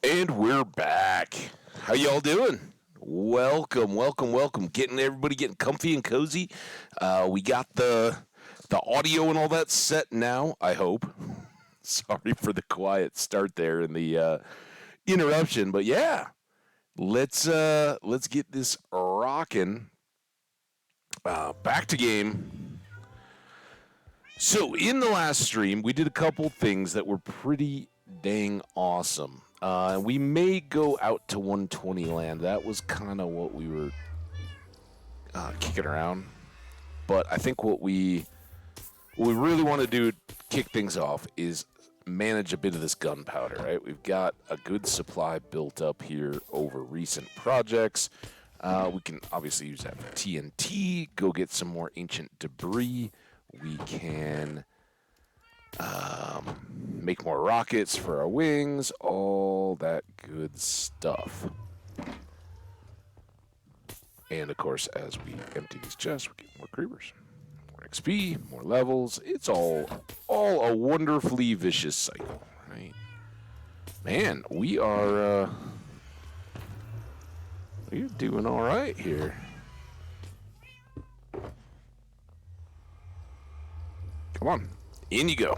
And we're back. How y'all doing? Welcome, welcome, welcome. Everybody getting comfy and cozy. We got the audio and all that set now. I hope. Sorry for the quiet start there and the interruption, but yeah, let's get this rocking. Back to game. So in the last stream, we did a couple things that were pretty dang awesome. We may go out to 120 land. That was kind of what we were kicking around. But I think what we really want to do to kick things off is manage a bit of this gunpowder, right? We've got a good supply built up here over recent projects. We can obviously use that for TNT, go get some more ancient debris. We can make more rockets for our wings, all that good stuff. And of course, as we empty these chests, we get more creepers, more XP, more levels. It's all a wonderfully vicious cycle, right? Man, we're doing all right here. Come on, in you go.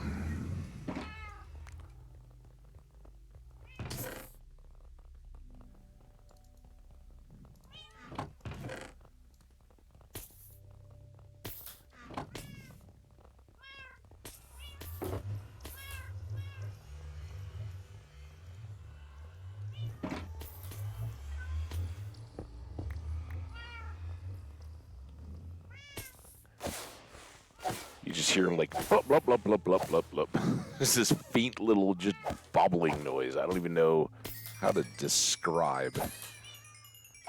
You just hear him like blub blub blub blub blub blub blub. It's this faint little just bobbling noise. I don't even know how to describe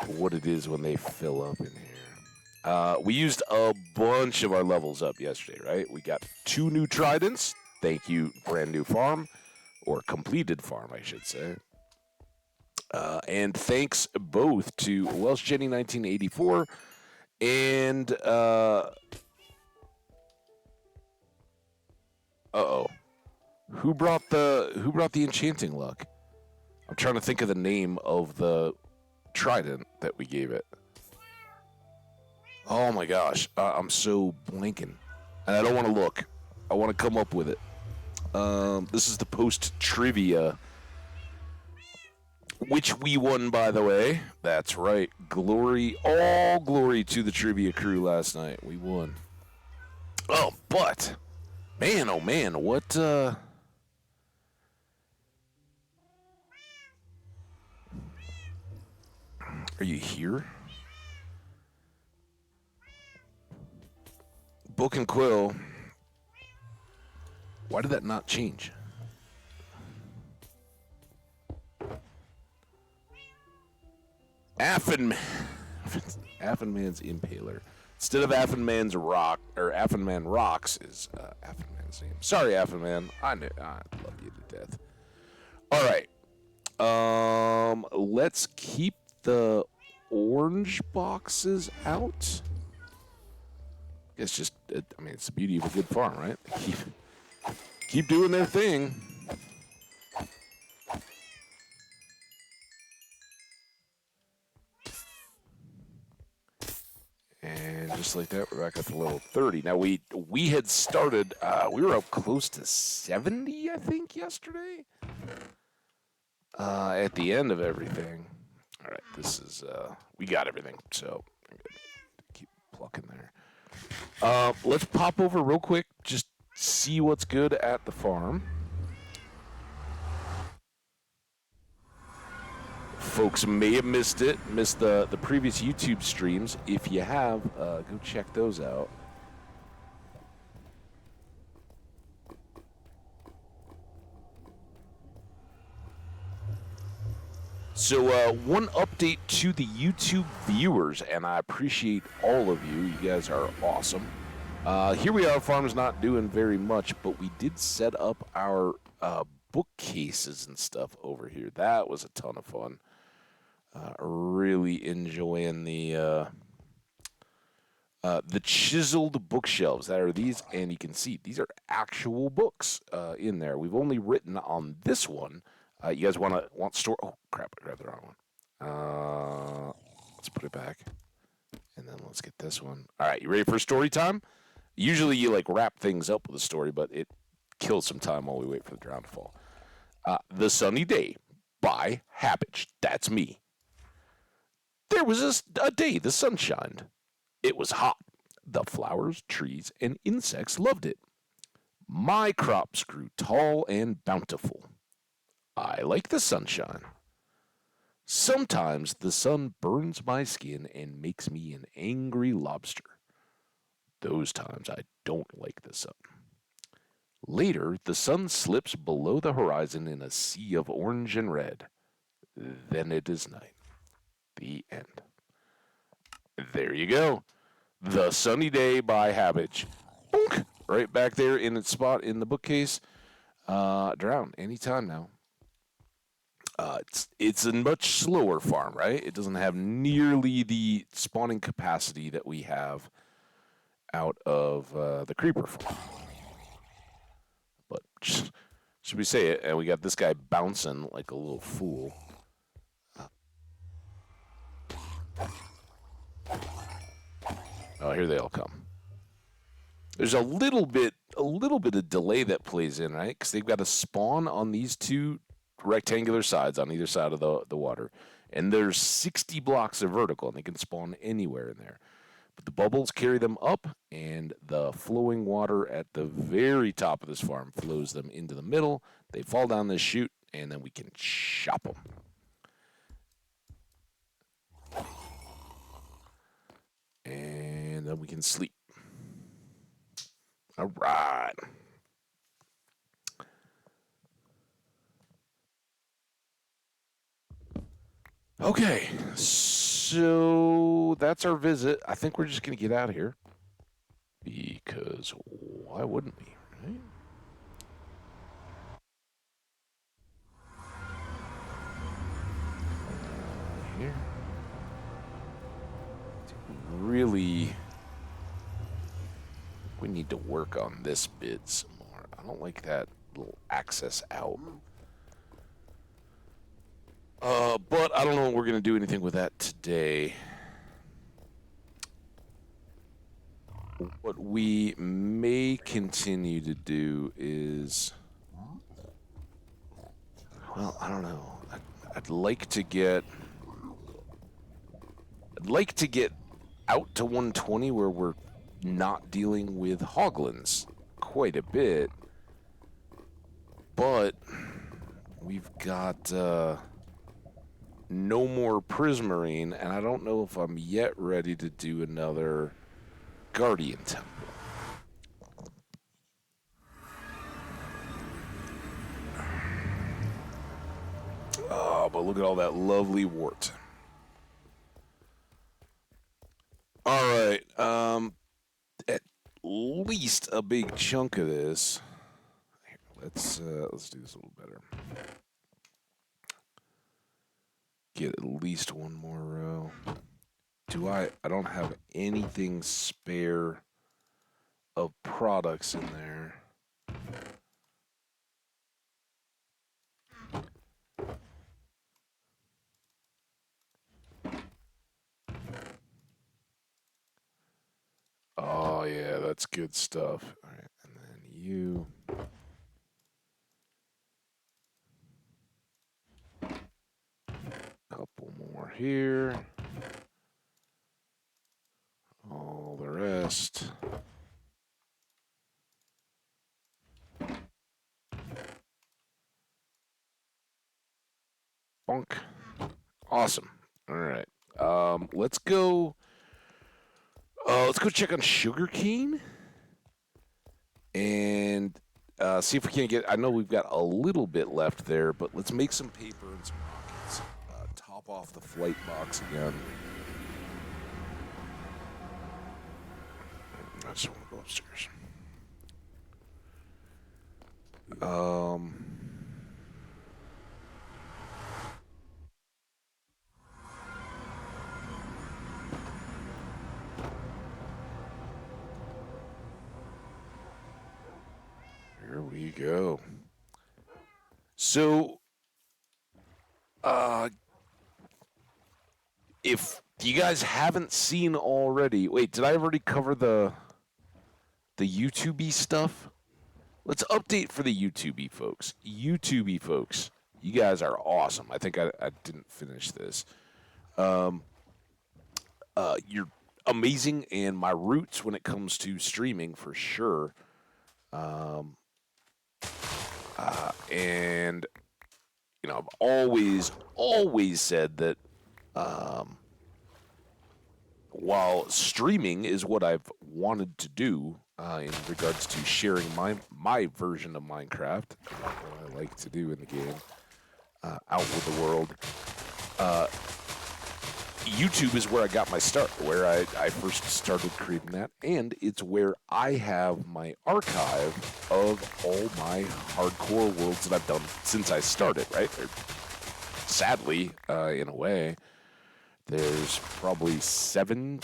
what it is when they fill up in here. We used a bunch of our levels up yesterday, right? We got 2 new tridents. Thank you, brand new farm, or completed farm, I should say. And thanks both to Welsh Jenny 1984 and uh-oh. Who brought the enchanting luck? I'm trying to think of the name of the trident that we gave it. Oh my gosh, I'm so blanking. And I don't want to look. I want to come up with it. This is the post-trivia, which we won, by the way. That's right. Glory, all glory to the trivia crew last night. We won. Oh, but... Man, oh man, what, Are you here? Book and Quill. Why did that not change? Affenman's Impaler. Instead of Affenman's Rock, or Affenman Rocks is Affenman's name. Sorry, Affenman. I love you to death. All right. Let's keep the orange boxes out. It's just, it's the beauty of a good farm, right? Keep doing their thing. And just like that, we're back at the level 30. Now, we had started, we were up close to 70, I think, yesterday. At the end of everything. All right, this is, we got everything, so I'm going to keep plucking there. Let's pop over real quick, just see what's good at the farm. Folks may have missed the previous YouTube streams. If you have, go check those out. So one update to the YouTube viewers, and I appreciate all of you. You guys are awesome. Here we are, farm's not doing very much, but we did set up our bookcases and stuff over here. That was a ton of fun. Really enjoying the chiseled bookshelves that are these, and you can see these are actual books in there. We've only written on this one You guys want store? Oh crap! I grabbed the wrong one. Let's put it back, and then let's get this one. All right, you ready for story time? Usually you like wrap things up with a story, but it kills some time while we wait for the drown to fall. The Sunny Day by Habbage. That's me. There was a day the sun shined. It was hot. The flowers, trees, and insects loved it. My crops grew tall and bountiful. I like the sunshine. Sometimes the sun burns my skin and makes me an angry lobster. Those times I don't like the sun. Later, the sun slips below the horizon in a sea of orange and red. Then it is night. The end. There you go. The Sunny Day by Habbage. Boink! Right back there in its spot in the bookcase. Drown anytime now. It's a much slower farm, right? It doesn't have nearly the spawning capacity that we have out of the creeper farm. But should we say it? And we got this guy bouncing like a little fool. Oh, here they all come. There's a little bit of delay that plays in, right? Because they've got to spawn on these two rectangular sides on either side of the water, and there's 60 blocks of vertical, and they can spawn anywhere in there. But the bubbles carry them up, and the flowing water at the very top of this farm flows them into the middle. They fall down this chute, and then we can chop them. And then we can sleep. All right. Okay, so that's our visit. I think we're just going to get out of here. Because why wouldn't we, right? Here. Really, we need to work on this bit some more. I don't like that little access out. But I don't know what we're going to do anything with that today. What we may continue to do is, well, I don't know. I'd like to get out to 120 where we're not dealing with hoglins quite a bit, but we've got no more prismarine, and I don't know if I'm yet ready to do another guardian temple. Oh, but look at all that lovely wart. All right, at least a big chunk of this. Here, let's do this a little better. Get at least one more row. I don't have anything spare of products in there. Oh yeah, that's good stuff. All right, and then you. Couple more here. All the rest. Bonk. Awesome. All right. Let's go. Let's go check on sugarcane and see if we can get. I know we've got a little bit left there, but let's make some paper and some rockets. Top off the flight box again. I just want to go upstairs. Here we go. So Uh, if you guys haven't seen already, wait, did I already cover the YouTube stuff? Let's update for the YouTube folks. YouTube folks, you guys are awesome. I think I didn't finish this. You're amazing, and my roots when it comes to streaming for sure. And I've always said that while streaming is what I've wanted to do in regards to sharing my version of Minecraft, what I like to do in the game, out with the world. YouTube is where I got my start, where I first started creating that, and it's where I have my archive of all my hardcore worlds that I've done since I started, right? Sadly, in a way, there's probably 7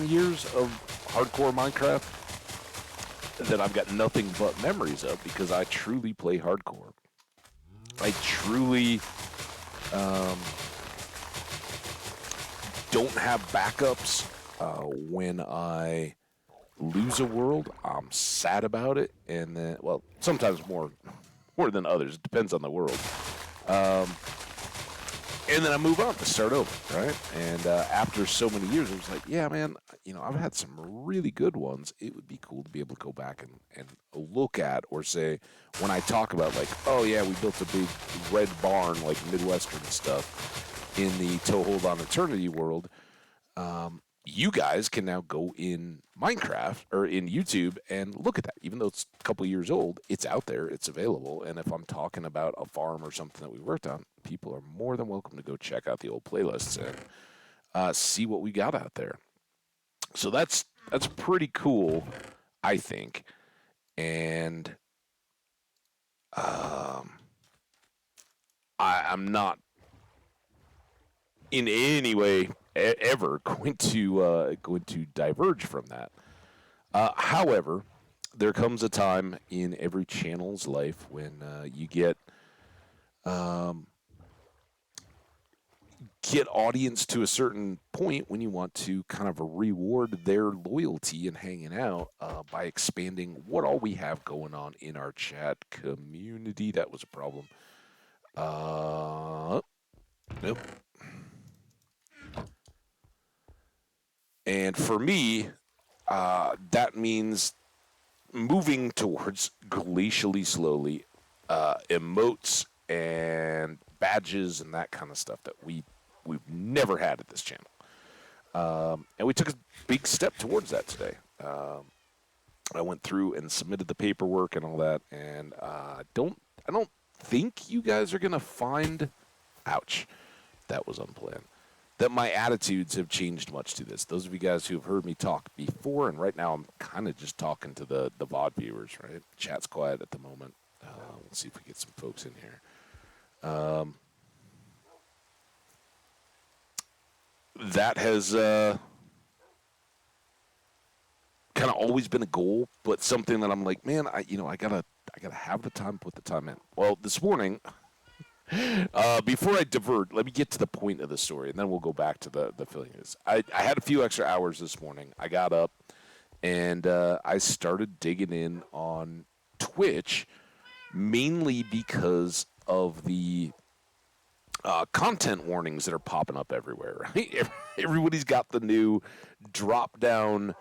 years of hardcore Minecraft that I've got nothing but memories of because I truly play hardcore. I truly don't have backups. When I lose a world, I'm sad about it, and then, well, sometimes more than others. It depends on the world. And then I move on to start over, right? And after so many years, I was like, yeah, man, I've had some really good ones. It would be cool to be able to go back and look at, or say, when I talk about, like, oh, yeah, we built a big red barn, like Midwestern stuff, in the Toehold on Eternity world, you guys can now go in Minecraft or in YouTube and look at that. Even though it's a couple years old, it's out there, it's available. And if I'm talking about a farm or something that we worked on, people are more than welcome to go check out the old playlists and see what we got out there. So that's pretty cool, I think. And I'm not in any way ever going to diverge from that. However, there comes a time in every channel's life when you get audience to a certain point when you want to kind of reward their loyalty and hanging out by expanding what all we have going on in our chat community. That was a problem. Nope. And for me, that means moving towards glacially slowly emotes and badges and that kind of stuff that we've never had at this channel. And we took a big step towards that today. I went through and submitted the paperwork and all that, and I don't think you guys are gonna find, ouch, that was unplanned, that my attitudes have changed much to this. Those of you guys who have heard me talk before, and right now I'm kind of just talking to the VOD viewers, right? Chat's quiet at the moment. Let's see if we get some folks in here. That has kind of always been a goal, but something that I'm like, man, I gotta have the time, put the time in. Well, this morning, before I divert, let me get to the point of the story, and then we'll go back to the filling is. I had a few extra hours this morning. I got up, and I started digging in on Twitch, mainly because of the content warnings that are popping up everywhere, right? Everybody's got the new drop-down,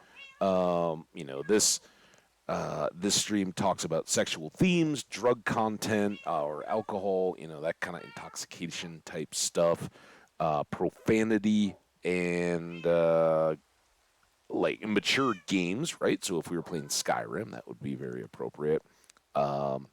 this stream talks about sexual themes, drug content, or alcohol, that kind of intoxication type stuff, profanity, and like mature games, right? So if we were playing Skyrim, that would be very appropriate. And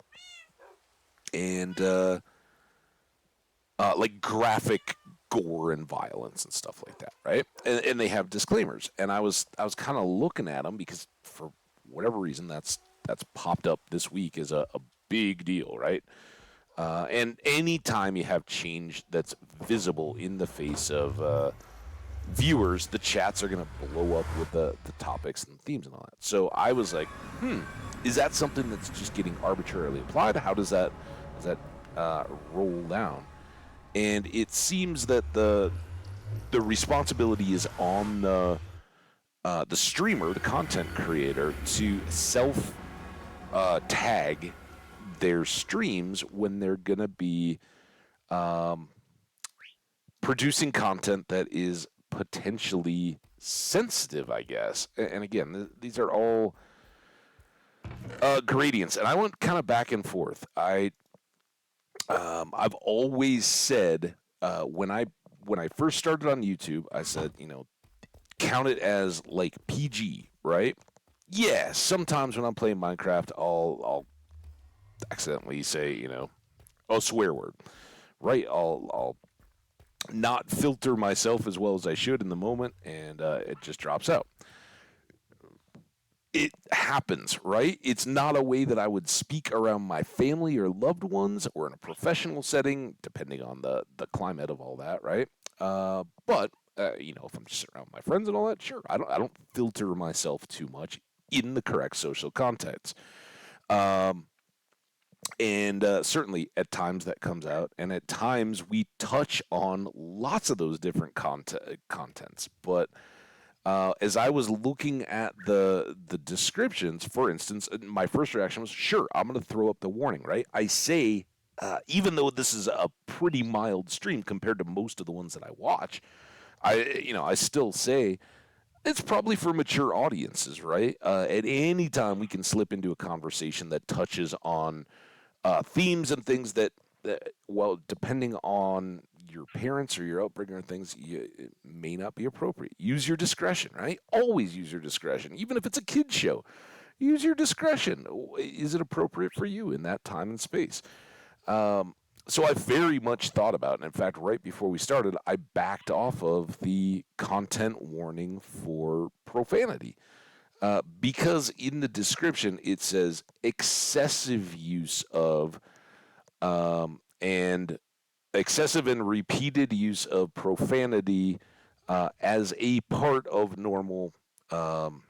like graphic gore and violence and stuff like that, right? And they have disclaimers. And I was kind of looking at them because for whatever reason that's popped up this week is a big deal, right? And any time you have change that's visible in the face of viewers, the chats are going to blow up with the topics and themes and all that. So I was like, is that something that's just getting arbitrarily applied? How does that roll down? and it seems that the responsibility is on the streamer, the content creator, to self tag their streams when they're gonna be um, producing content that is potentially sensitive, I guess. And again, these are all gradients, and I went kind of back and forth. I've always said when I first started on YouTube, I said, count it as like PG, right? Yeah, sometimes when I'm playing Minecraft, I'll accidentally say, a swear word, right? I'll not filter myself as well as I should in the moment, and it just drops out. It happens, right? It's not a way that I would speak around my family or loved ones or in a professional setting, depending on the climate of all that, right? But if I'm just around my friends and all that, sure, I don't filter myself too much in the correct social context. Um, and certainly at times that comes out, and at times we touch on lots of those different contents. But as I was looking at the descriptions, for instance, my first reaction was, sure, I'm going to throw up the warning, right? I say, even though this is a pretty mild stream compared to most of the ones that I watch, I still say it's probably for mature audiences, right? At any time, we can slip into a conversation that touches on themes and things that, well, depending on your parents or your upbringing or things, it may not be appropriate. Use your discretion, right? Always use your discretion, even if it's a kid's show. Use your discretion. Is it appropriate for you in that time and space? Um, so I very much thought about it. And in fact, right before we started, I backed off of the content warning for profanity. Because in the description it says excessive use of and excessive and repeated use of profanity as a part of normal um,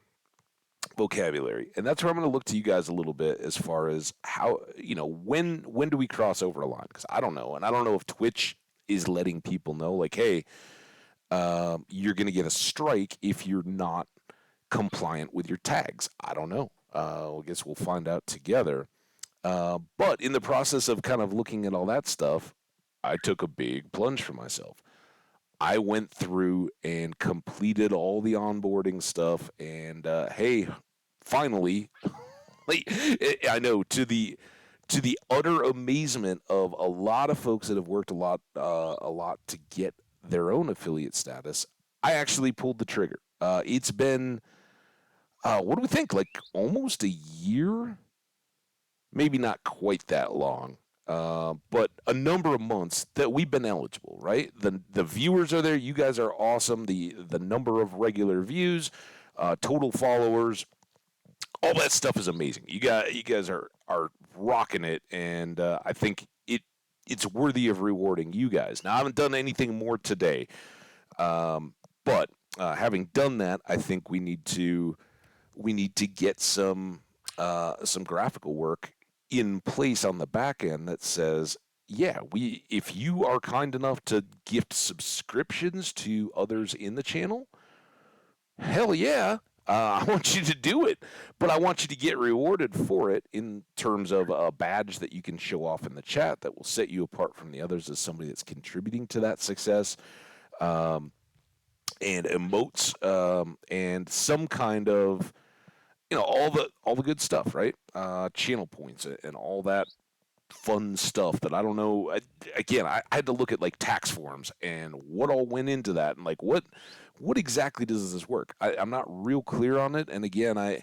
vocabulary, and that's where I'm going to look to you guys a little bit as far as how when do we cross over a line? Because I don't know, and I don't know if Twitch is letting people know, like, hey, you're going to get a strike if you're not compliant with your tags. I don't know. I guess we'll find out together. But in the process of kind of looking at all that stuff, I took a big plunge for myself. I went through and completed all the onboarding stuff, and hey, finally, like, I know to the utter amazement of a lot of folks that have worked a lot to get their own affiliate status, I actually pulled the trigger. It's been what do we think? Like almost a year, maybe not quite that long, but a number of months that we've been eligible. Right, the viewers are there. You guys are awesome. The number of regular views, total followers, all that stuff is amazing. You guys are rocking it, and I think it's worthy of rewarding you guys. Now I haven't done anything more today, but having done that, I think we need to get some graphical work in place on the back end that says, yeah, if you are kind enough to gift subscriptions to others in the channel, hell yeah, I want you to do it, but I want you to get rewarded for it in terms of a badge that you can show off in the chat that will set you apart from the others as somebody that's contributing to that success. Um, and emotes, and some kind of all the good stuff, right? Channel points and all that fun stuff that I don't know. Again, I had to look at like tax forms and what all went into that, and like what exactly does this work? I'm not real clear on it. And again,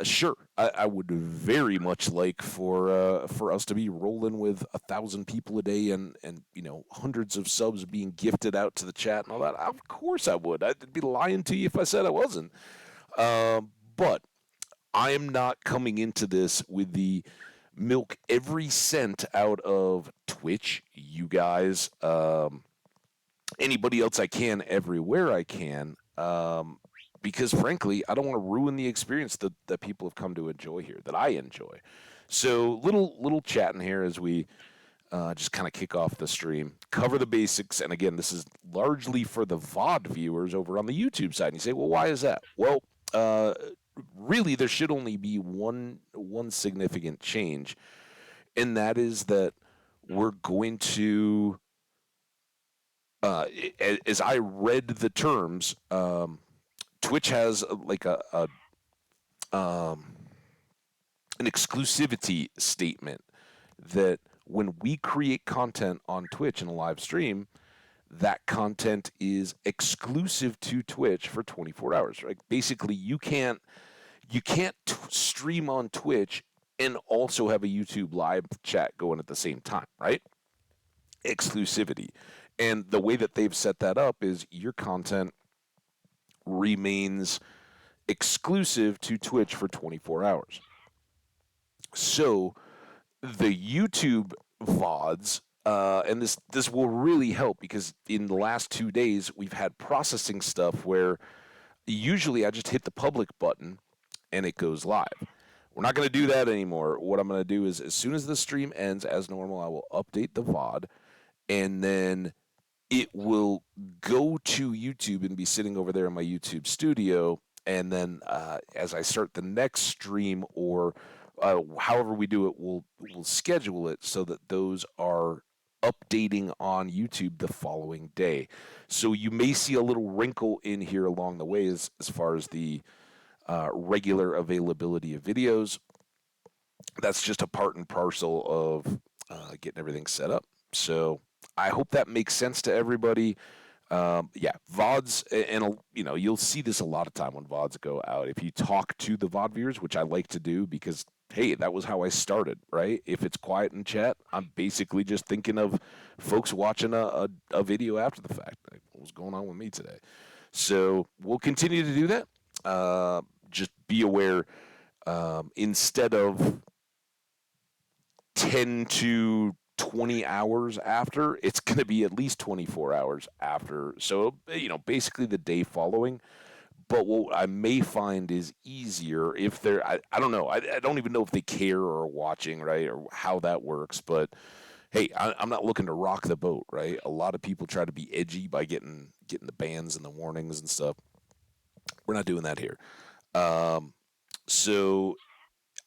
sure, I would very much like for us to be rolling with 1,000 people a day and hundreds of subs being gifted out to the chat and all that. Of course, I would. I'd be lying to you if I said I wasn't. But I am not coming into this with the milk every cent out of Twitch, you guys, anybody else I can, everywhere I can, because frankly, I don't want to ruin the experience that people have come to enjoy here, that I enjoy. So little chatting here as we just kind of kick off the stream, cover the basics. And again, this is largely for the VOD viewers over on the YouTube side. And you say, well, why is that? Well, uh, really, there should only be one significant change, and that is that we're going to, as I read the terms, Twitch has like um, an exclusivity statement that when we create content on Twitch in a live stream, that content is exclusive to Twitch for 24 hours. Right? Basically, you can't stream on Twitch and also have a YouTube live chat going at the same time, right? Exclusivity. And the way that they've set that up is your content remains exclusive to Twitch for 24 hours. So the YouTube VODs, and this will really help because in the last 2 days we've had processing stuff where usually I just hit the public button and it goes live. We're not going to do that anymore. What I'm going to do is as soon as the stream ends, as normal, I will update the VOD, and then it will go to YouTube and be sitting over there in my YouTube studio. And then as I start the next stream or however we do it, we'll schedule it so that those are updating on YouTube the following day. So you may see a little wrinkle in here along the way as far as the regular availability of videos. That's just a part and parcel of getting everything set up. So I hope that makes sense to everybody. Yeah, VODs, and you'll see this a lot of time when VODs go out. If you talk to the VOD viewers, which I like to do because, hey, that was how I started, right? If it's quiet in chat, I'm basically just thinking of folks watching a video after the fact. Like, what was going on with me today? So we'll continue to do that. Just be aware, instead of 10 to 20 hours after, it's going to be at least 24 hours after. So, basically the day following. But what I may find is easier if they're, I don't know, I don't even know if they care or are watching, right, or how that works. But hey, I'm not looking to rock the boat, right? A lot of people try to be edgy by getting the bans and the warnings and stuff. We're not doing that here. So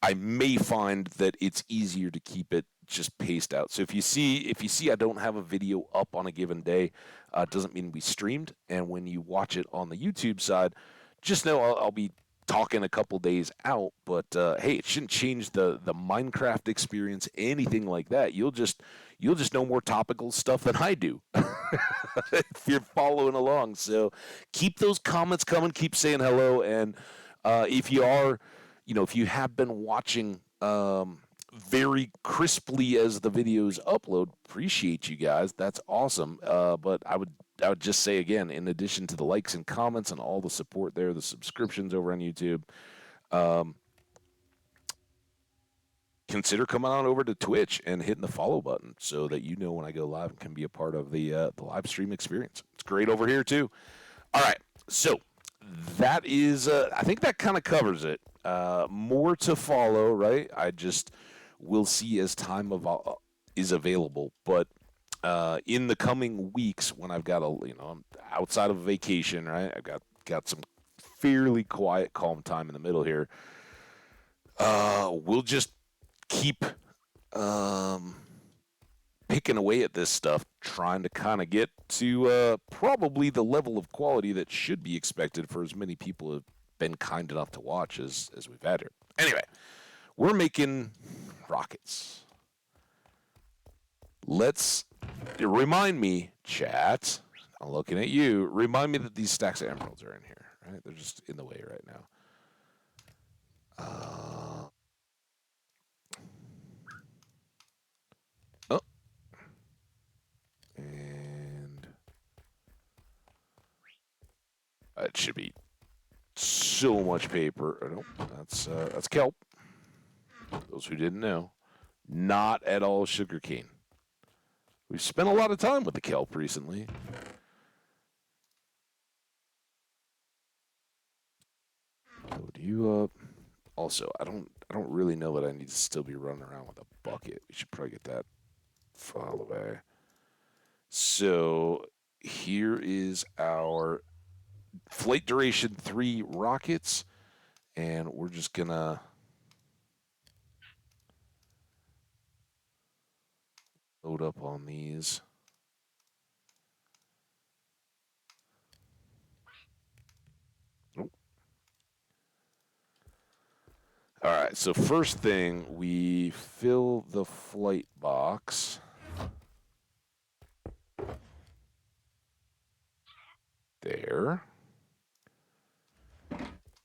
I may find that it's easier to keep it just paced out. So if you see I don't have a video up on a given day, doesn't mean we streamed. And when you watch it on the YouTube side, just know I'll be talking a couple days out. But hey, it shouldn't change the Minecraft experience, anything like that. You'll just know more topical stuff than I do if you're following along. So keep those comments coming. Keep saying hello, and if you are, if you have been watching very crisply as the videos upload, appreciate you guys. That's awesome. But I would just say again, in addition to the likes and comments and all the support there, the subscriptions over on YouTube, um, consider coming on over to Twitch and hitting the follow button so that you know when I go live and can be a part of the live stream experience. It's great over here too. All right, so that is, I think that kind of covers it. More to follow, right? We'll see as time is available. But in the coming weeks, when I've got I'm outside of vacation, right? I've got some fairly quiet, calm time in the middle here. We'll just keep um, picking away at this stuff, trying to kind of get to probably the level of quality that should be expected for as many people who have been kind enough to watch as we've had here. Anyway, we're making rockets. Let's remind me, chat. I'm looking at you. Remind me that these stacks of emeralds are in here, right? They're just in the way right now. Oh, and it should be so much paper. Oh, no, that's kelp. Those who didn't know, not at all sugarcane. We've spent a lot of time with the kelp recently. Oh, do you also, I don't really know that I need to still be running around with a bucket. We should probably get that file away. So here is our flight duration 3 rockets, and we're just gonna load up on these. Nope. All right, so first thing, we fill the flight box. There.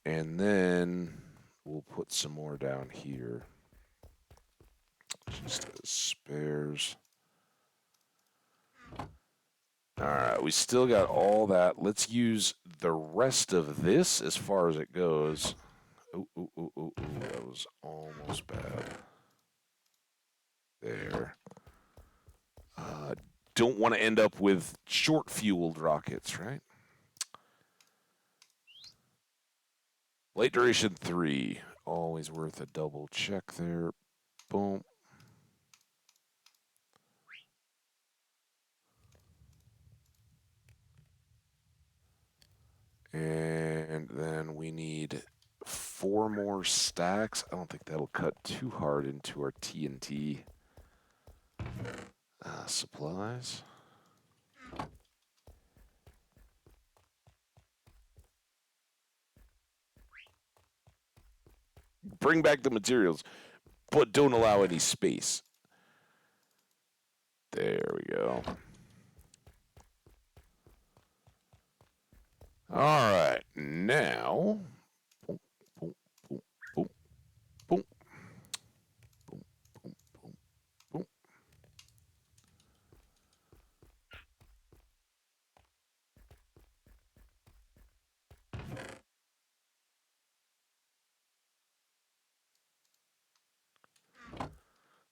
And then we'll put some more down here. Just as spares. All right, we still got all that. Let's use the rest of this as far as it goes. Ooh, that was almost bad. There. Don't want to end up with short-fueled rockets, right? Flight duration 3. Always worth a double check there. Boom. And then we need 4 more stacks. I don't think that'll cut too hard into our TNT supplies. Bring back the materials, but don't allow any space. There we go. All right, now, boom, boom, boom, boom, boom, boom, boom, boom, boom.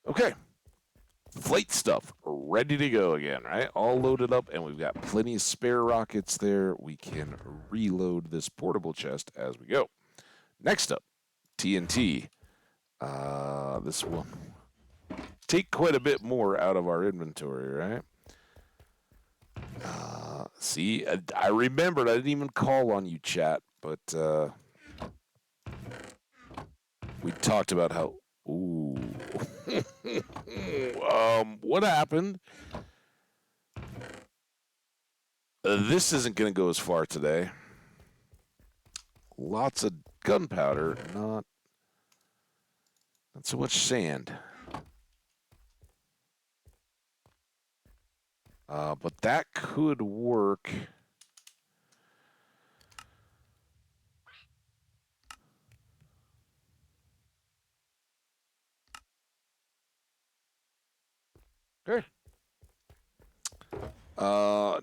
Okay, flight stuff ready to go again, right? All loaded up, and we've got plenty of spare rockets there. We can reload this portable chest as we go. Next up, TNT. This will take quite a bit more out of our inventory, right? See, I remembered I didn't even call on you, chat, but we talked about how. Ooh. What happened? This isn't going to go as far today. Lots of gunpowder, not so much sand. But that could work. Okay.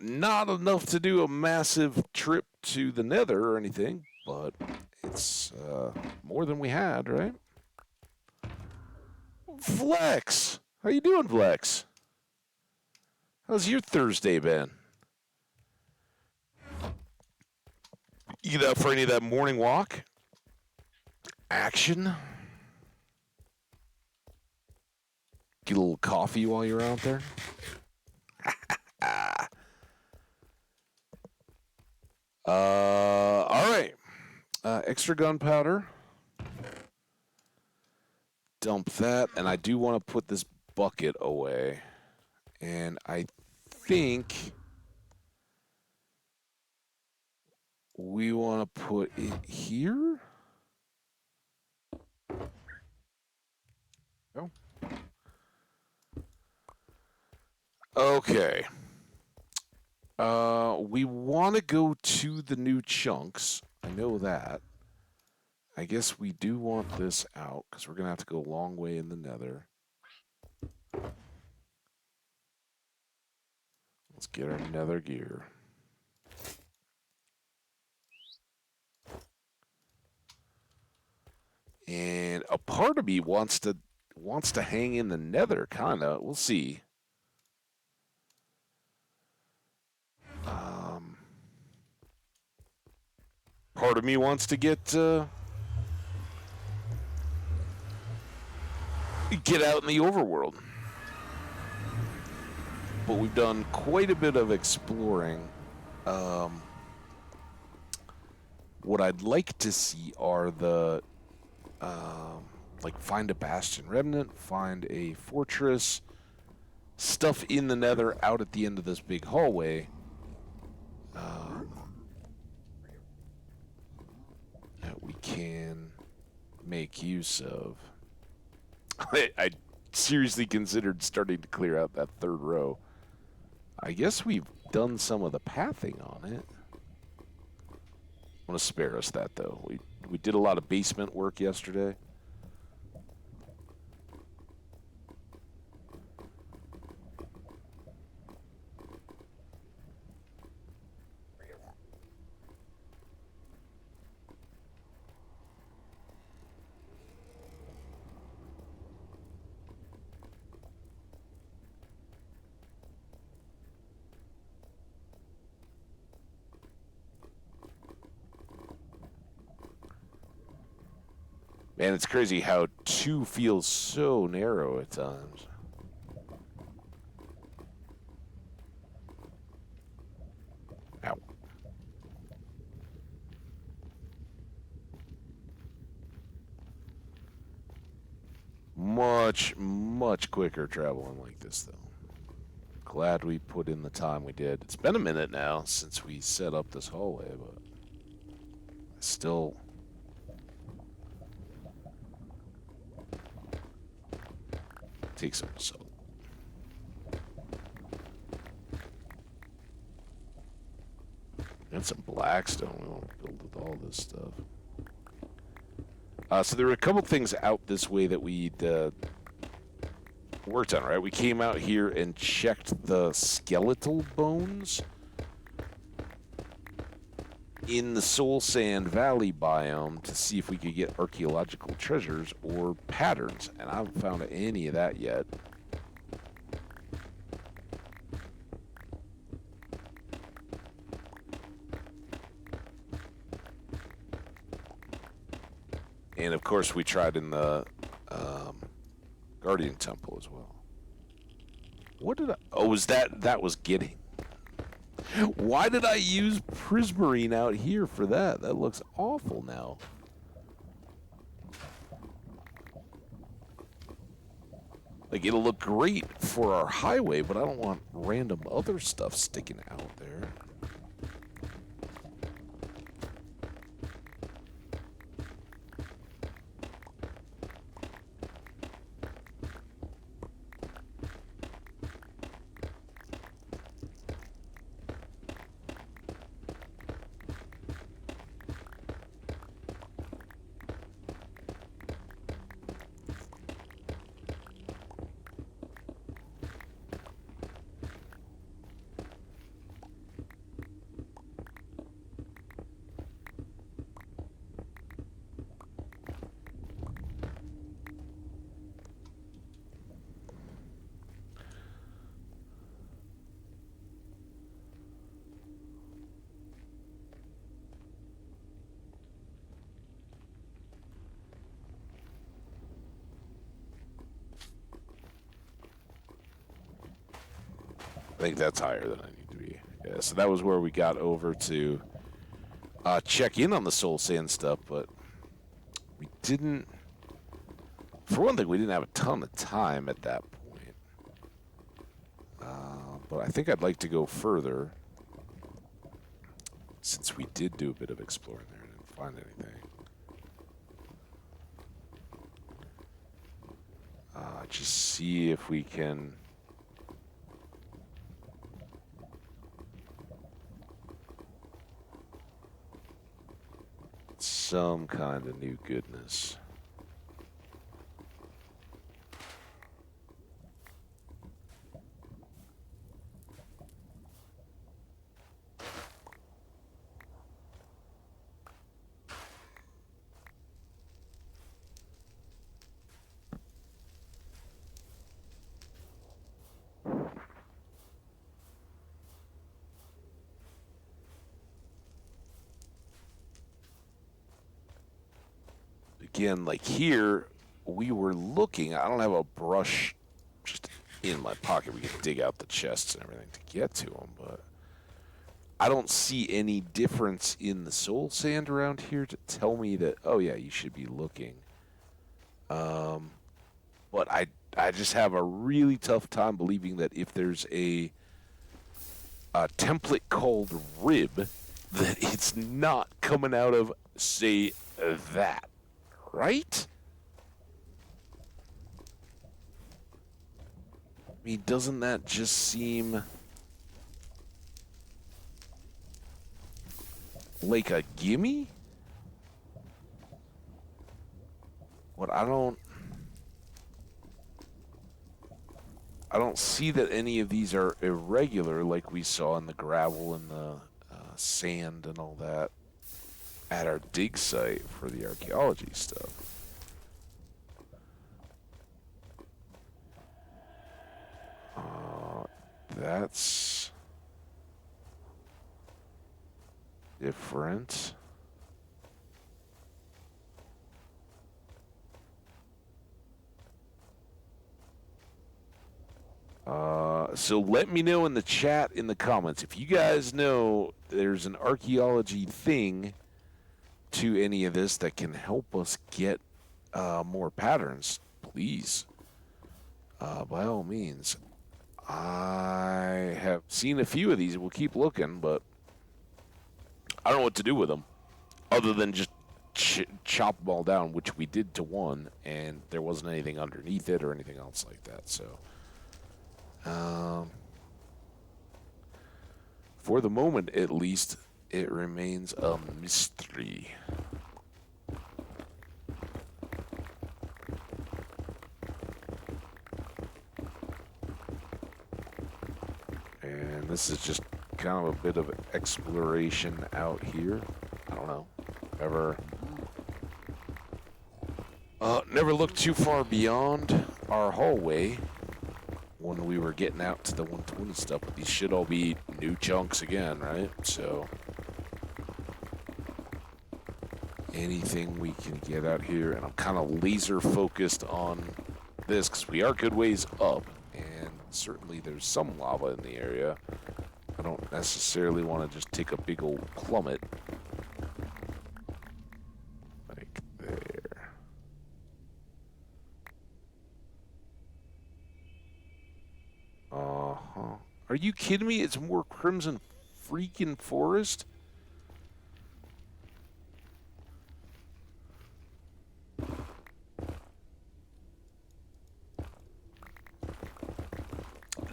Not enough to do a massive trip to the Nether or anything, but it's more than we had, right? Flex, how you doing, Flex? How's your Thursday been? You get out for any of that morning walk? Action? Get a little coffee while you're out there? All right. Extra gunpowder. Dump that, and I do want to put this bucket away. And I think we want to put it here. No. Okay. We want to go to the new chunks. I know that. I guess we do want this out because we're going to have to go a long way in the Nether. Let's get our Nether gear. And a part of me wants to hang in the Nether, kind of. We'll see. Part of me wants to get out in the overworld. but we've done quite a bit of exploring. What I'd like to see are the, like, find a bastion remnant, find a fortress, stuff in the nether out at the end of this big hallway. That we can make use of. I seriously considered starting to clear out that third row. I guess we've done some of the pathing on it. I'm going to spare us that, though. We did a lot of basement work yesterday. Man, it's crazy how 2 feels so narrow at times. Ow. Much quicker traveling like this, though. Glad we put in the time we did. It's been a minute now since we set up this hallway, but still... takes some salt. And some blackstone. We won't build with all this stuff. So there were a couple things out this way that we'd worked on, right? We came out here and checked the skeletal bones in the Soul Sand Valley biome to see if we could get archaeological treasures or patterns, and I haven't found any of that yet. And of course we tried in the Guardian Temple as well. What did I... Oh, was that was getting... Why did I use prismarine out here for that? That looks awful now. Like, it'll look great for our highway, but I don't want random other stuff sticking out there. I think that's higher than I need to be. Yeah, so that was where we got over to check in on the Soul Sand stuff, but we didn't... For one thing, we didn't have a ton of time at that point. But I think I'd like to go further, since we did do a bit of exploring there and didn't find anything. Just see if we can... some kind of new goodness. Again, like here, we were looking, I don't have a brush just in my pocket. We can dig out the chests and everything to get to them, but I don't see any difference in the soul sand around here to tell me that, oh yeah, you should be looking. But I just have a really tough time believing that if there's a template called rib, that it's not coming out of, say, that, right? I mean, doesn't that just seem like a gimme? What I don't see that any of these are irregular like we saw in the gravel and the sand and all that at our dig site for the archaeology stuff. That's different. So let me know in the chat, in the comments, if you guys know there's an archaeology thing to any of this that can help us get more patterns, please. By all means. I have seen a few of these. We'll keep looking, but I don't know what to do with them other than just chop them all down, which we did to one, and there wasn't anything underneath it or anything else like that. So, for the moment, at least, it remains a mystery. And this is just kind of a bit of exploration out here. I don't know. Never looked too far beyond our hallway when we were getting out to the 120 stuff. But these should all be new chunks again, right? So anything we can get out here, and I'm kind of laser focused on this because we are good ways up, and certainly there's some lava in the area. I don't necessarily want to just take a big old plummet like there. Are you kidding me? It's more Crimson freaking Forest?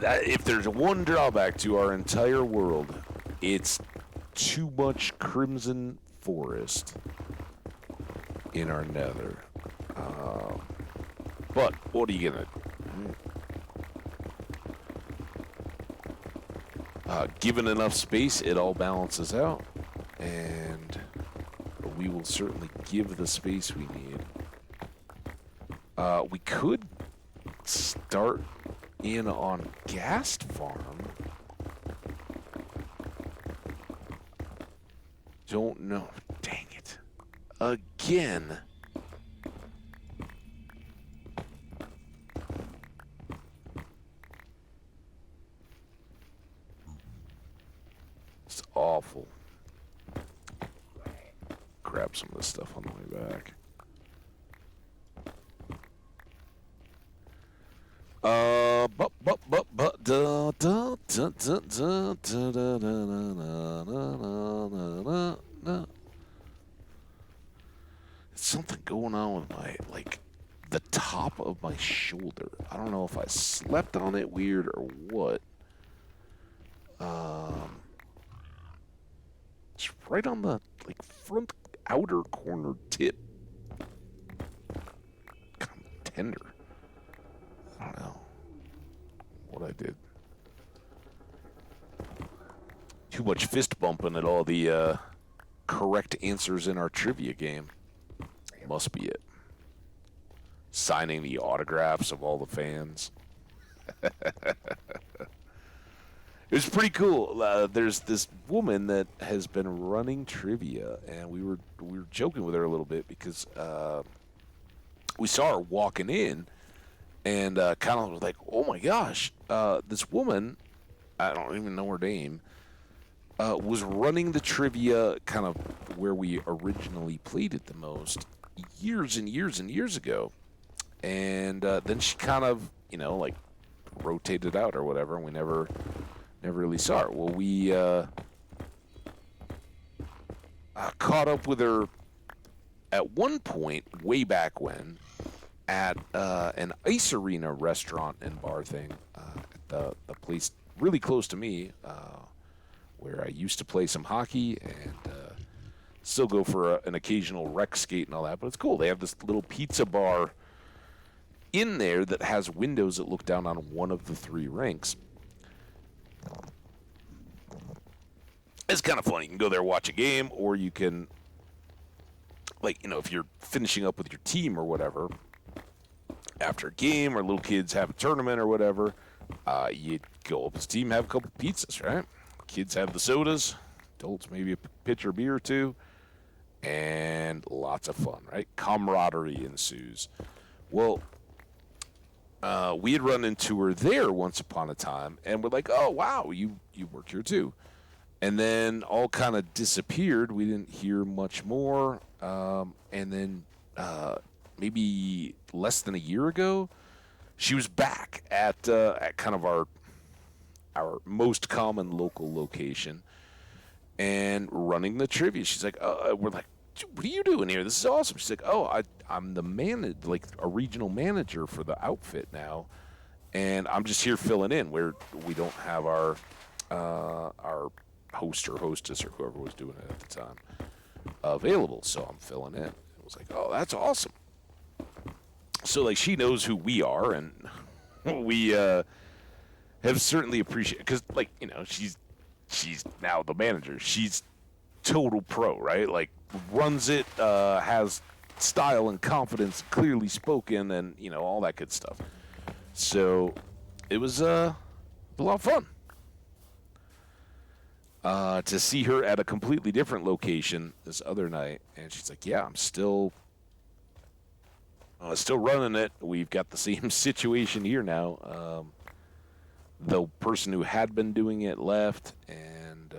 If there's one drawback to our entire world, it's too much Crimson Forest in our nether. But what are you gonna do? Given enough space, it all balances out, and we will certainly give the space we need. We could start in on Ghast Farm. Don't know. Dang it. Again. It's awful. Grab some of this stuff on the way back. It's something going on with my, like, the top of my shoulder. I don't know if I slept on it weird or what. It's right on the, like, front outer corner tip. Kind of tender. I don't know what I did. Too much fist bumping at all the correct answers in our trivia game. Must be it. Signing the autographs of all the fans. It was pretty cool. There's this woman that has been running trivia, and we were joking with her a little bit because we saw her walking in, and kind of was like, oh my gosh, this woman, I don't even know her name, was running the trivia kind of where we originally played it the most years and years and years ago. And then she kind of, like rotated out or whatever, and we never really saw her. Well, we caught up with her at one point, way back when, at an ice arena restaurant and bar thing at the place really close to me, where I used to play some hockey and still go for an occasional rec skate and all that. But it's cool. They have this little pizza bar in there that has windows that look down on one of the three rinks. It's kind of fun. You can go there, watch a game, or you can, if you're finishing up with your team or whatever, after a game, or little kids have a tournament or whatever, you go up as a team, have a couple pizzas, right? Kids have the sodas, adults maybe a pitcher of beer or two, and lots of fun, right? Camaraderie ensues. Well, we had run into her there once upon a time, and we're like, oh, wow, you work here too. And then all kind of disappeared. We didn't hear much more. And then maybe less than a year ago, she was back at kind of our most common local location and running the trivia. She's like, we're like, what are you doing here? This is awesome. She's like, oh, I'm the a regional manager for the outfit now, and I'm just here filling in where we don't have our host or hostess or whoever was doing it at the time available, so I'm filling in. It was like, oh, that's awesome. So like she knows who we are, and we have certainly appreciated, because she's now the manager. She's total pro, right? Like runs it, has style and confidence, clearly spoken, and all that good stuff. So it was a lot of fun. To see her at a completely different location this other night, and she's like, yeah, I'm still running it. We've got the same situation here now. The person who had been doing it left, and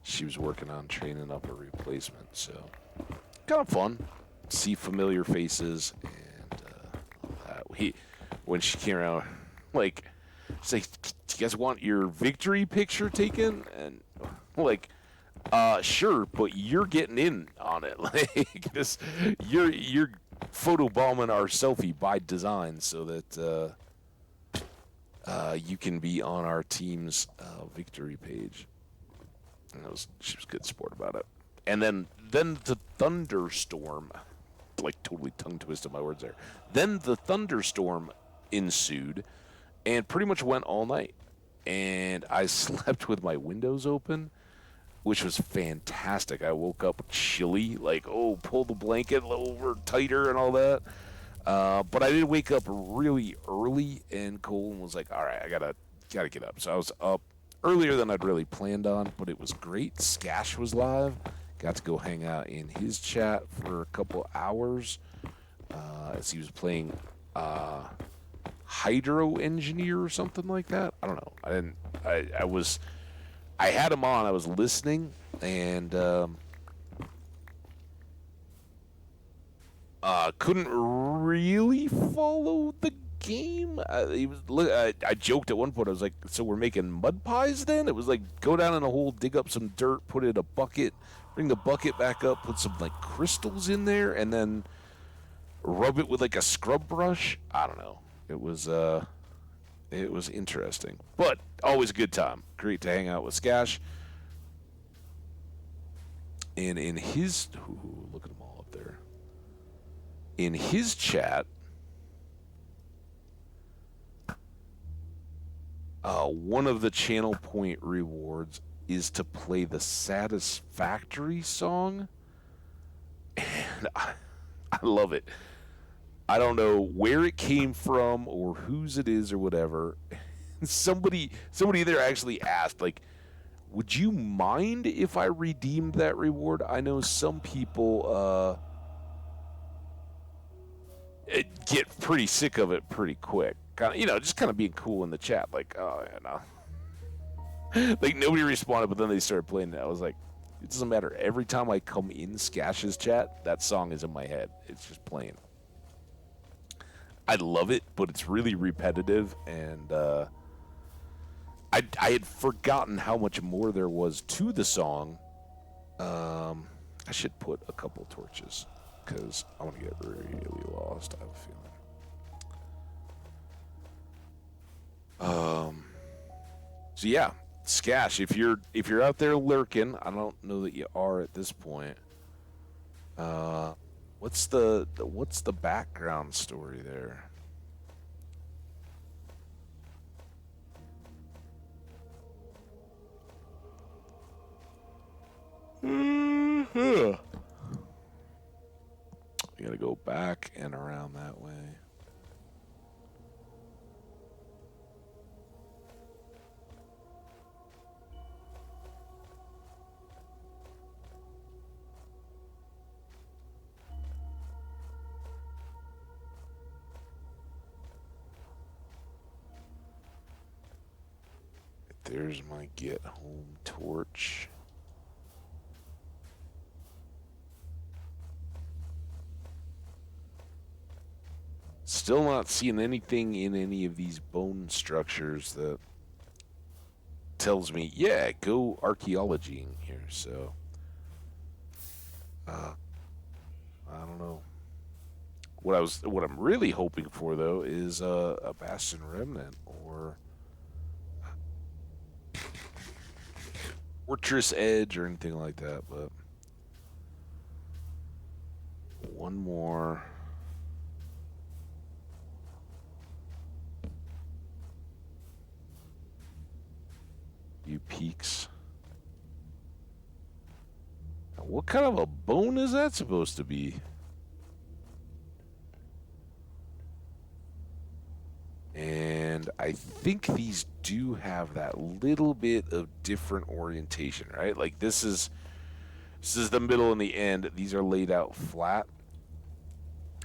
she was working on training up a replacement. So kind of fun. See familiar faces, and all that. When she came around, like, she's like, do you guys want your victory picture taken? And like, sure, but you're getting in on it. Like this, you're photobombing our selfie by design so that you can be on our team's victory page. And she was a good sport about it. And then the thunderstorm, like totally tongue twisted my words there. Then the thunderstorm ensued, and pretty much went all night. And I slept with my windows open, which was fantastic. I woke up chilly, like, oh, pull the blanket over tighter and all that. But I did wake up really early, and Colin was like, all right, I gotta get up. So I was up earlier than I'd really planned on, but it was great. Skash was live. Got to go hang out in his chat for a couple hours as he was playing Hydro Engineer or something like that. I don't know. I had him on. I was listening, and couldn't really follow the game. I joked at one point. I was like, "So we're making mud pies then?" It was like, go down in a hole, dig up some dirt, put it in a bucket, bring the bucket back up, put some like crystals in there, and then rub it with like a scrub brush. I don't know. It was interesting, but always a good time. Great to hang out with Skash. And in his, look at them all up there. In his chat, one of the channel point rewards is to play the Satisfactory song, and I love it. I don't know where it came from or whose it is or whatever. Somebody there actually asked, like, would you mind if I redeemed that reward? I know some people get pretty sick of it pretty quick. Kind of, just kind of being cool in the chat, like, oh yeah, no, like nobody responded, but then they started playing it. I was like, it doesn't matter. Every time I come in Skash's chat, that song is in my head. It's just playing. I love it, but it's really repetitive, and I had forgotten how much more there was to the song. I should put a couple torches because I want to get really lost. I have a feeling. So yeah, Skash, if you're out there lurking, I don't know that you are at this point. What's the background story there? You gotta go back and around that way. There's my get home torch. Still not seeing anything in any of these bone structures that tells me, yeah, go archaeologying here. So, I don't know. What I'm really hoping for though is a Bastion Remnant or Fortress Edge or anything like that. But one more. You peaks. Now, what kind of a bone is that supposed to be? And I think these do have that little bit of different orientation, right? Like this is the middle and the end. These are laid out flat.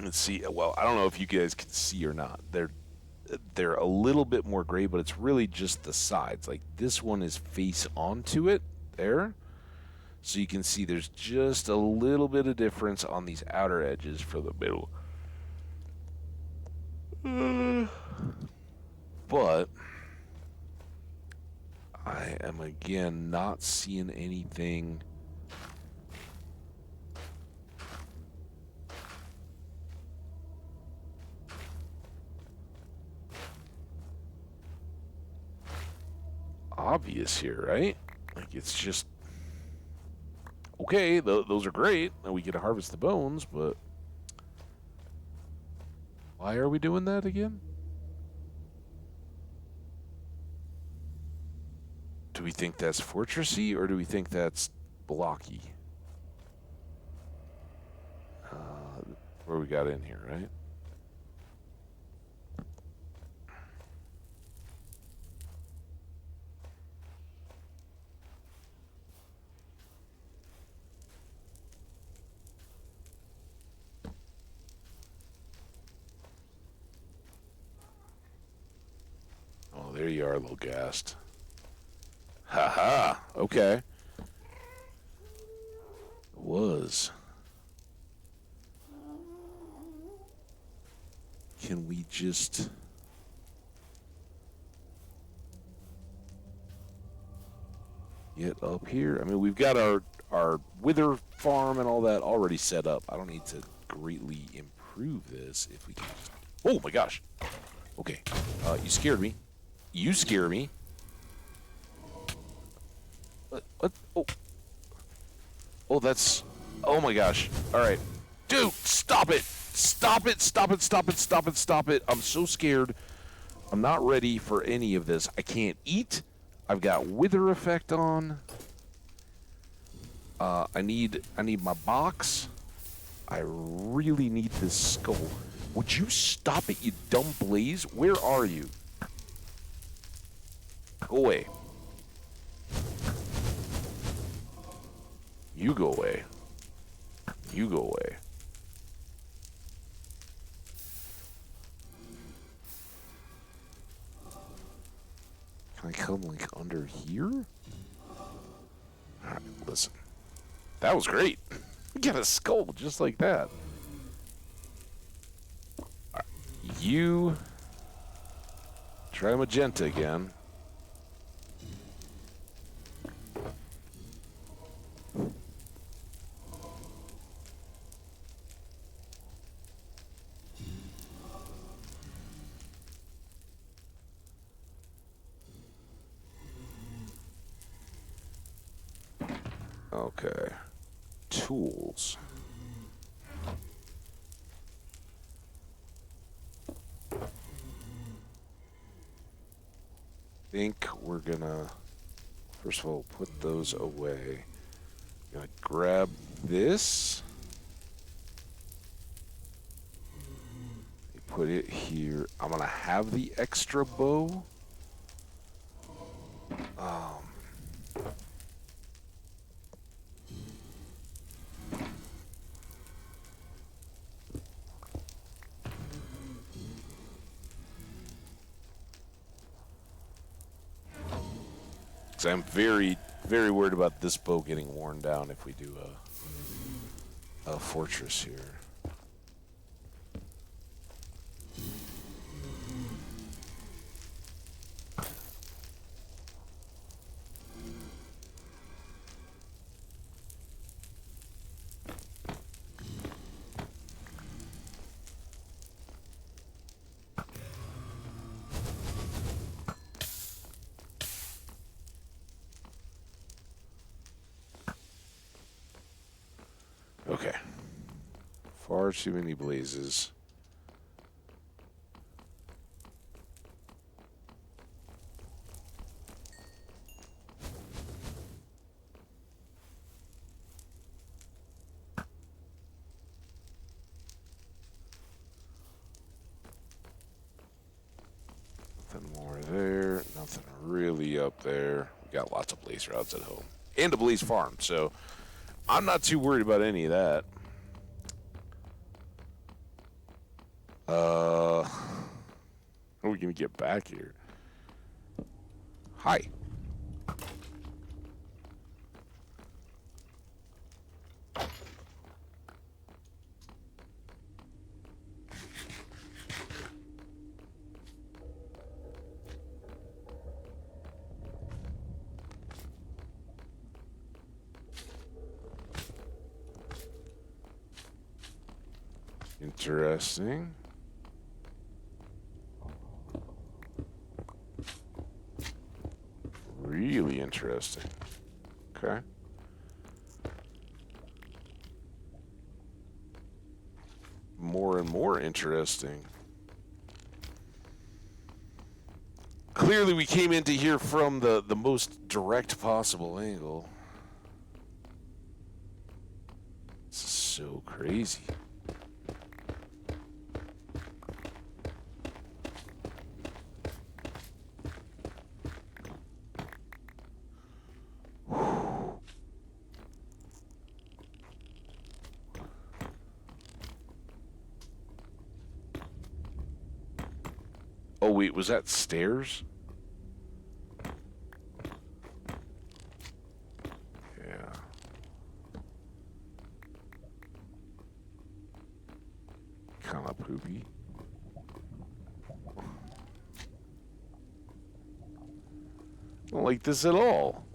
Let's see. Well, I don't know if you guys can see or not. They're a little bit more gray, but it's really just the sides. Like this one is face onto it there. So you can see there's just a little bit of difference on these outer edges for the middle. But I am again not seeing anything obvious here, right? Like it's just okay, those are great, and we get to harvest the bones, but why are we doing that again? Do we think that's fortressy, or do we think that's blocky? Where we got in here, right? Oh, there you are, little ghast. Haha, okay. Was. Can we just... get up here? I mean, we've got our wither farm and all that already set up. I don't need to greatly improve this if we can just... Oh, my gosh. Okay. You scared me. You scare me. What? Oh. Oh, that's... Oh, my gosh. All right. Dude, stop it. Stop it. Stop it. Stop it. Stop it. Stop it. I'm so scared. I'm not ready for any of this. I can't eat. I've got wither effect on. I need my box. I really need this skull. Would you stop it, you dumb blaze? Where are you? Go away. You go away. You go away. Can I come, like, under here? Alright, listen. That was great. We got a skull just like that. Right. You... Try magenta again. Okay. Tools. Think we're gonna first of all put those away. Gonna grab this. Put it here. I'm gonna have the extra bow. So I'm very, very worried about this bow getting worn down if we do a fortress here. Okay. Far too many blazes. Nothing more there. Nothing really up there. We got lots of blaze routes at home. And a blaze farm, so I'm not too worried about any of that. How are we gonna get back here? Hi. Interesting. Really interesting. Okay. More and more interesting. Clearly we came into here from the most direct possible angle. This is so crazy. Oh wait, was that stairs? Yeah. Kinda poopy. I don't like this at all.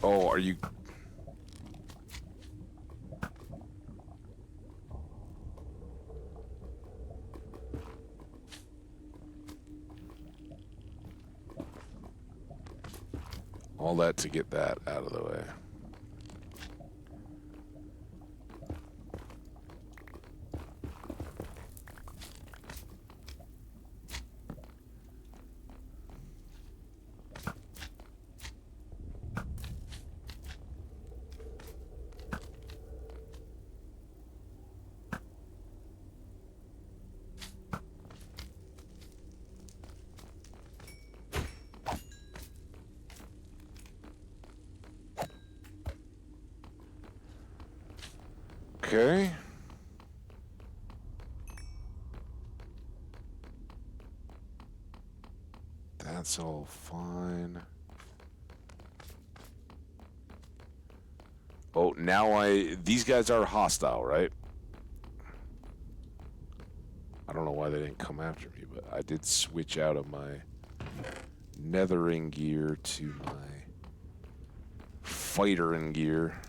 Oh, are you... All that to get that out of the way. Okay. That's all fine. Oh, now these guys are hostile, right? I don't know why they didn't come after me, but I did switch out of my nethering gear to my fightering gear.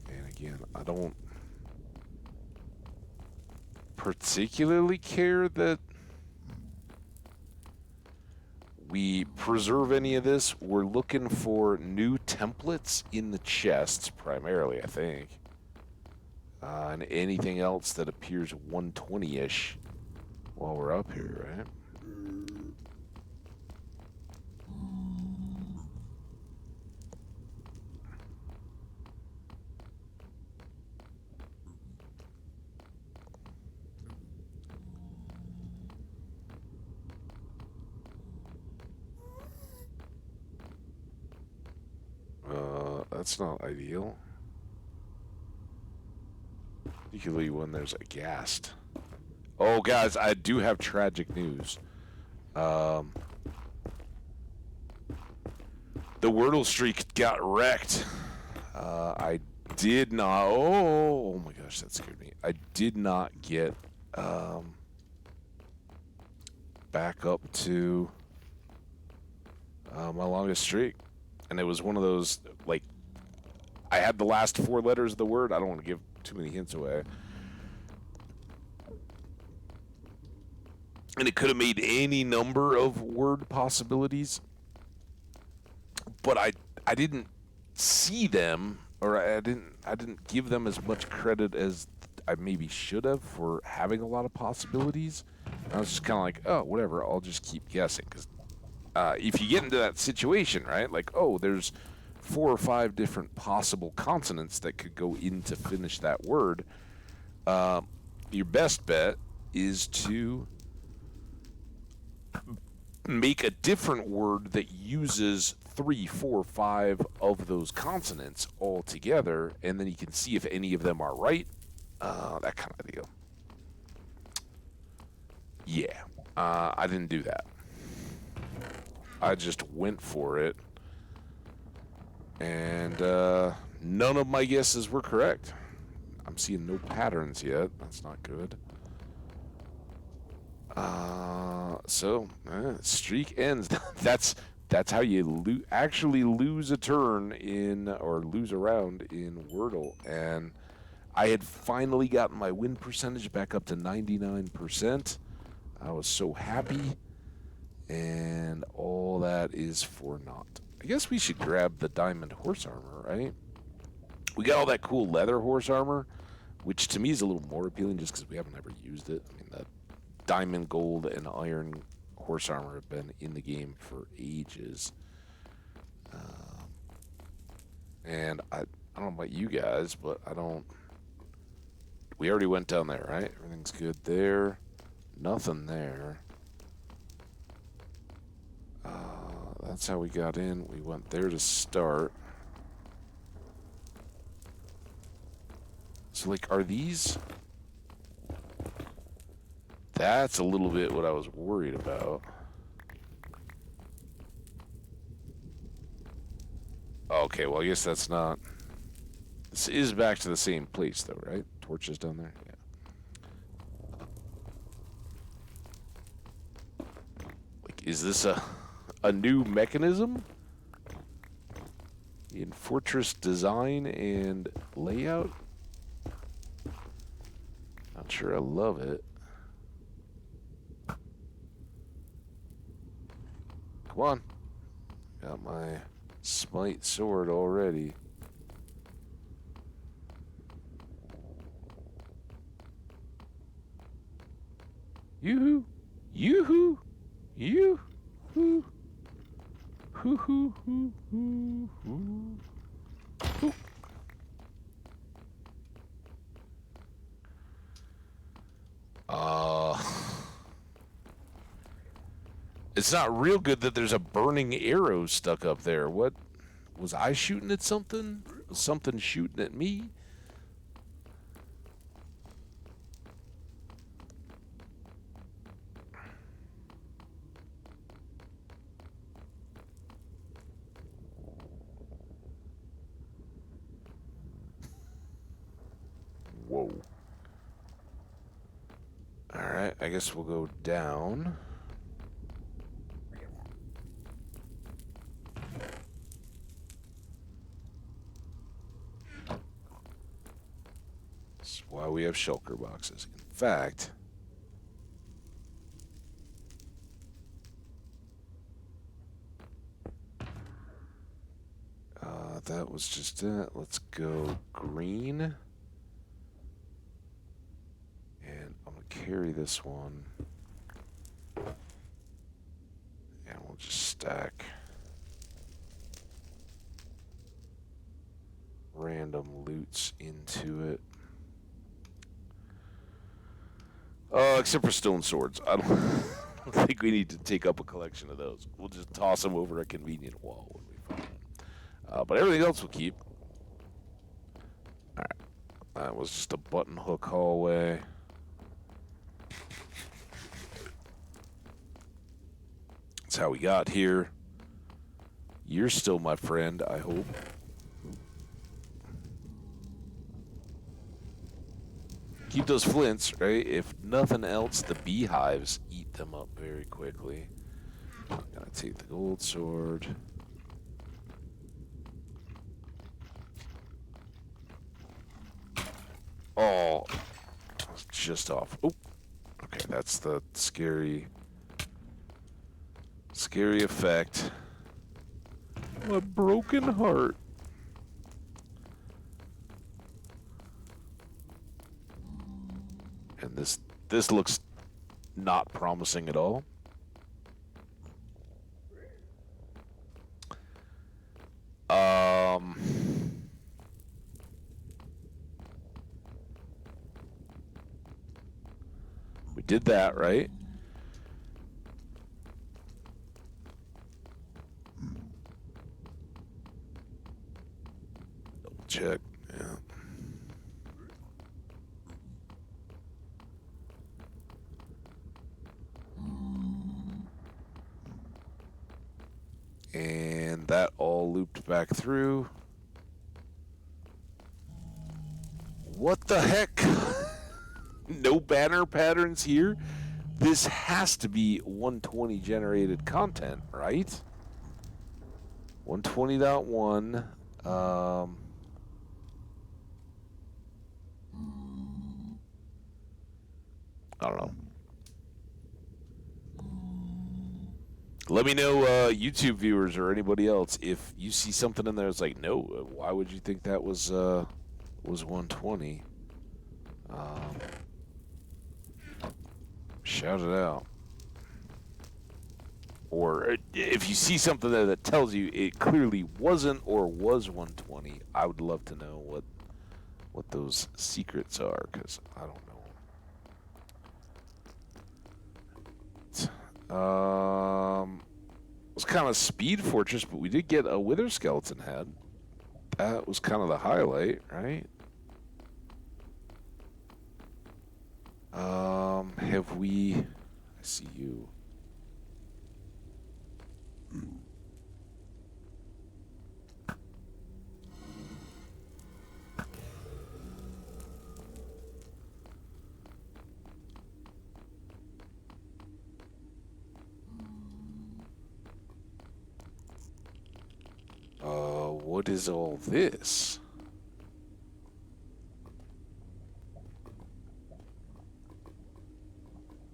And again, I don't particularly care that we preserve any of this. We're looking for new templates in the chests, primarily, I think. And anything else that appears 120-ish while we're up here, right? That's not ideal. Particularly when there's a ghast. Oh, guys, I do have tragic news. The Wordle streak got wrecked. I did not... Oh my gosh, that scared me. I did not get back up to my longest streak. And it was one of those, like, I had the last 4 letters of the word. I don't want to give too many hints away. And it could have made any number of word possibilities. But I didn't see them, or I didn't give them as much credit as I maybe should have for having a lot of possibilities. And I was just kind of like, oh, whatever, I'll just keep guessing. Because if you get into that situation, right, like, oh, there's 4 or 5 different possible consonants that could go in to finish that word, your best bet is to make a different word that uses 3, 4, 5 of those consonants all together, and then you can see if any of them are right. That kind of deal. Yeah, I didn't do that. I just went for it, and none of my guesses were correct. I'm seeing no patterns yet. That's not good. So streak ends. That's how you actually lose a turn in, or lose a round in Wordle. And I had finally gotten my win percentage back up to 99%. I was so happy, and all that is for naught. I guess we should grab the diamond horse armor, right? We got all that cool leather horse armor, which to me is a little more appealing just because we haven't ever used it. I mean, that diamond, gold, and iron horse armor have been in the game for ages. And I don't know about you guys, but I don't... We already went down there, right? Everything's good there. Nothing there. That's how we got in. We went there to start. So, like, are these... That's a little bit what I was worried about. Okay, well, I guess that's not... This is back to the same place, though, right? Torches down there? Yeah. Like, is this a new mechanism? In Fortress design and layout? Not sure I love it. Come on. Got my smite sword already. Yoo-hoo! Yoo-hoo! Yoo-hoo! Hoo-hoo-hoo-hoo-hoo! Hoo! It's not real good that there's a burning arrow stuck up there. What? Was I shooting at something? Was something shooting at me? Alright, I guess we'll go down. That's why we have shulker boxes. In fact, that was just it. Let's go green. And I'm going to carry this one. And we'll just stack random loots into it. Except for stone swords. I don't think we need to take up a collection of those. We'll just toss them over a convenient wall when we find them. But everything else we'll keep. Alright. That was just a button hook hallway. That's how we got here. You're still my friend, I hope. Keep those flints, right? If nothing else, the beehives eat them up very quickly. Gotta take the gold sword. Oh, I was just off. Oh, okay, that's the scary effect. A broken heart. And this looks not promising at all. We did that, right? Double check. Yeah. And that all looped back through. What the heck? No banner patterns here? This has to be 120 generated content, right? 120.1. I don't know. Let me know, YouTube viewers or anybody else, if you see something in there that's like, no, why would you think that was 120? Shout it out. Or if you see something there that tells you it clearly wasn't or was 120, I would love to know what those secrets are, because I don't know. It was kind of Speed Fortress, but we did get a Wither Skeleton head. That was kind of the highlight, right? Have we... I see you. What is all this?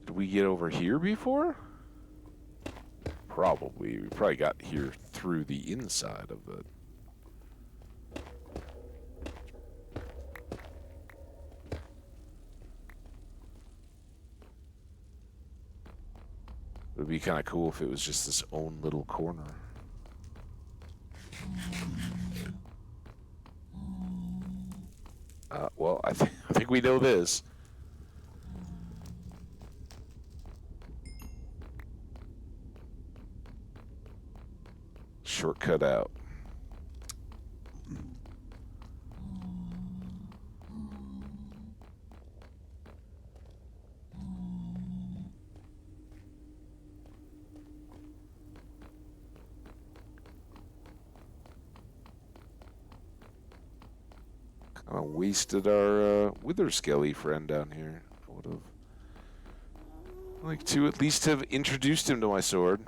Did we get over here before? Probably. We probably got here through the inside of it. It would be kind of cool if it was just this own little corner. Well, I think we know this. Shortcut out. Kind of wasted our Wither Skelly friend down here. like to at least have introduced him to my sword.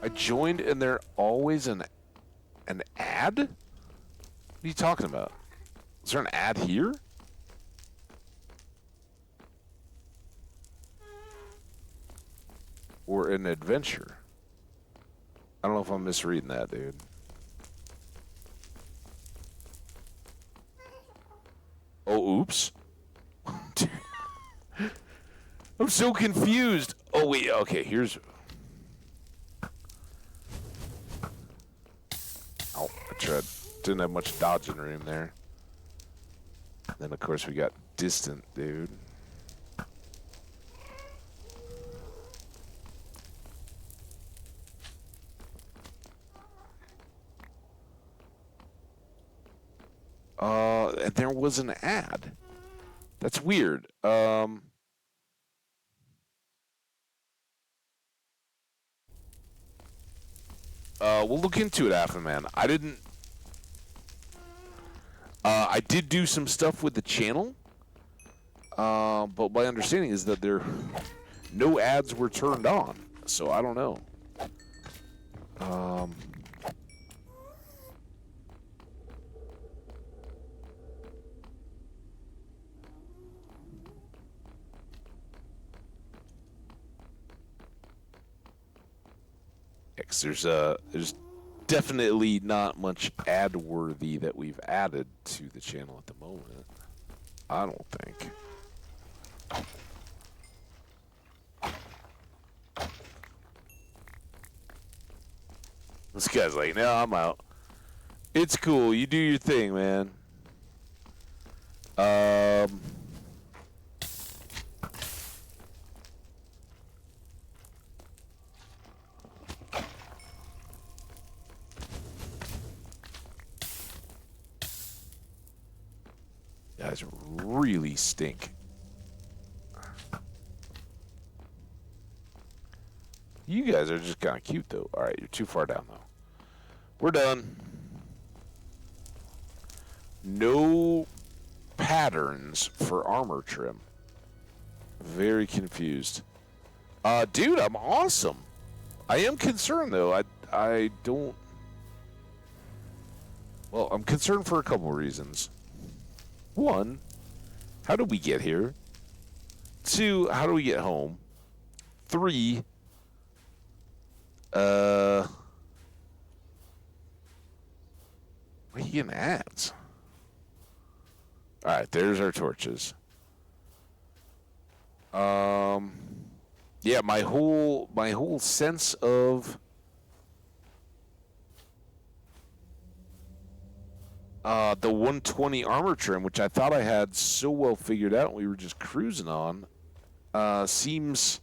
I joined and there always an ad? What are you talking about? Is there an ad here? Or an adventure? I don't know if I'm misreading that, dude. Oh, oops. I'm so confused. Oh, wait, okay, here's... Oh, I tried. Didn't have much dodging room there. Then, of course, we got distant, dude. And there was an ad. That's weird. We'll look into it, Alpha Man. I didn't... I did do some stuff with the channel, but my understanding is that no ads were turned on, so I don't know. There's definitely not much ad worthy that we've added to the channel at the moment. I don't think. This guy's like, no, I'm out. It's cool. You do your thing, man. Guys really stink. You guys are just kind of cute, though. All right, you're too far down, though. We're done. No patterns for armor trim. Very confused. Dude, I'm awesome. I am concerned, though. I don't... Well, I'm concerned for a couple reasons. One, how did we get here? Two, how do we get home? Three, where are you getting ads? Alright, there's our torches. Yeah, my whole sense of the 120 armor trim, which I thought I had so well figured out and we were just cruising on, seems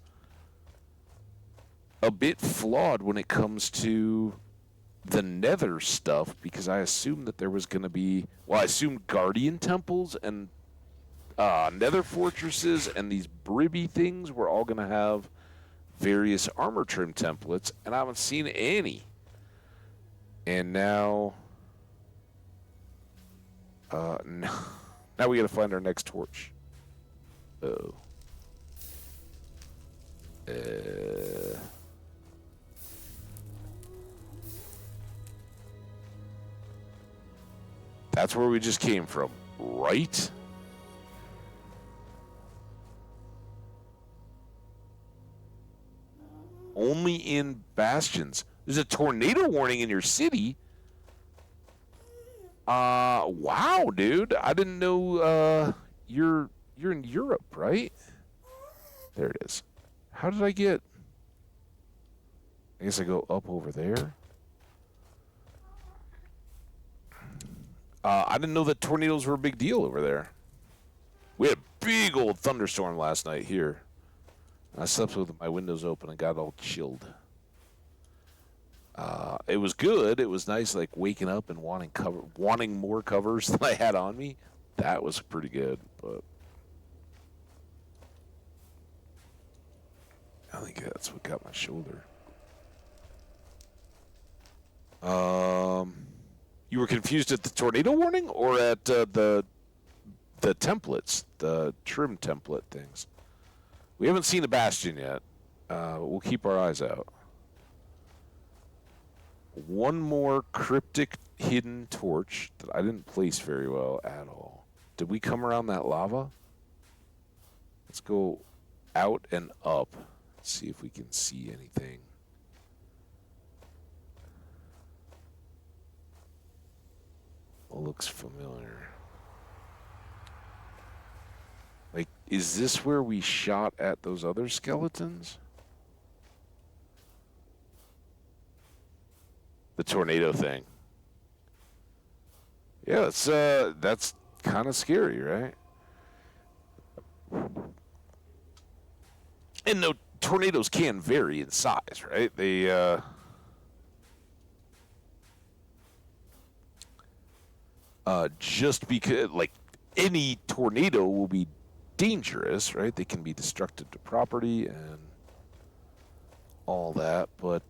a bit flawed when it comes to the nether stuff, because I assumed that there was going to be, well, I assumed guardian temples and nether fortresses and these bribby things were all going to have various armor trim templates, and I haven't seen any. And now... no. Now we gotta find our next torch. Uh-oh. That's where we just came from, right? Only in bastions. There's a tornado warning in your city. Wow, dude. I didn't know, you're in Europe, right? There it is. How did I get... I guess I go up over there. I didn't know that tornadoes were a big deal over there. We had a big old thunderstorm last night here. I slept with my windows open and got all chilled. It was good. It was nice, like waking up and wanting more covers than I had on me. That was pretty good, but I think that's what got my shoulder. You were confused at the tornado warning or at the the templates, the trim template things. We haven't seen the Bastion yet. We'll keep our eyes out. One more cryptic hidden torch that I didn't place very well at all. Did we come around that lava? Let's go out and up. See if we can see anything. Looks familiar. Like, is this where we shot at those other skeletons? The tornado thing. Yeah, that's kind of scary, right? And no, tornadoes can vary in size, right? Just because, like, any tornado will be dangerous, right? They can be destructive to property and all that, but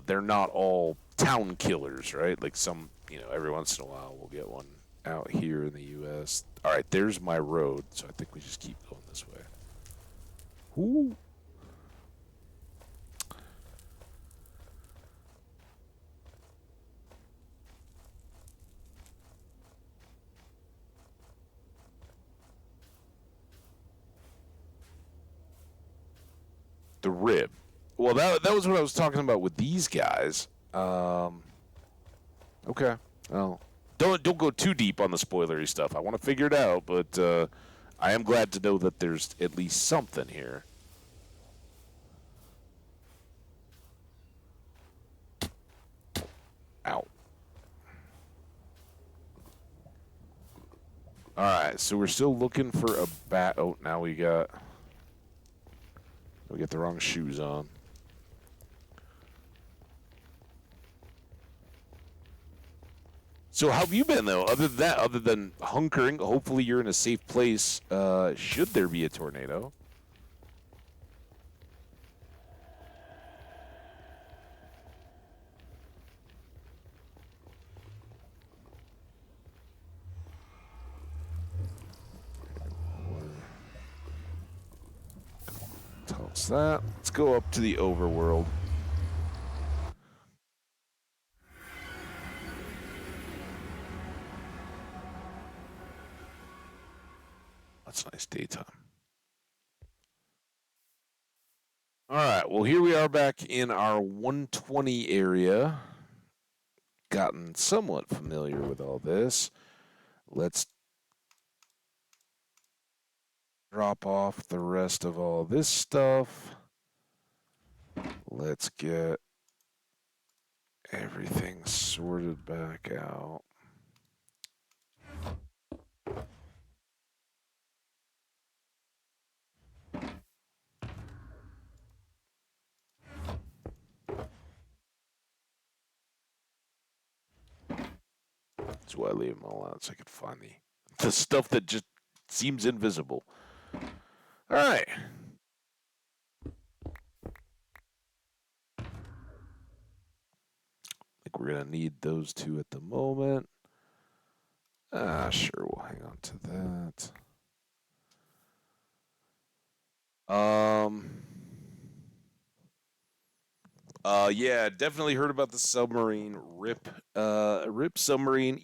they're not all town killers, right? Like some, every once in a while we'll get one out here in the U.S. All right, there's my road, so I think we just keep going this way. Ooh. The rib. Well, that was what I was talking about with these guys. Okay. Well, don't go too deep on the spoilery stuff. I want to figure it out, but I am glad to know that there's at least something here. Ow. All right, so we're still looking for a bat. Oh, now we got the wrong shoes on. So how have you been, though? Other than that, other than hunkering, hopefully you're in a safe place. Should there be a tornado? Toss that. Let's go up to the overworld. That's nice daytime. All right, well, here we are back in our 120 area. Gotten somewhat familiar with all this. Let's drop off the rest of all this stuff. Let's get everything sorted back out. That's why I leave them all out so I could find the stuff that just seems invisible. All right. I think we're going to need those two at the moment. Sure, we'll hang on to that. Yeah, definitely heard about the submarine rip submarine.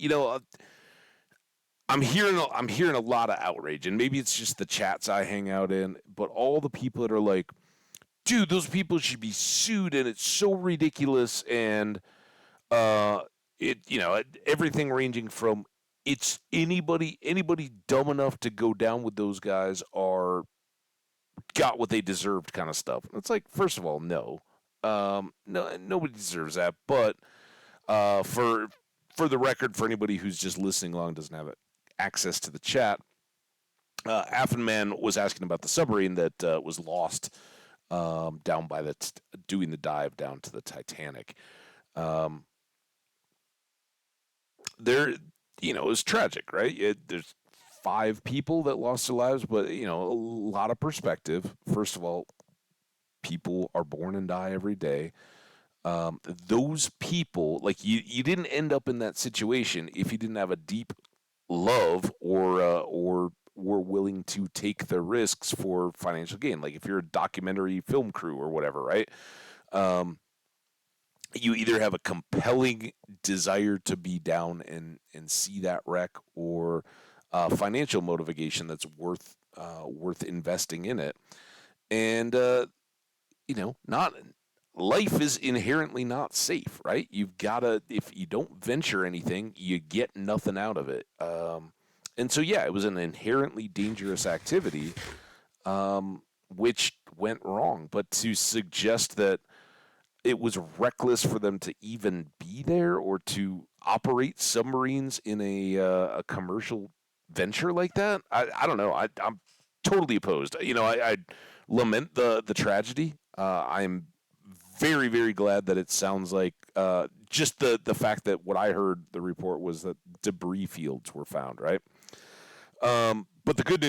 I'm hearing a lot of outrage, and maybe it's just the chats I hang out in, but all the people that are like, dude, those people should be sued, and it's so ridiculous, and uh, everything ranging from it's anybody dumb enough to go down with those guys are got what they deserved kind of stuff. It's like, first of all, no. No, nobody deserves that. But for the record, for anybody who's just listening along doesn't have access to the chat, Affenman was asking about the submarine that was lost down by doing the dive down to the Titanic. There, it was tragic, right? There's 5 people that lost their lives, but a lot of perspective. First of all, people are born and die every day. those people, like you didn't end up in that situation if you didn't have a deep love or were willing to take the risks for financial gain. Like if you're a documentary film crew or whatever, right? Um, you either have a compelling desire to be down and see that wreck, or financial motivation that's worth investing in it. And not life is inherently not safe, right? You've got to, if you don't venture anything, you get nothing out of it. And so, yeah, it was an inherently dangerous activity, which went wrong. But to suggest that it was reckless for them to even be there or to operate submarines in a commercial venture like that, I don't know. I'm totally opposed. I lament the tragedy. I'm very, very glad that it sounds like just the fact that what I heard the report was that debris fields were found, right? But the good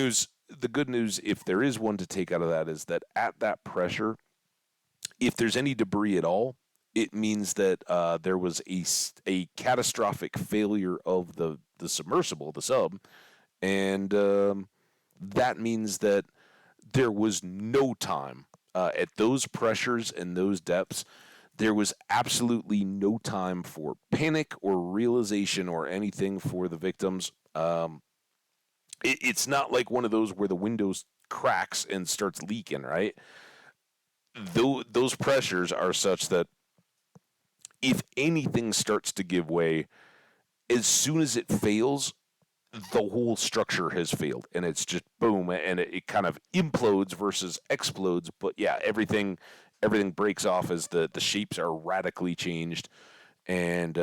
news, if there is one to take out of that, is that at that pressure, if there's any debris at all, it means that there was a catastrophic failure of the submersible, the sub, and that means that there was no time at those pressures and those depths. There was absolutely no time for panic or realization or anything for the victims. It's not like one of those where the windows cracks and starts leaking, right? Those pressures are such that if anything starts to give way, as soon as it fails, the whole structure has failed, and it's just boom, and it kind of implodes versus explodes. But yeah, everything breaks off as the shapes are radically changed, and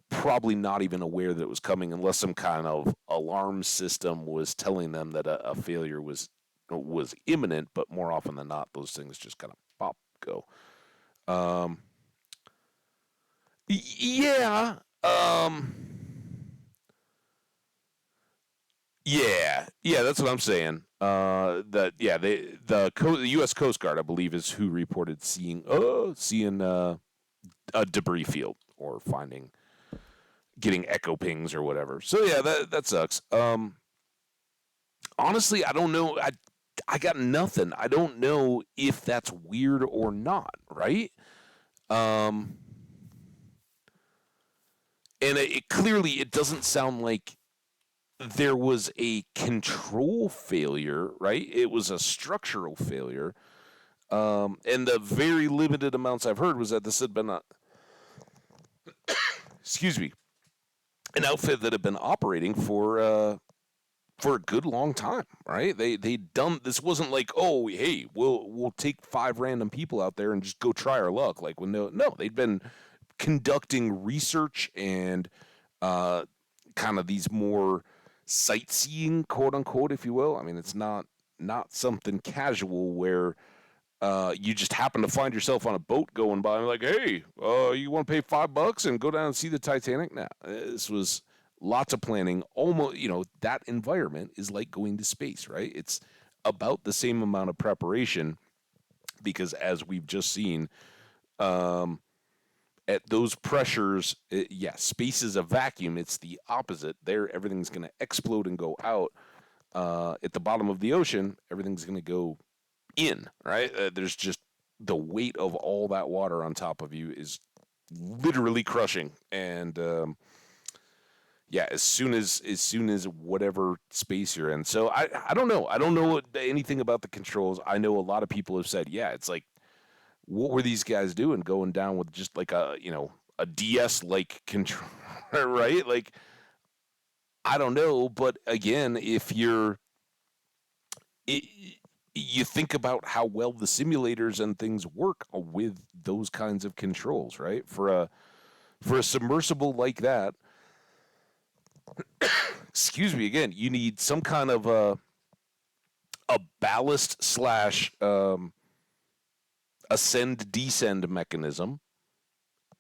probably not even aware that it was coming, unless some kind of alarm system was telling them that a failure was imminent. But more often than not, those things just kind of pop go. Um, yeah. Yeah, that's what I'm saying. That yeah, the U.S. Coast Guard, I believe, is who reported seeing a debris field or getting echo pings or whatever. So yeah, that sucks. Honestly, I don't know. I got nothing. I don't know if that's weird or not. Right? Um, and clearly it doesn't sound like there was a control failure, right? It was a structural failure. And the very limited amounts I've heard was that this had been excuse me, an outfit that had been operating for a good long time, right? They done this. Wasn't like, oh hey, we'll take 5 random people out there and just go try our luck. Like when no, they'd been conducting research and uh, kind of these more sightseeing, quote unquote, if you will. I mean, it's not something casual where you just happen to find yourself on a boat going by and like, hey, you want to pay $5 and go down and see the Titanic? Now, this was lots of planning. Almost, that environment is like going to space, right? It's about the same amount of preparation because, as we've just seen, um, at those pressures, yeah, space is a vacuum. It's the opposite. There, everything's going to explode and go out. At the bottom of the ocean, everything's going to go in, right? There's just the weight of all that water on top of you is literally crushing. And yeah, as soon as whatever space you're in. So I don't know. I don't know anything about the controls. I know a lot of people have said, yeah, it's like, what were these guys doing going down with just like a DS like control, right? Like I don't know, but again, if it, you think about how well the simulators and things work with those kinds of controls, right? For a submersible like that, excuse me again, you need some kind of a ballast slash ascend descend mechanism,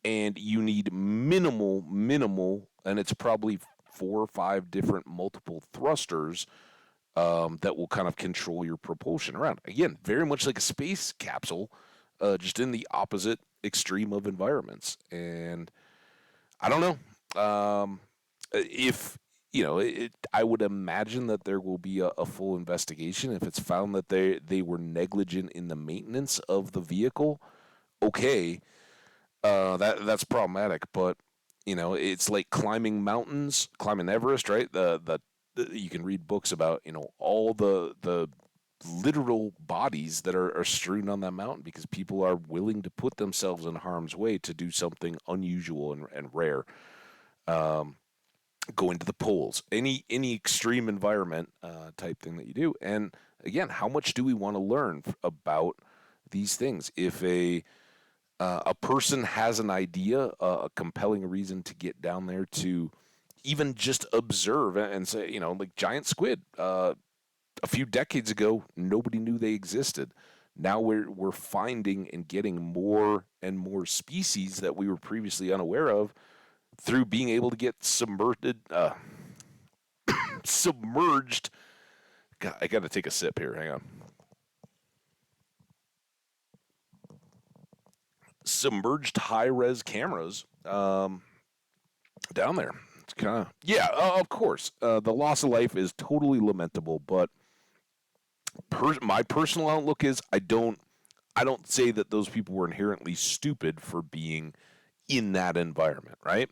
and you need minimal, and it's probably 4 or 5 different multiple thrusters that will kind of control your propulsion around. Again, very much like a space capsule. just in the opposite extreme of environments. And I don't know. If I would imagine that there will be a full investigation if it's found that they were negligent in the maintenance of the vehicle. Okay, that's problematic, but it's like climbing mountains, climbing Everest, right? You can read books about all the literal bodies that are strewn on that mountain because people are willing to put themselves in harm's way to do something unusual and rare. Going to the poles, any extreme environment type thing that you do, and again, how much do we want to learn about these things? If a person has an idea, a compelling reason to get down there to even just observe and say, like giant squid. A few decades ago, nobody knew they existed. Now we're finding and getting more and more species that we were previously unaware of through being able to get submerged. God, I got to take a sip here. Hang on. Submerged high res cameras down there. It's kind of yeah. Of course, the loss of life is totally lamentable, but my personal outlook is I don't say that those people were inherently stupid for being in that environment, right?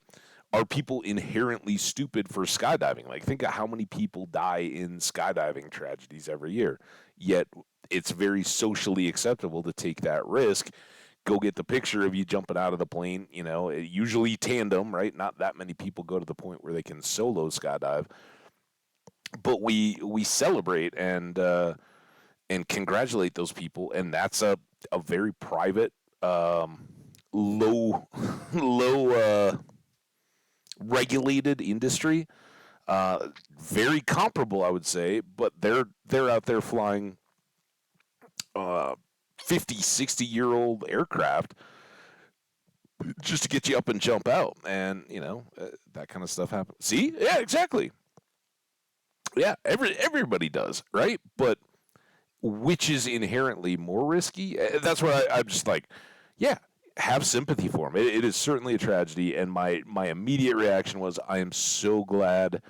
Are people inherently stupid for skydiving? Like, think of how many people die in skydiving tragedies every year. Yet, it's very socially acceptable to take that risk. Go get the picture of you jumping out of the plane, usually tandem, right? Not that many people go to the point where they can solo skydive. But we celebrate and congratulate those people, and that's a very private, low low regulated industry. Very comparable, I would say, but they're out there flying uh, 50, 60-year-old aircraft just to get you up and jump out, and that kind of stuff happens. See, yeah, exactly. Yeah, everybody does, right? But which is inherently more risky? That's what I'm just like, yeah, have sympathy for him. It is certainly a tragedy, and my immediate reaction was, I am so glad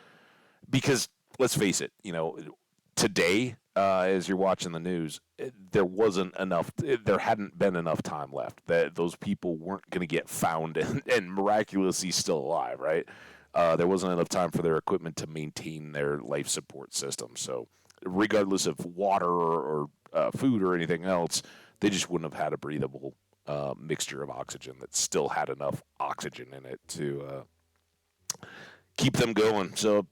because let's face it, today, as you're watching the news, there wasn't enough. There hadn't been enough time left. That those people weren't going to get found and miraculously still alive, right? There wasn't enough time for their equipment to maintain their life support system. So, regardless of water or food or anything else, they just wouldn't have had a breathable mixture of oxygen that still had enough oxygen in it to keep them going. So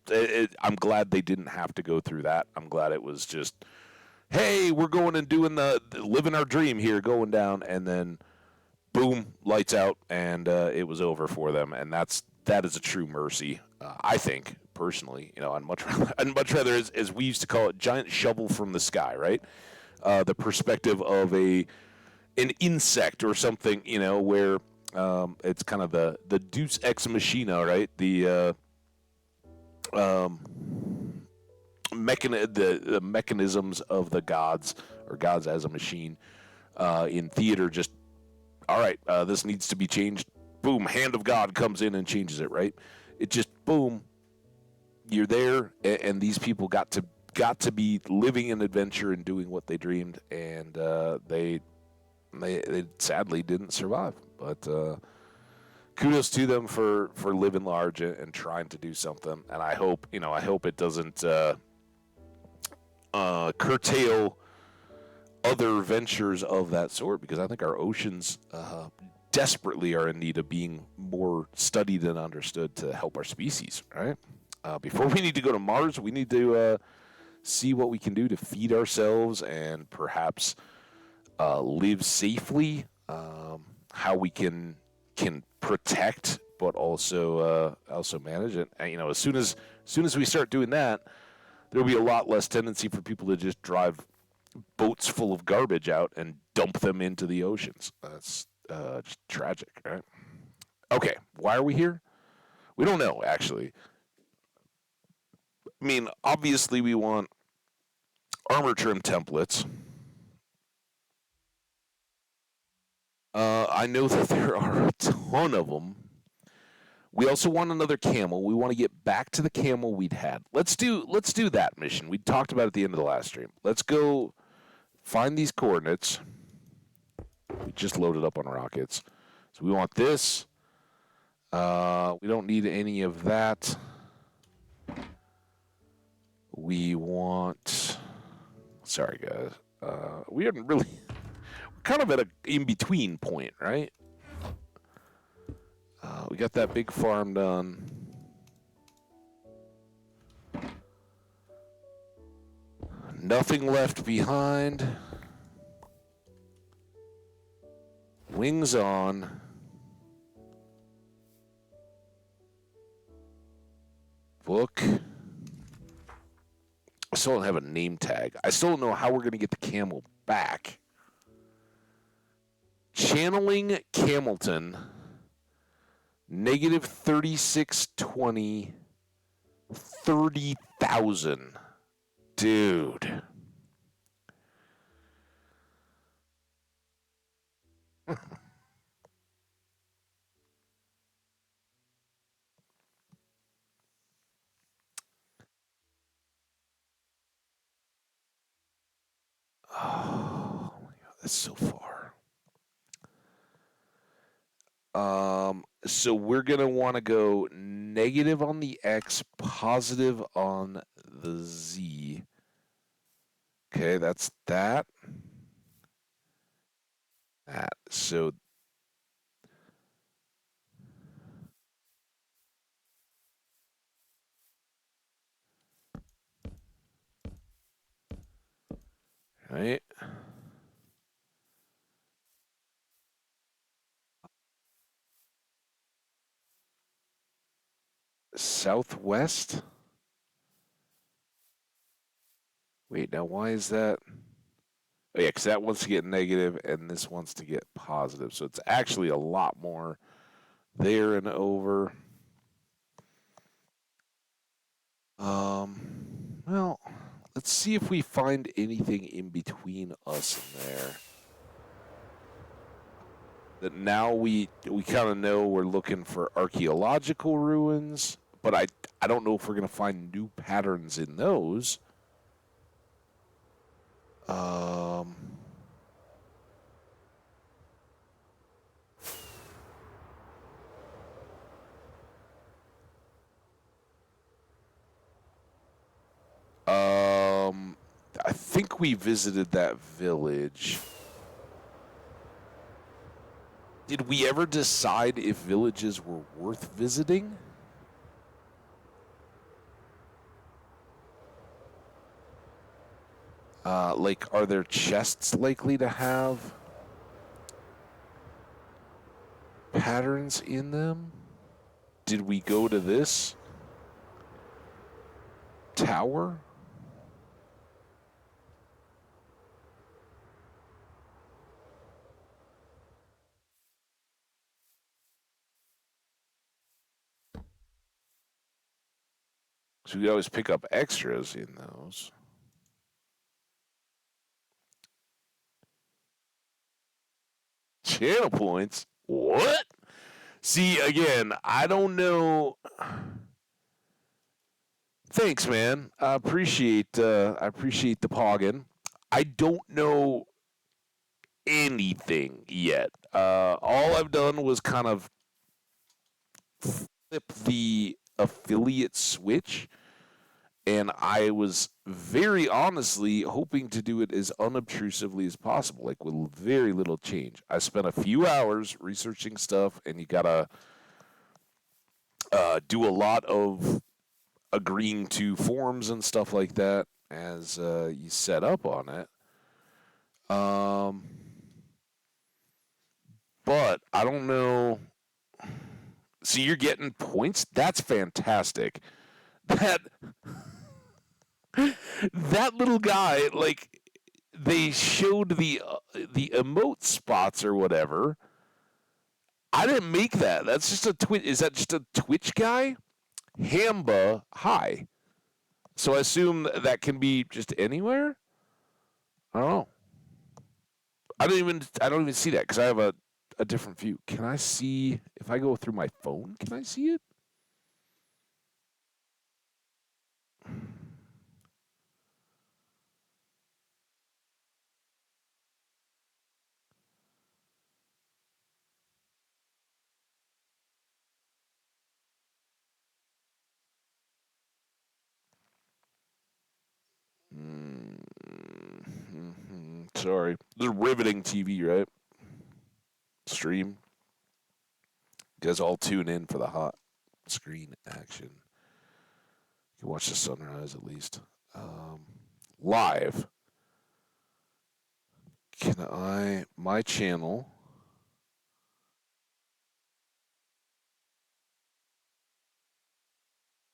I'm glad they didn't have to go through that. I'm glad it was just, hey, we're going and doing living our dream here, going down, and then boom, lights out, and it was over for them. And that is a true mercy, I think personally. I'd much rather, as we used to call it, giant shovel from the sky, right? The perspective of an insect or something, where it's kind of the Deus ex machina, right? Um, the mechanisms of the gods or gods as a machine in theater. Just all right, this needs to be changed. Boom, hand of God comes in and changes it. Right? It just boom, you're there, and these people got to be living an adventure and doing what they dreamed, and they sadly didn't survive. But kudos to them for living large and trying to do something. And I hope it doesn't curtail other ventures of that sort, because I think our oceans desperately are in need of being more studied and understood to help our species. Right? Before we need to go to Mars, we need to see what we can do to feed ourselves and perhaps live safely. How we can protect, but also manage it. And, as soon as we start doing that, there'll be a lot less tendency for people to just drive boats full of garbage out and dump them into the oceans. That's just tragic, right? Okay, why are we here? We don't know, actually. I mean, obviously, we want armor trim templates. I know that there are a ton of them. We also want another camel. We want to get back to the camel we'd had. Let's do that mission. We talked about it at the end of the last stream. Let's go find these coordinates. We just loaded up on rockets. So we want this. We don't need any of that. We want. Sorry, guys. We hadn't really. We're kind of at a in between point, right? We got that big farm done. Nothing left behind. Wings on. Book. I still don't have a name tag. I still don't know how we're going to get the camel back. Channeling Camelton. Negative 3620. 30,000. Dude. Oh my god, that's so far. So we're gonna want to go negative on the X, positive on the Z. Okay, that's that. That. So, right. Southwest. Wait, now why is that? Oh yeah, because that wants to get negative and this wants to get positive. So it's actually a lot more there and over. Well, let's see if we find anything in between us and there. That now we kind of know we're looking for archaeological ruins, but I don't know if we're gonna find new patterns in those. Um, um, I think we visited that village. Did we ever decide if villages were worth visiting? Like, are there chests likely to have patterns in them? Did we go to this tower? So we always pick up extras in those. Channel points? What? See, again, I don't know. Thanks, man. I appreciate the poggin. I don't know anything yet. All I've done was kind of flip the affiliate switch, and I was very honestly hoping to do it as unobtrusively as possible, like with very little change. I spent a few hours researching stuff, and you gotta do a lot of agreeing to forms and stuff like that as you set up on it. Um, but I don't know. So you're getting points? That's fantastic. That that little guy, like they showed the emote spots or whatever. I didn't make that. That's just a Twitch. Is that just a Twitch guy? Hamba, hi. So I assume that can be just anywhere. I don't know. I don't even see that because a different view. Can I see if I go through my phone? Can I see it? Sorry. This is riveting TV, right? Stream. You guys all tune in for the hot screen action. You can watch the sunrise at least. Live. My channel,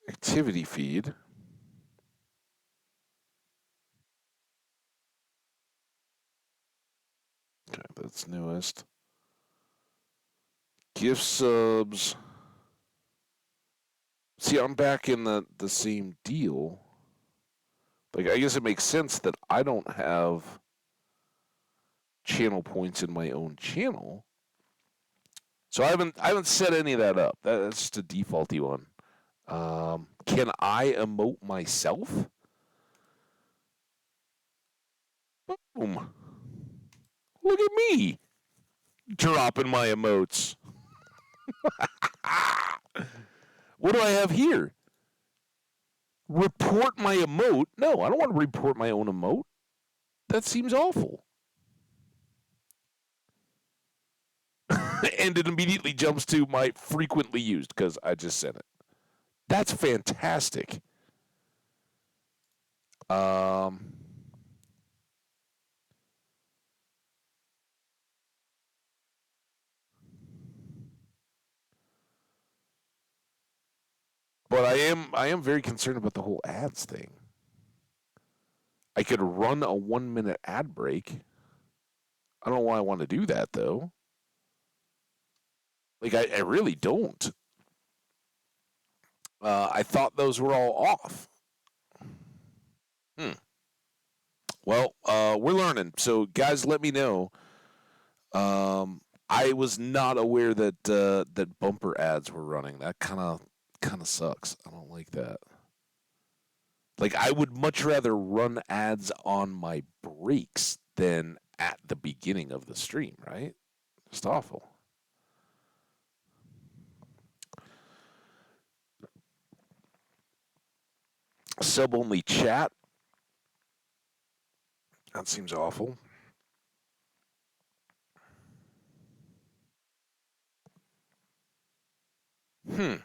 activity feed. Okay, that's newest. Gift subs. See, I'm back in the same deal. Like, I guess it makes sense that I don't have channel points in my own channel. So I haven't set any of that up. That's just a defaulty one. Can I emote myself? Boom. Look at me dropping my emotes. What do I have here? Report my emote? No, I don't want to report my own emote. That seems awful. And it immediately jumps to my frequently used because I just sent it. That's fantastic. Um, but I am very concerned about the whole ads thing. I could run a 1 minute ad break. I don't know why I want to do that though. Like I really don't. I thought those were all off. Hmm. Well, we're learning. So guys, let me know. I was not aware that that bumper ads were running. That kind of sucks. I don't like that. Like I would much rather run ads on my breaks than at the beginning of the stream, right? Just awful. Sub only chat. That seems awful. Hmm.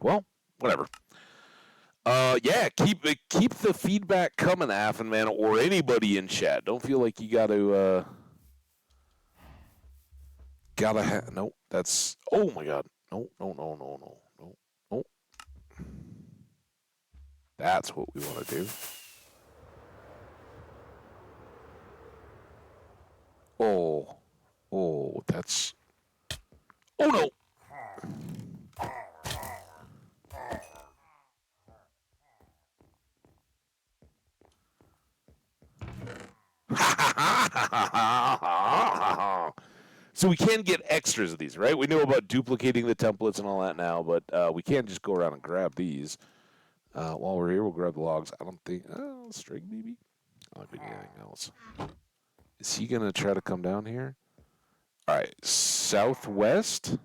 Well, whatever. Yeah, keep the feedback coming, Affin man, or anybody in chat. Don't feel like you gotta have. No, that's. Oh my God. No, no, no, no, no, no, no. That's what we want to do. Oh, oh, that's. Oh no. So we can get extras of these, right? We know about duplicating the templates and all that now, but we can't just go around and grab these. While we're here, we'll grab the logs. I don't think string maybe. I don't think anything else. Is he gonna try to come down here? All right, southwest.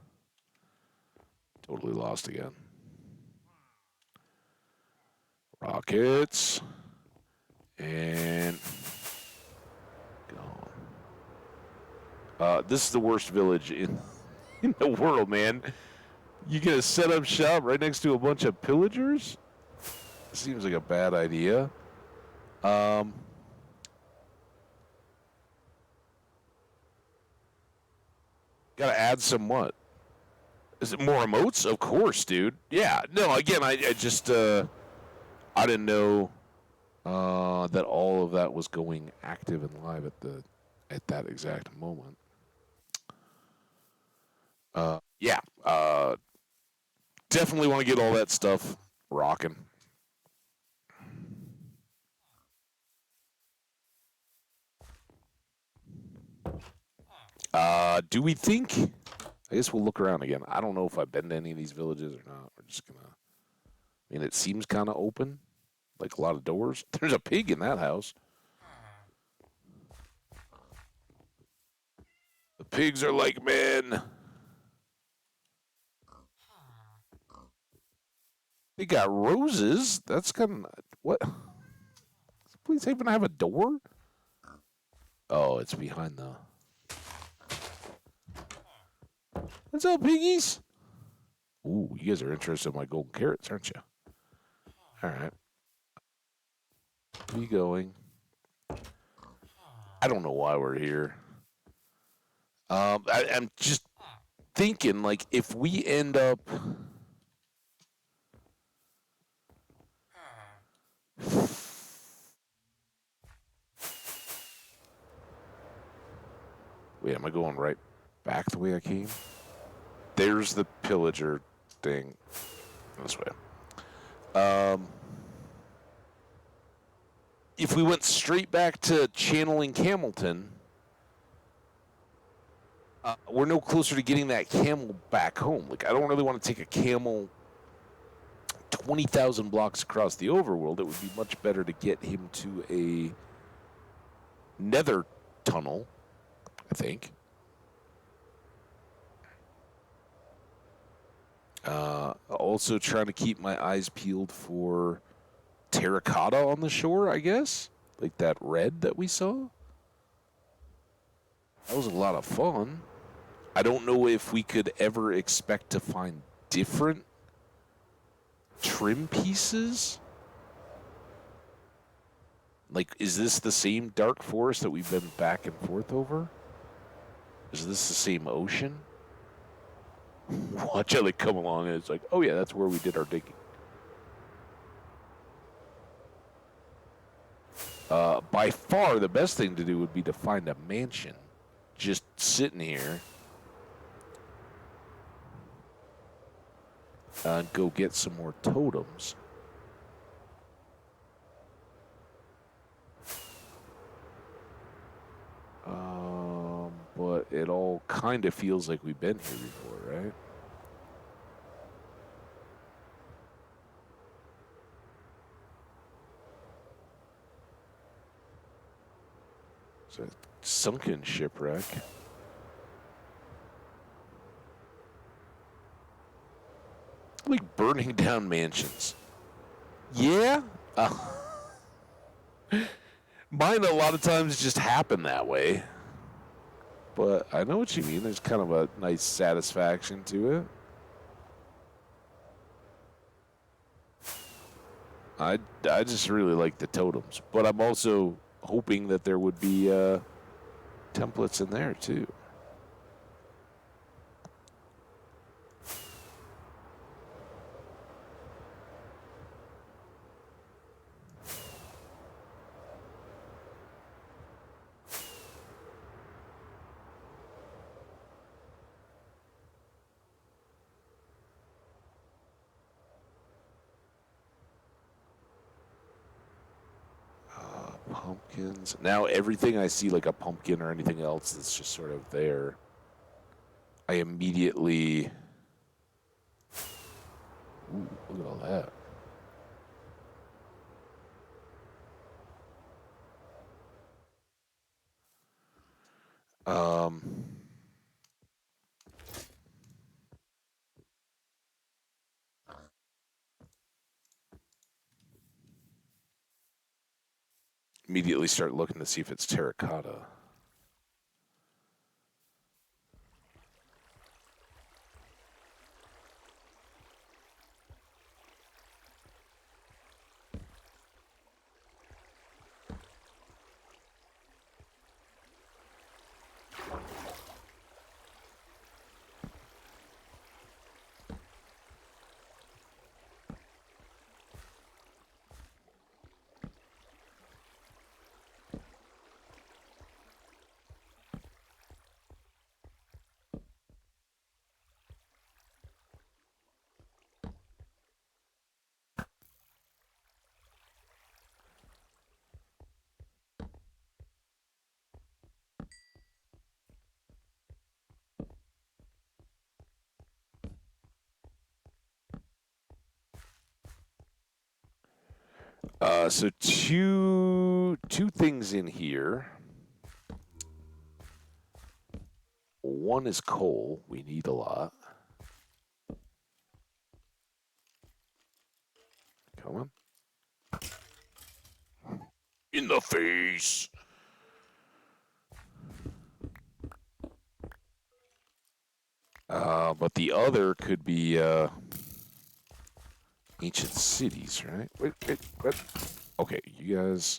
Totally lost again. Rockets and gone. This is the worst village in in the world, man. You gonna set up shop right next to a bunch of pillagers? Seems like a bad idea. Um, Gotta add some what? Is it more emotes? Of course, dude. Yeah. No, again, I just I didn't know that all of that was going active and live at that exact moment. Yeah. Definitely want to get all that stuff rocking. Do we think? I guess we'll look around again. I don't know if I've been to any of these villages or not. We're just gonna. I mean, it seems kind of open, like a lot of doors. There's a pig in that house. The pigs are like men. They got roses. That's kind of what. Does the place even have a door? Oh, it's behind the. What's up, piggies? Ooh, you guys are interested in my golden carrots, aren't you? All right. Where are you going? I don't know why we're here. I'm just thinking, like, if we end up. Wait, am I going right back the way I came? There's the pillager thing. This way. If we went straight back to channeling Camelton, we're no closer to getting that camel back home. Like, I don't really want to take a camel 20,000 blocks across the overworld. It would be much better to get him to a nether tunnel, I think. Also trying to keep my eyes peeled for terracotta on the shore, I guess. Like that red that we saw. That was a lot of fun. I don't know if we could ever expect to find different trim pieces. Like, is this the same dark forest that we've been back and forth over? Is this the same ocean? Watch how they come along and it's like, oh yeah, that's where we did our digging. By far, the best thing to do would be to find a mansion. Just sitting here. And go get some more totems. But it all kind of feels like we've been here before, right? It's a sunken shipwreck. Like burning down mansions. Yeah? Mine a lot of times just happen that way. But I know what you mean. There's kind of a nice satisfaction to it. I just really like the totems. But I'm also hoping that there would be templates in there too. Pumpkins. Now everything I see like a pumpkin or anything else that's just sort of there, I immediately. Ooh, look at all that. Um, Immediately start looking to see if it's terracotta. So two things in here. One is coal. We need a lot. Come on. In the face. But the other could be ancient cities, right? Wait, what? Okay, you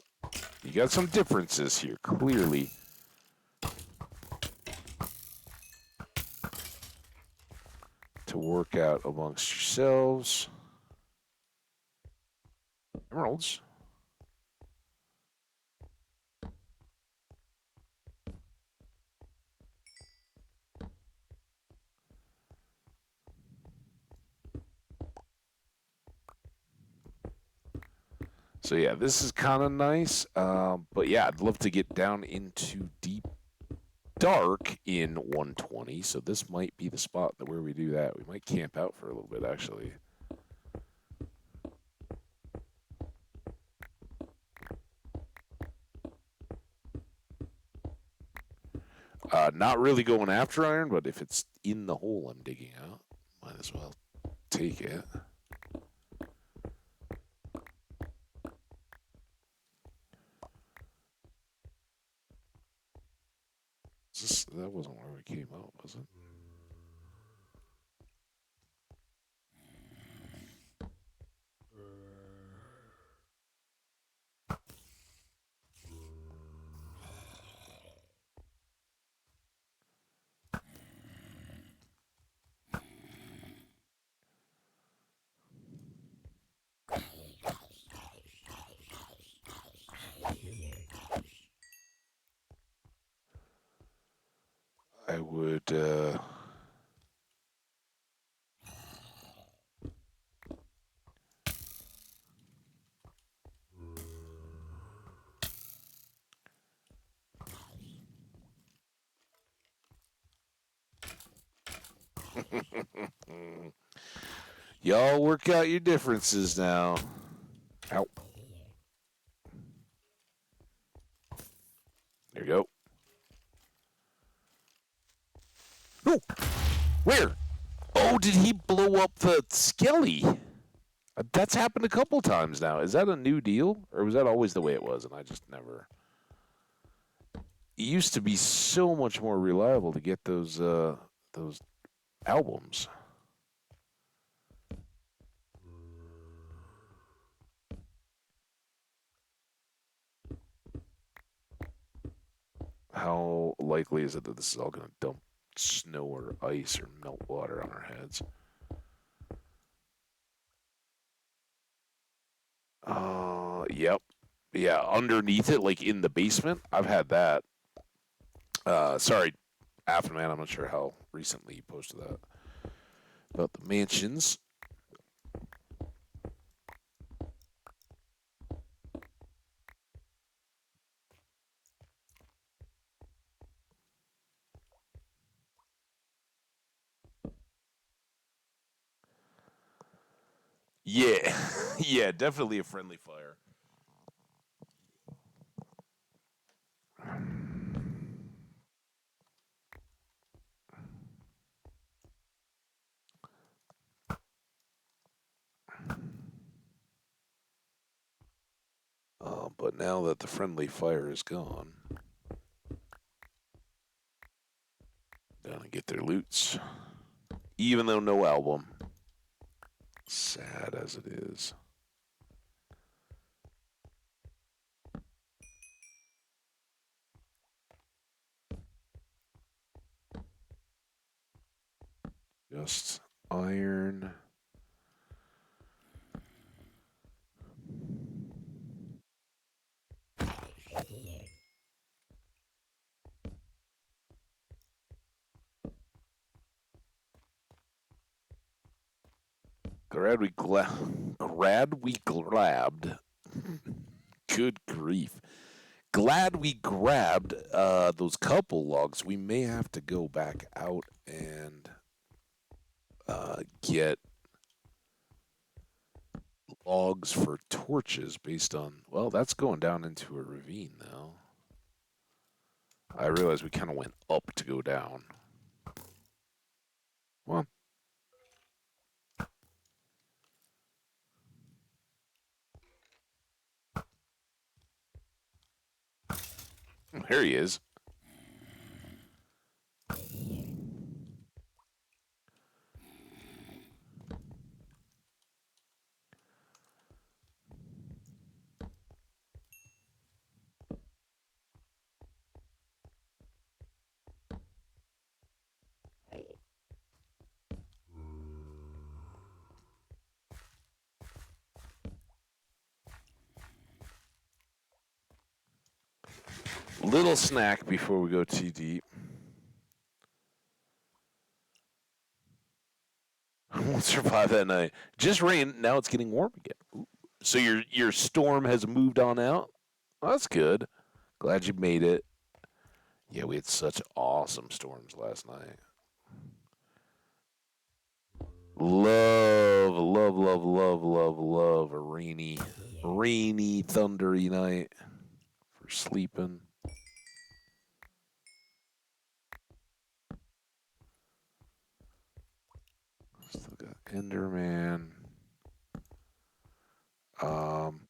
got some differences here, clearly. To work out amongst yourselves. Emeralds. So yeah, this is kind of nice. But yeah, I'd love to get down into deep dark in 120. So this might be the spot where we do that. We might camp out for a little bit, actually. Not really going after iron, but if it's in the hole I'm digging out, might as well take it. That wasn't where we came out, was it? I would. Y'all work out your differences now. Ow. There you go. No! Where? Oh, did he blow up the skelly? That's happened a couple times now. Is that a new deal? Or was that always the way it was and I just never. It used to be so much more reliable to get those albums. How likely is it that this is all going to dump snow or ice or melt water on our heads? Yep. Yeah, underneath it, like in the basement. I've had that. Sorry, Afterman, I'm not sure how recently you posted that. About the mansions. Yeah. Yeah, definitely a friendly fire. But now that the friendly fire is gone, gonna get their loots. Even though no album. Sad as it is. Just iron. Glad we grabbed. Good grief. Glad we grabbed those couple logs. We may have to go back out and get logs for torches based on, well, that's going down into a ravine now. I realized we kind of went up to go down. Well, here he is. Little snack before we go too deep. Won't survive that night. Just rain. Now it's getting warm again. Ooh. So your storm has moved on out. Well, that's good. Glad you made it. Yeah, we had such awesome storms last night. Love a rainy, thundery night for sleeping. Still got Enderman. Um,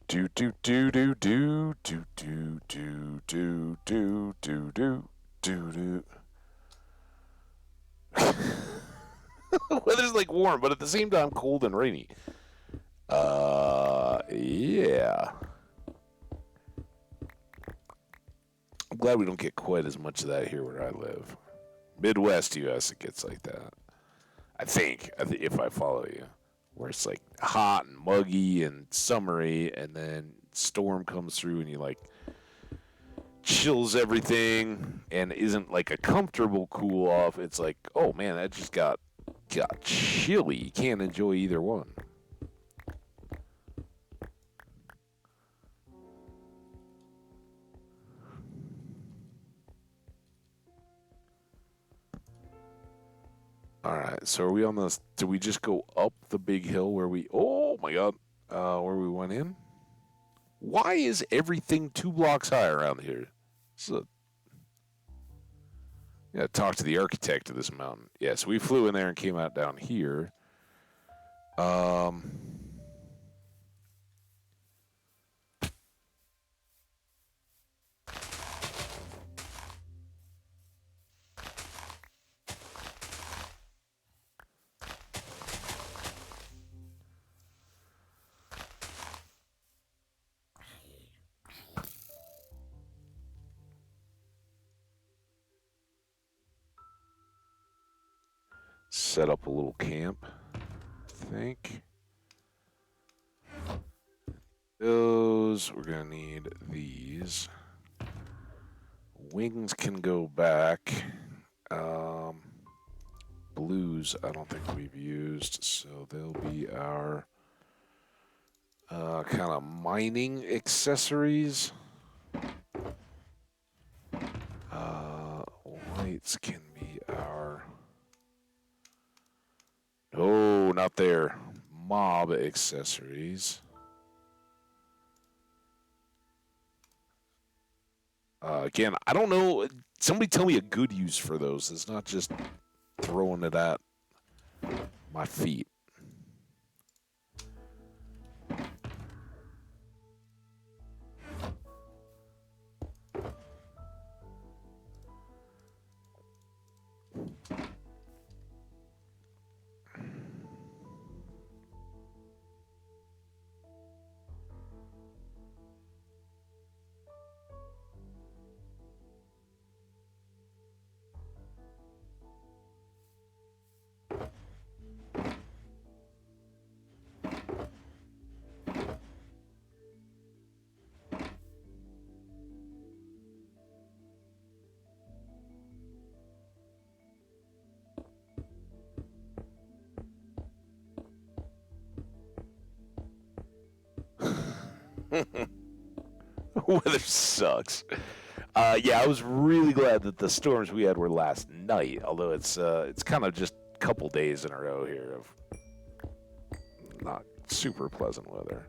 do do do do do do do do do do do do do do. Weather's like warm, but at the same time cold and rainy. Yeah. I'm glad we don't get quite as much of that here where I live. Midwest U.S. it gets like that. I think if I follow you, where it's like hot and muggy and summery, and then storm comes through and you like chills everything and isn't like a comfortable cool off. It's like, oh man, that just got chilly. You can't enjoy either one. All right, so are we on this? Do we just go up the big hill where we? Oh my God, where we went in? Why is everything 2 blocks high around here? So, yeah, talk to the architect of this mountain. Yes, we flew in there and came out down here. Um, set up a little camp. I think those we're gonna need these. Wings can go back. Um, blues, I don't think we've used, so they'll be our kind of mining accessories. Whites can be our. No, not there. Mob accessories. Again, I don't know. Somebody tell me a good use for those. It's not just throwing it at my feet. Weather sucks. Yeah, I was really glad that the storms we had were last night. Although it's kind of just a couple days in a row here of not super pleasant weather.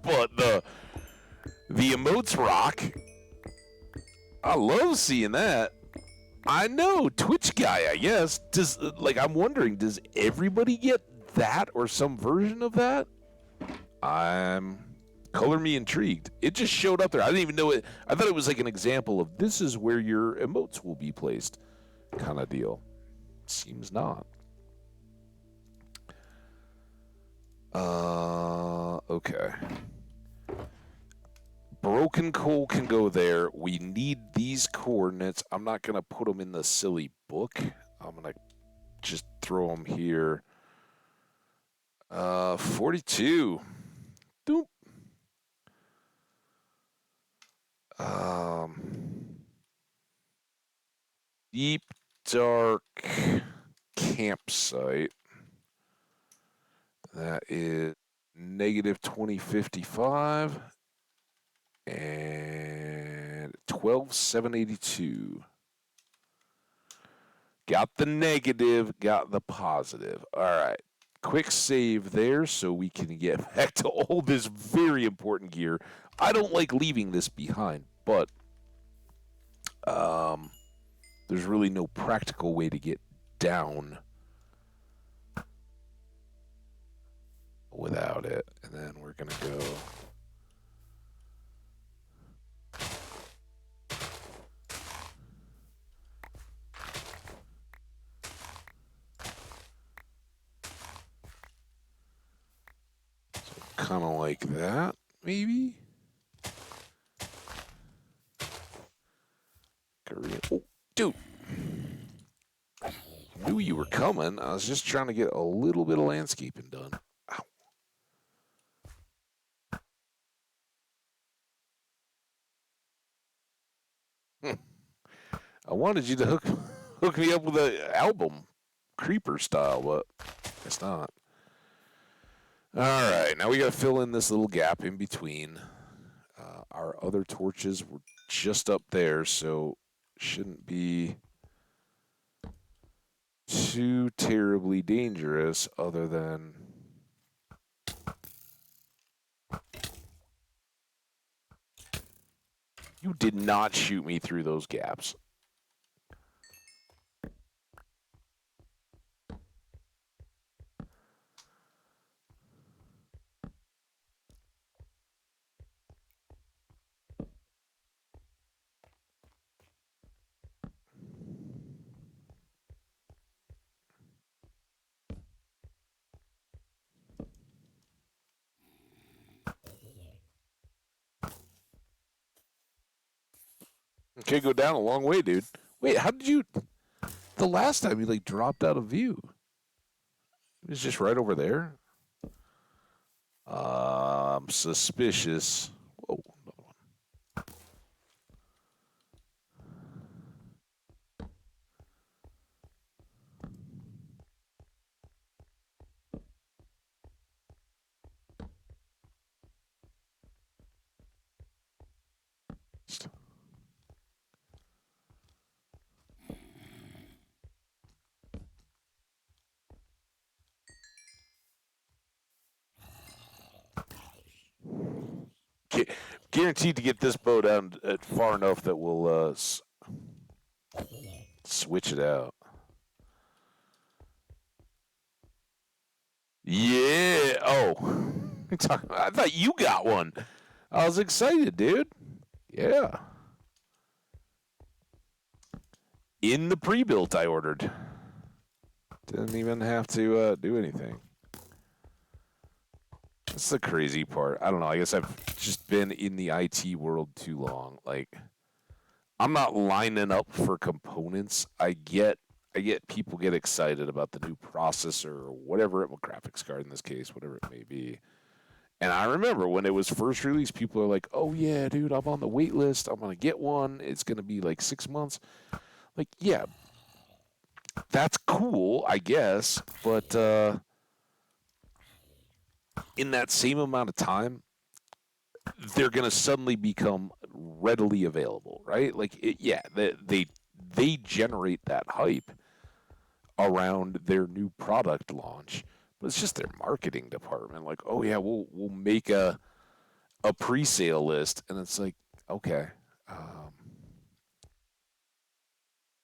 But the emotes rock. I love seeing that. I know, Twitch guy, I guess. I'm wondering, does everybody get that or some version of that? Color me intrigued. It just showed up there. I didn't even know it. I thought it was like an example of this is where your emotes will be placed kind of deal. Seems not. Okay. Broken coal can go there. We need these coordinates. I'm not going to put them in the silly book. I'm going to just throw them here. 42. Doop. Deep dark campsite. That is negative 2055 and 12782. Got the negative, got the positive. All right. Quick save there so we can get back to all this very important gear. I don't like leaving this behind, but there's really no practical way to get down without it. And then we're going to go... kind of like that, maybe? Oh, dude! Knew you were coming. I was just trying to get a little bit of landscaping done. Ow. I wanted you to hook me up with an album, creeper style, but it's not. All right, now we got to fill in this little gap in between. Our other torches were just up there, so shouldn't be too terribly dangerous other than... You did not shoot me through those gaps. Okay, go down a long way, dude. Wait, how did you... The last time you, dropped out of view. It was just right over there. I'm suspicious. Whoa, another one. Guaranteed to get this bow down far enough that we'll switch it out. Yeah. Oh, I thought you got one. I was excited, dude. Yeah. In the pre-built I ordered. Didn't even have to do anything. That's the crazy part. I don't know. I guess I've just been in the IT world too long. I'm not lining up for components. I get people get excited about the new processor or whatever, graphics card in this case, whatever it may be. And I remember when it was first released, people are like, "Oh yeah, dude, I'm on the wait list. I'm gonna get one. It's gonna be 6 months." Yeah, that's cool, I guess, but in that same amount of time, they're going to suddenly become readily available, right? Like, yeah, they generate that hype around their new product launch, but it's just their marketing department. Like, oh yeah, we'll make a pre-sale list, and it's like, okay, um,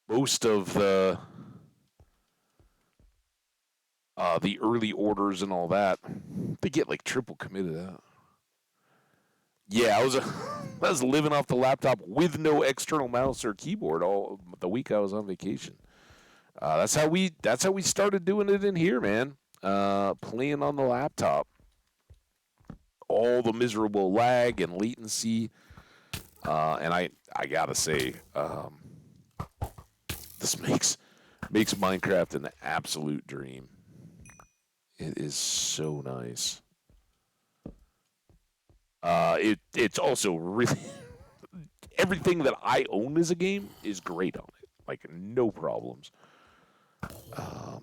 most of the early orders and all that, they get like triple committed out. Yeah, I was living off the laptop with no external mouse or keyboard all the week I was on vacation. That's how we started doing it in here, man. Playing on the laptop, all the miserable lag and latency, and I gotta say, this makes Minecraft an absolute dream. It is so nice. It's also really everything that I own as a game is great on it. Like no problems. Um,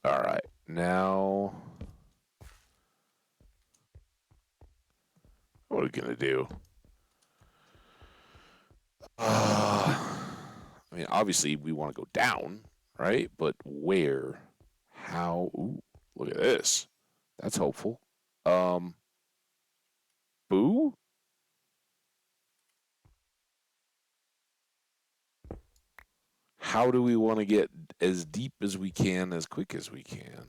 all right, now what are we gonna do? I mean, obviously we want to go down, right? But where? How? Ooh, look at this. That's hopeful. Um, boo. How do we want to get as deep as we can, as quick as we can?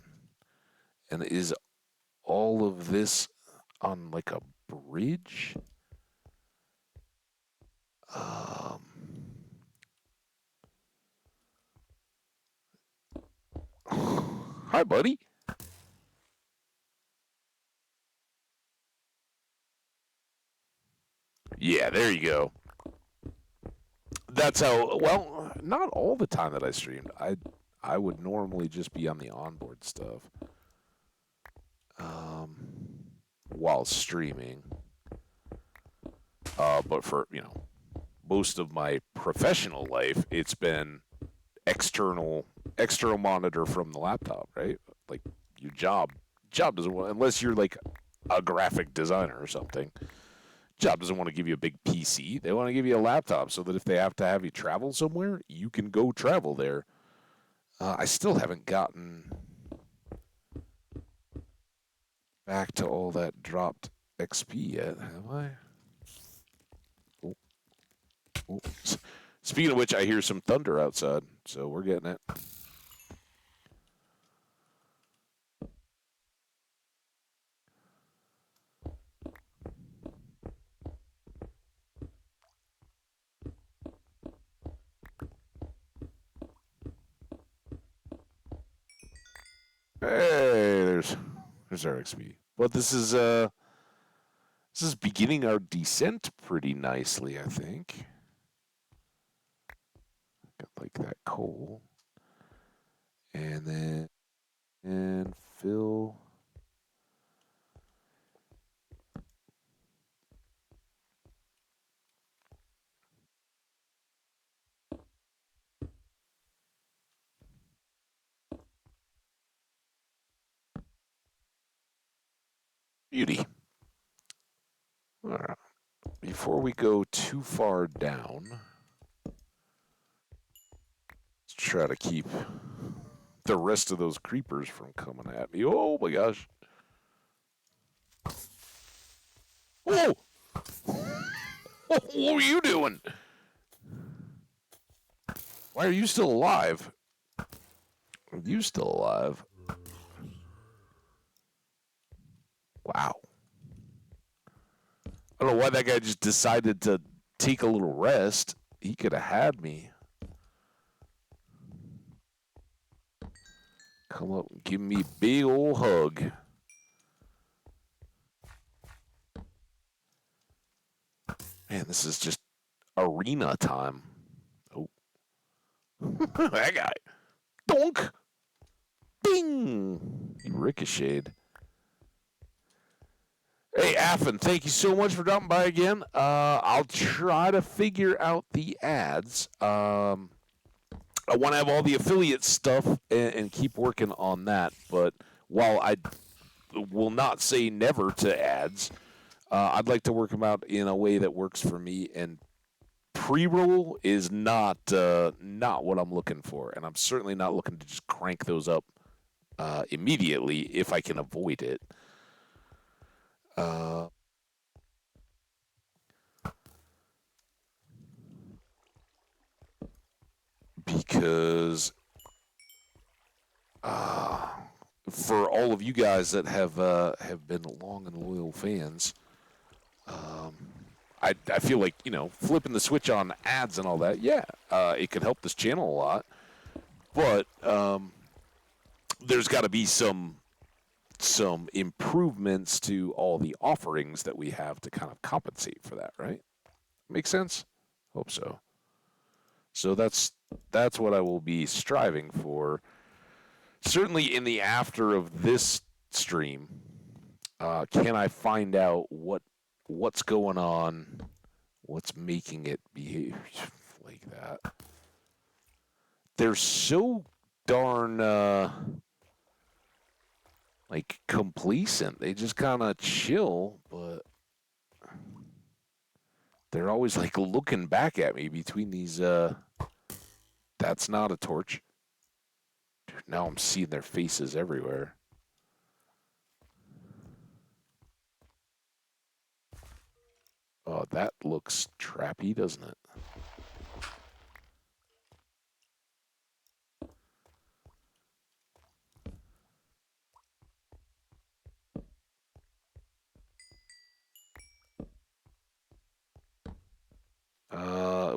And is all of this on like a bridge? Um, hi, buddy. Yeah, there you go. That's how. Well, not all the time that I streamed. I would normally just be on the onboard stuff um, while streaming. But for most of my professional life, it's been external monitor from the laptop, right? Like your job doesn't want, unless you're like a graphic designer or something. Job doesn't want to give you a big PC. They want to give you a laptop so that if they have to have you travel somewhere, you can go travel there. I still haven't gotten back to all that dropped XP yet, have I? Oh, oh. Speaking of which, I hear some thunder outside, so we're getting it. Hey, there's our XP. But this is beginning our descent pretty nicely, I think. Got like that coal. And then and fill. Beauty. All right. Before we go too far down, let's try to keep the rest of those creepers from coming at me. Oh my gosh. Oh! What are you doing? Why are you still alive? Are you still alive? Wow. I don't know why that guy just decided to take a little rest. He could have had me. Come up and give me a big old hug. Man, this is just arena time. Oh. That guy. Donk! Bing! He ricocheted. Hey, Affin, thank you so much for dropping by again. I'll try to figure out the ads. I want to have all the affiliate stuff and keep working on that. But while I will not say never to ads, I'd like to work them out in a way that works for me. And pre-roll is not what I'm looking for, and I'm certainly not looking to just crank those up immediately if I can avoid it. Uh, because uh, for all of you guys that have been long and loyal fans, um, I feel like flipping the switch on ads and all that. Yeah, it could help this channel a lot, but there's got to be some improvements to all the offerings that we have to kind of compensate for that, right? Make sense? Hope so. So that's what I will be striving for. Certainly in the after of this stream, can I find out what's going on, what's making it behave like that? They're so darn like complacent. They just kind of chill, but they're always like looking back at me between these. That's not a torch. Dude, now I'm seeing their faces everywhere. Oh, that looks trappy, doesn't it?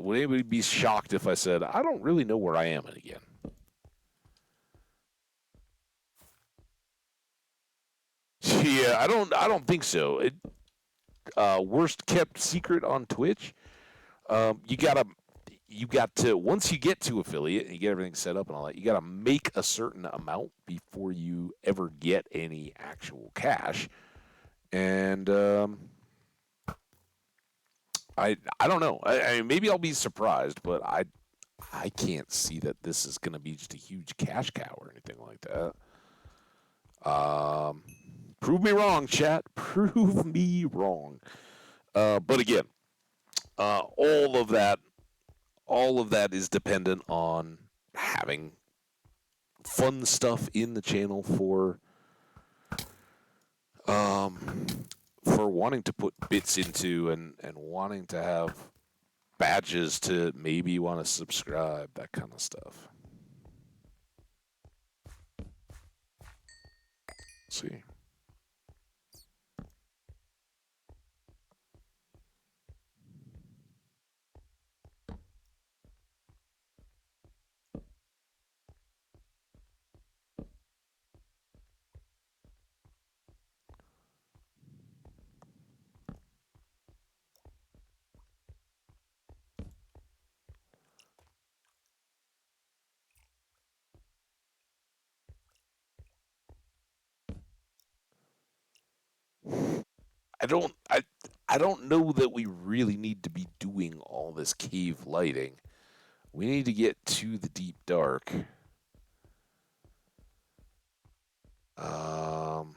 Would anybody be shocked if I said I don't really know where I am again? Yeah, I don't think so. Worst kept secret on Twitch. You got to once you get to affiliate and you get everything set up and all that, you got to make a certain amount before you ever get any actual cash. And I don't know. I mean, maybe I'll be surprised, but I can't see that this is going to be just a huge cash cow or anything like that. Prove me wrong, chat. Prove me wrong. But again, all of that is dependent on having fun stuff in the channel um, for wanting to put bits into and wanting to have badges to maybe want to subscribe, that kind of stuff. Let's see. I don't know that we really need to be doing all this cave lighting. We need to get to the deep dark. Um,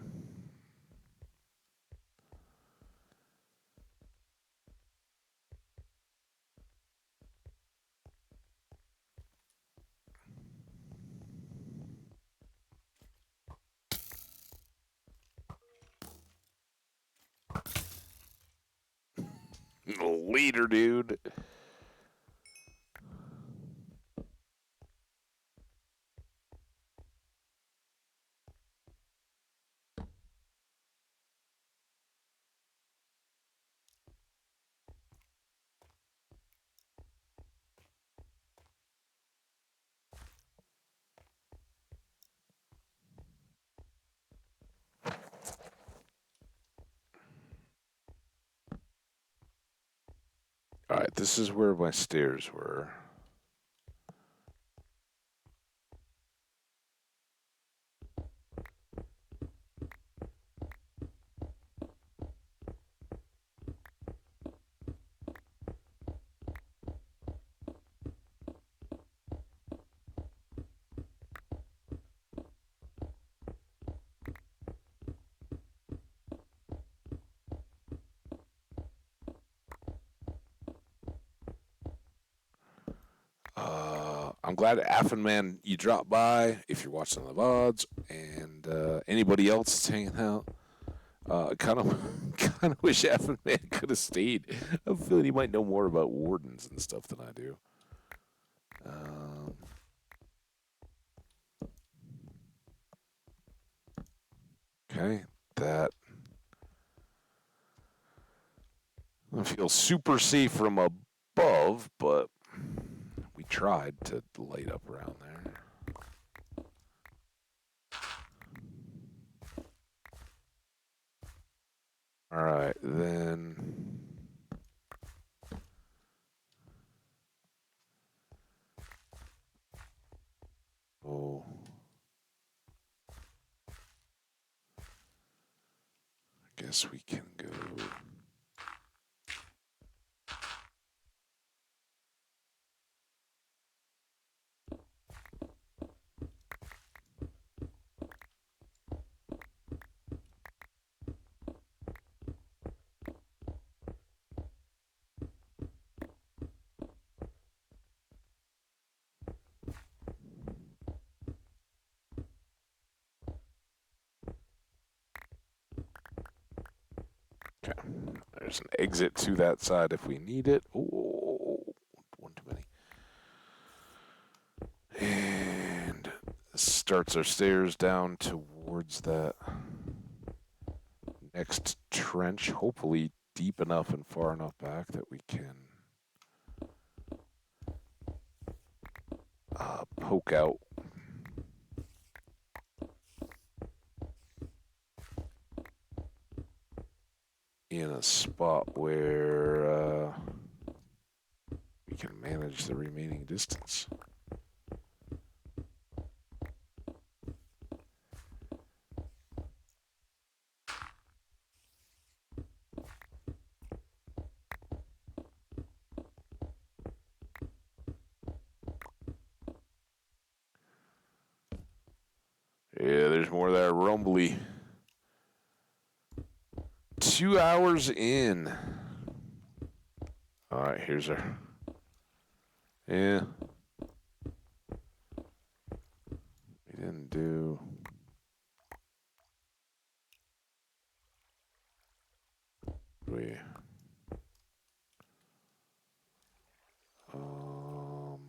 Later, dude. All right, this is where my stairs were. I'm glad, Affin Man, you dropped by. If you're watching the VODs, and anybody else that's hanging out, kind of, kind of wish Affin Man could have stayed. I'm feeling he might know more about wardens and stuff than I do. Um, okay, that I feel super safe from above, but we tried to light up around there. All right, then. Oh, I guess we can go. Okay, there's an exit to that side if we need it. Oh, one too many. And starts our stairs down towards that next trench, hopefully deep enough and far enough back that we can poke out. In a spot where we can manage the remaining distance. Yeah, there's more of that rumbly. 2 hours in. All right, here's our. Yeah. We didn't do. We. Um.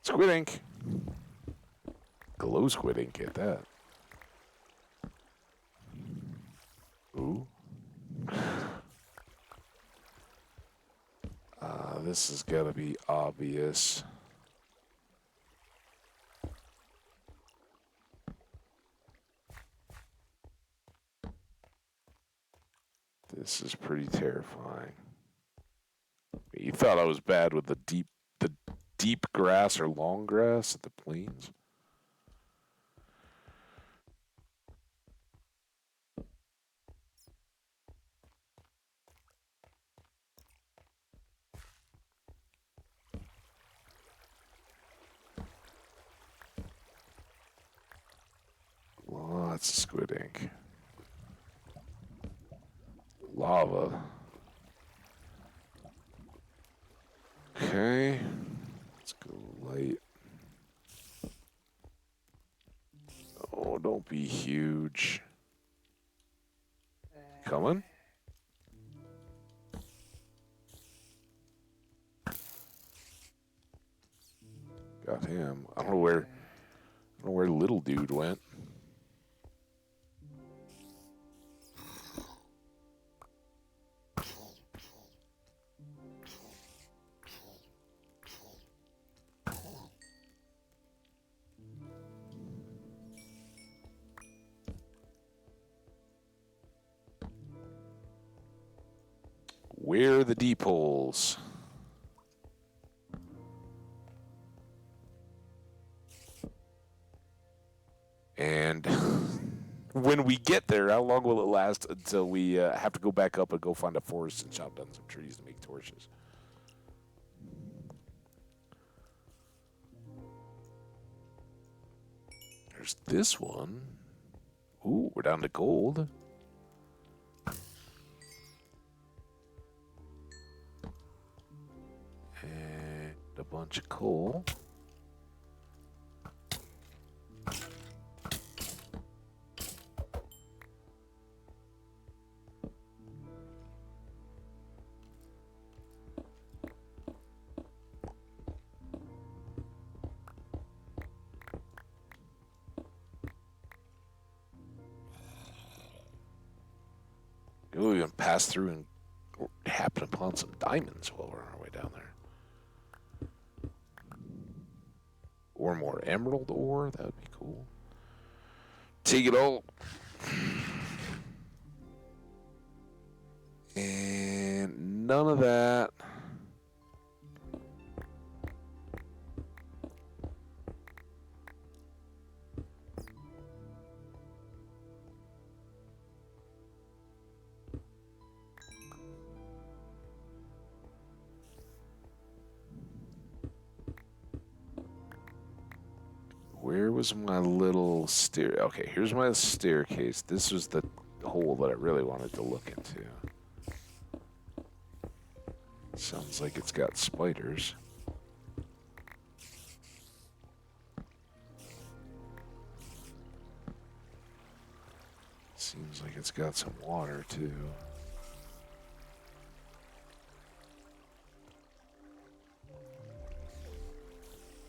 Squid ink. Glow squid ink, get that. Ooh. This has got to be obvious. This is pretty terrifying. You thought I was bad with the deep grass or long grass at the plains? Lots of squid ink. Lava. Okay. Let's go light. Oh, don't be huge. Coming? Got him. I don't know where little dude went. Where are the deep holes? And when we get there, how long will it last until we have to go back up and go find a forest and chop down some trees to make torches? There's this one. Ooh, we're down to gold. And a bunch of coal. Ooh, we can pass through and happen upon some diamonds while we're on our way down there. Or more emerald ore, that would be cool. Take it all. And none of that. Where was my little stair? Okay, here's my staircase. This was the hole that I really wanted to look into. Sounds like it's got spiders. Seems like it's got some water too.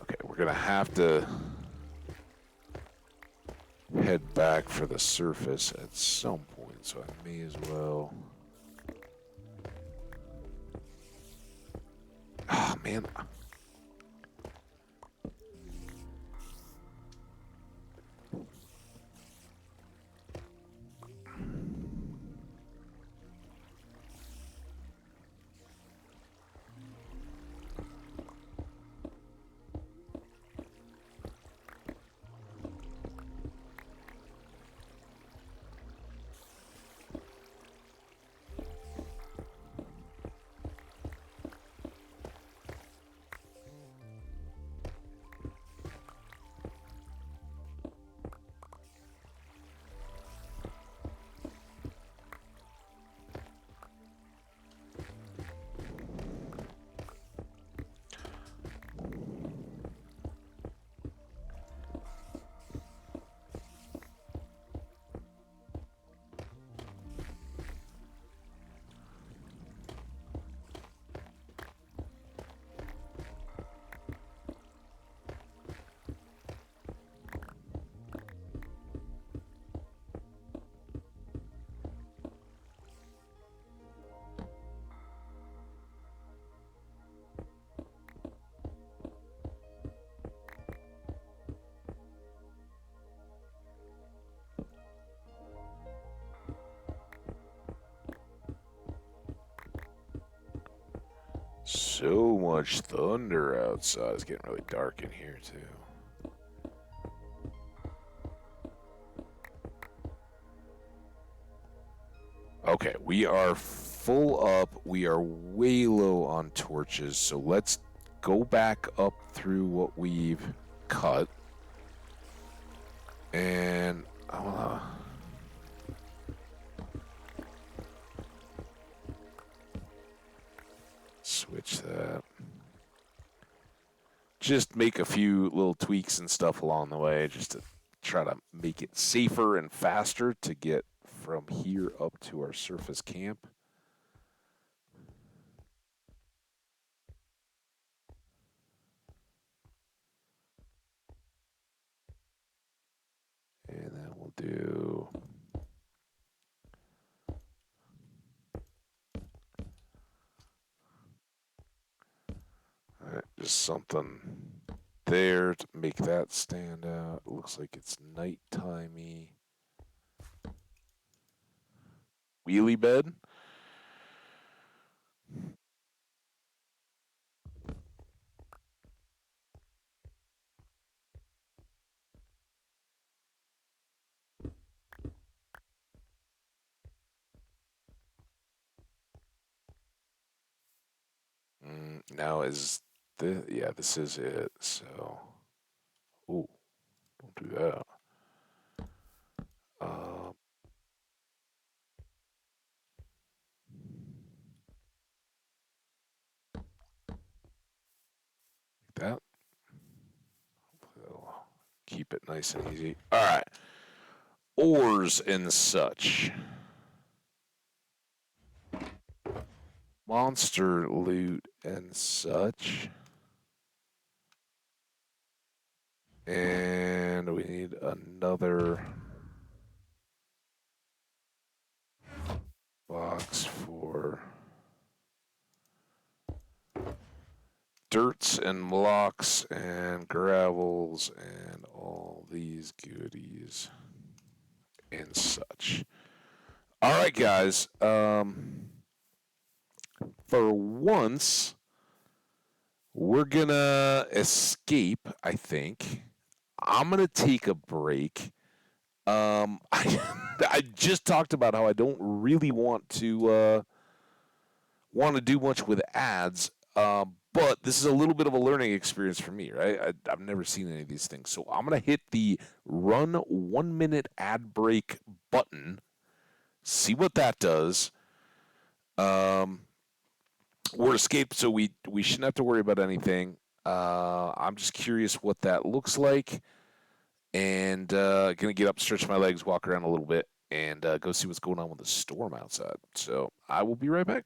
Okay, we're gonna have to head back for the surface at some point, so I may as well. Ah, man. So much thunder outside. It's getting really dark in here, too. Okay, we are full up. We are way low on torches, so let's go back up through what we've cut. And I wanna switch that. Just make a few little tweaks and stuff along the way just to try to make it safer and faster to get from here up to our surface camp. And then we'll do just something there to make that stand out. It looks like it's nighttime-y. Wheelie bed. Now is this? Yeah, this is it. So, oh, don't do that. Um, like that. So, keep it nice and easy. All right, ores and such. Monster loot and such. And we need another box for dirts and blocks and gravels and all these goodies and such. All right, guys. For once, we're gonna escape. I think I'm gonna take a break. I just talked about how I don't really want to do much with ads. But this is a little bit of a learning experience for me, right? I've never seen any of these things. So I'm going to hit the run 1 minute ad break button, see what that does. Um, we're escaped, so we shouldn't have to worry about anything. I'm just curious what that looks like, and going to get up, stretch my legs, walk around a little bit, and go see what's going on with the storm outside. So I will be right back.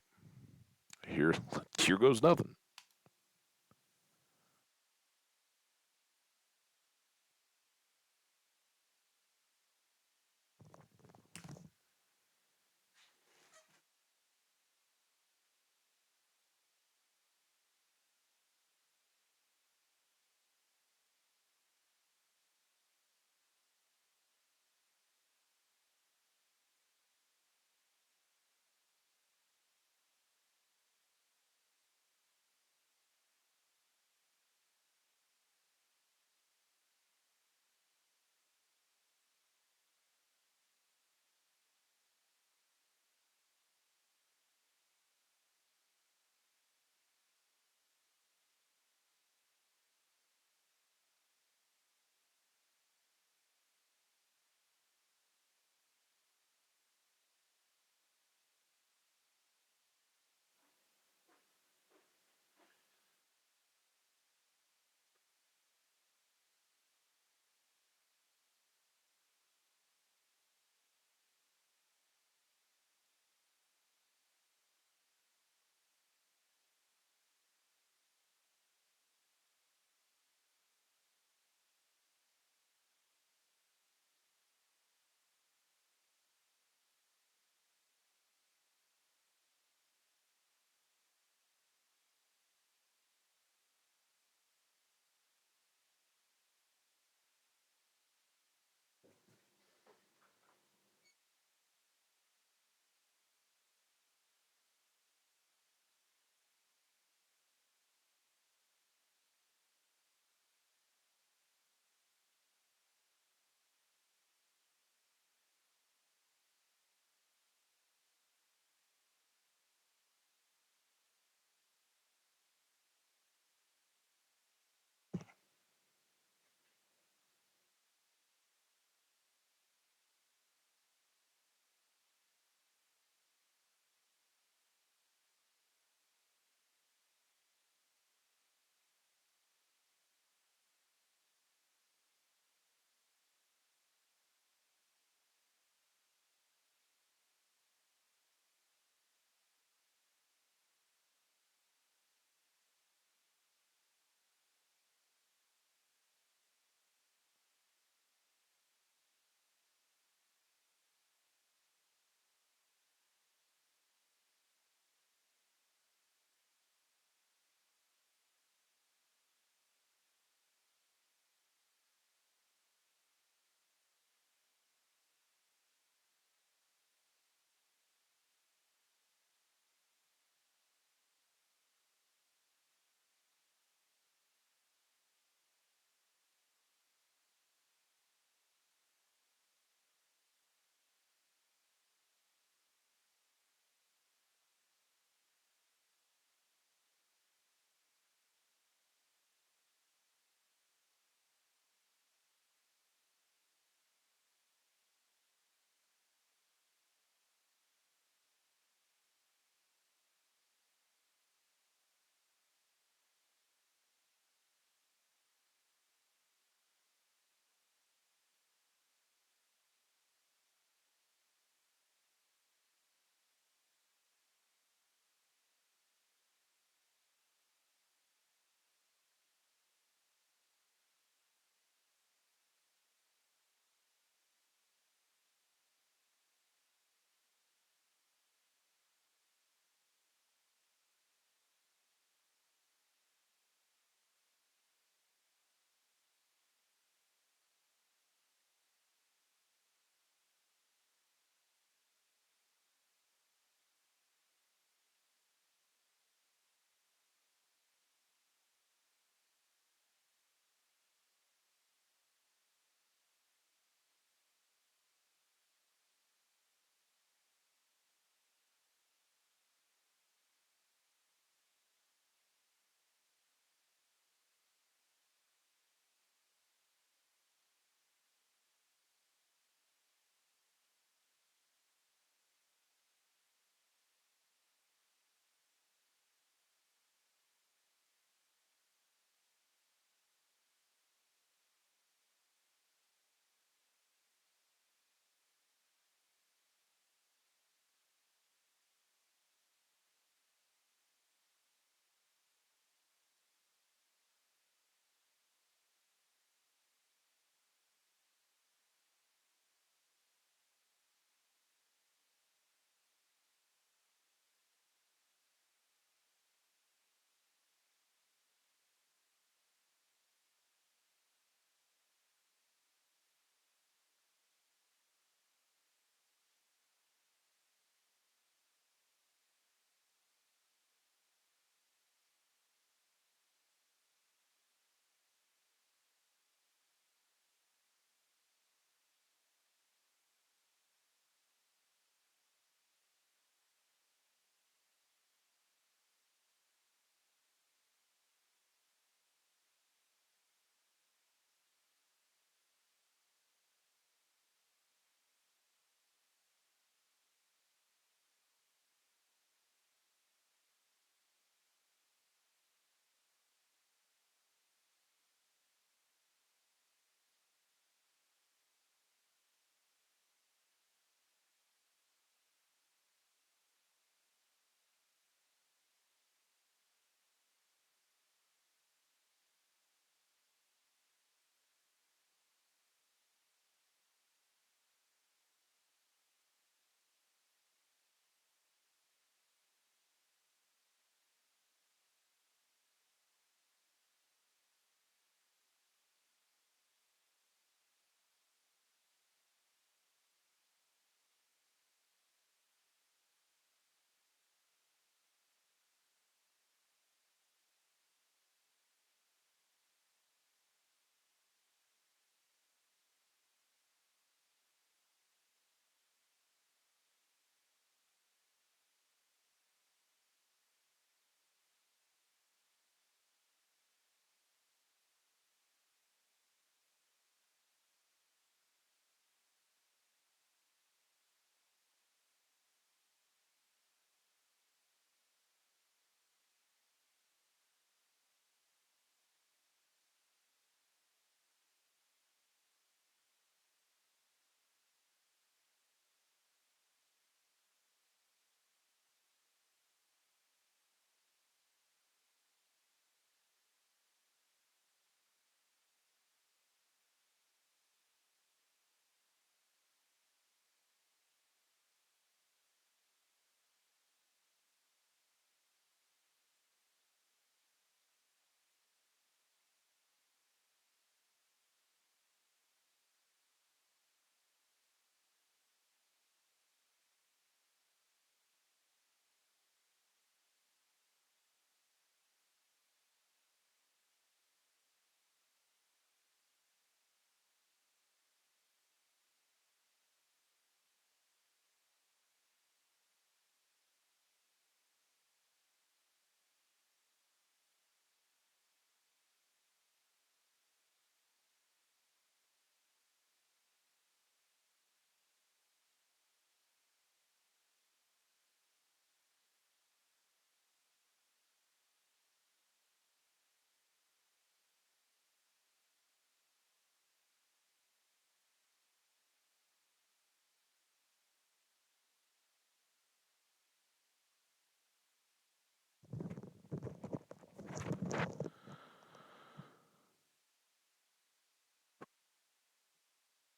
Here, here goes nothing.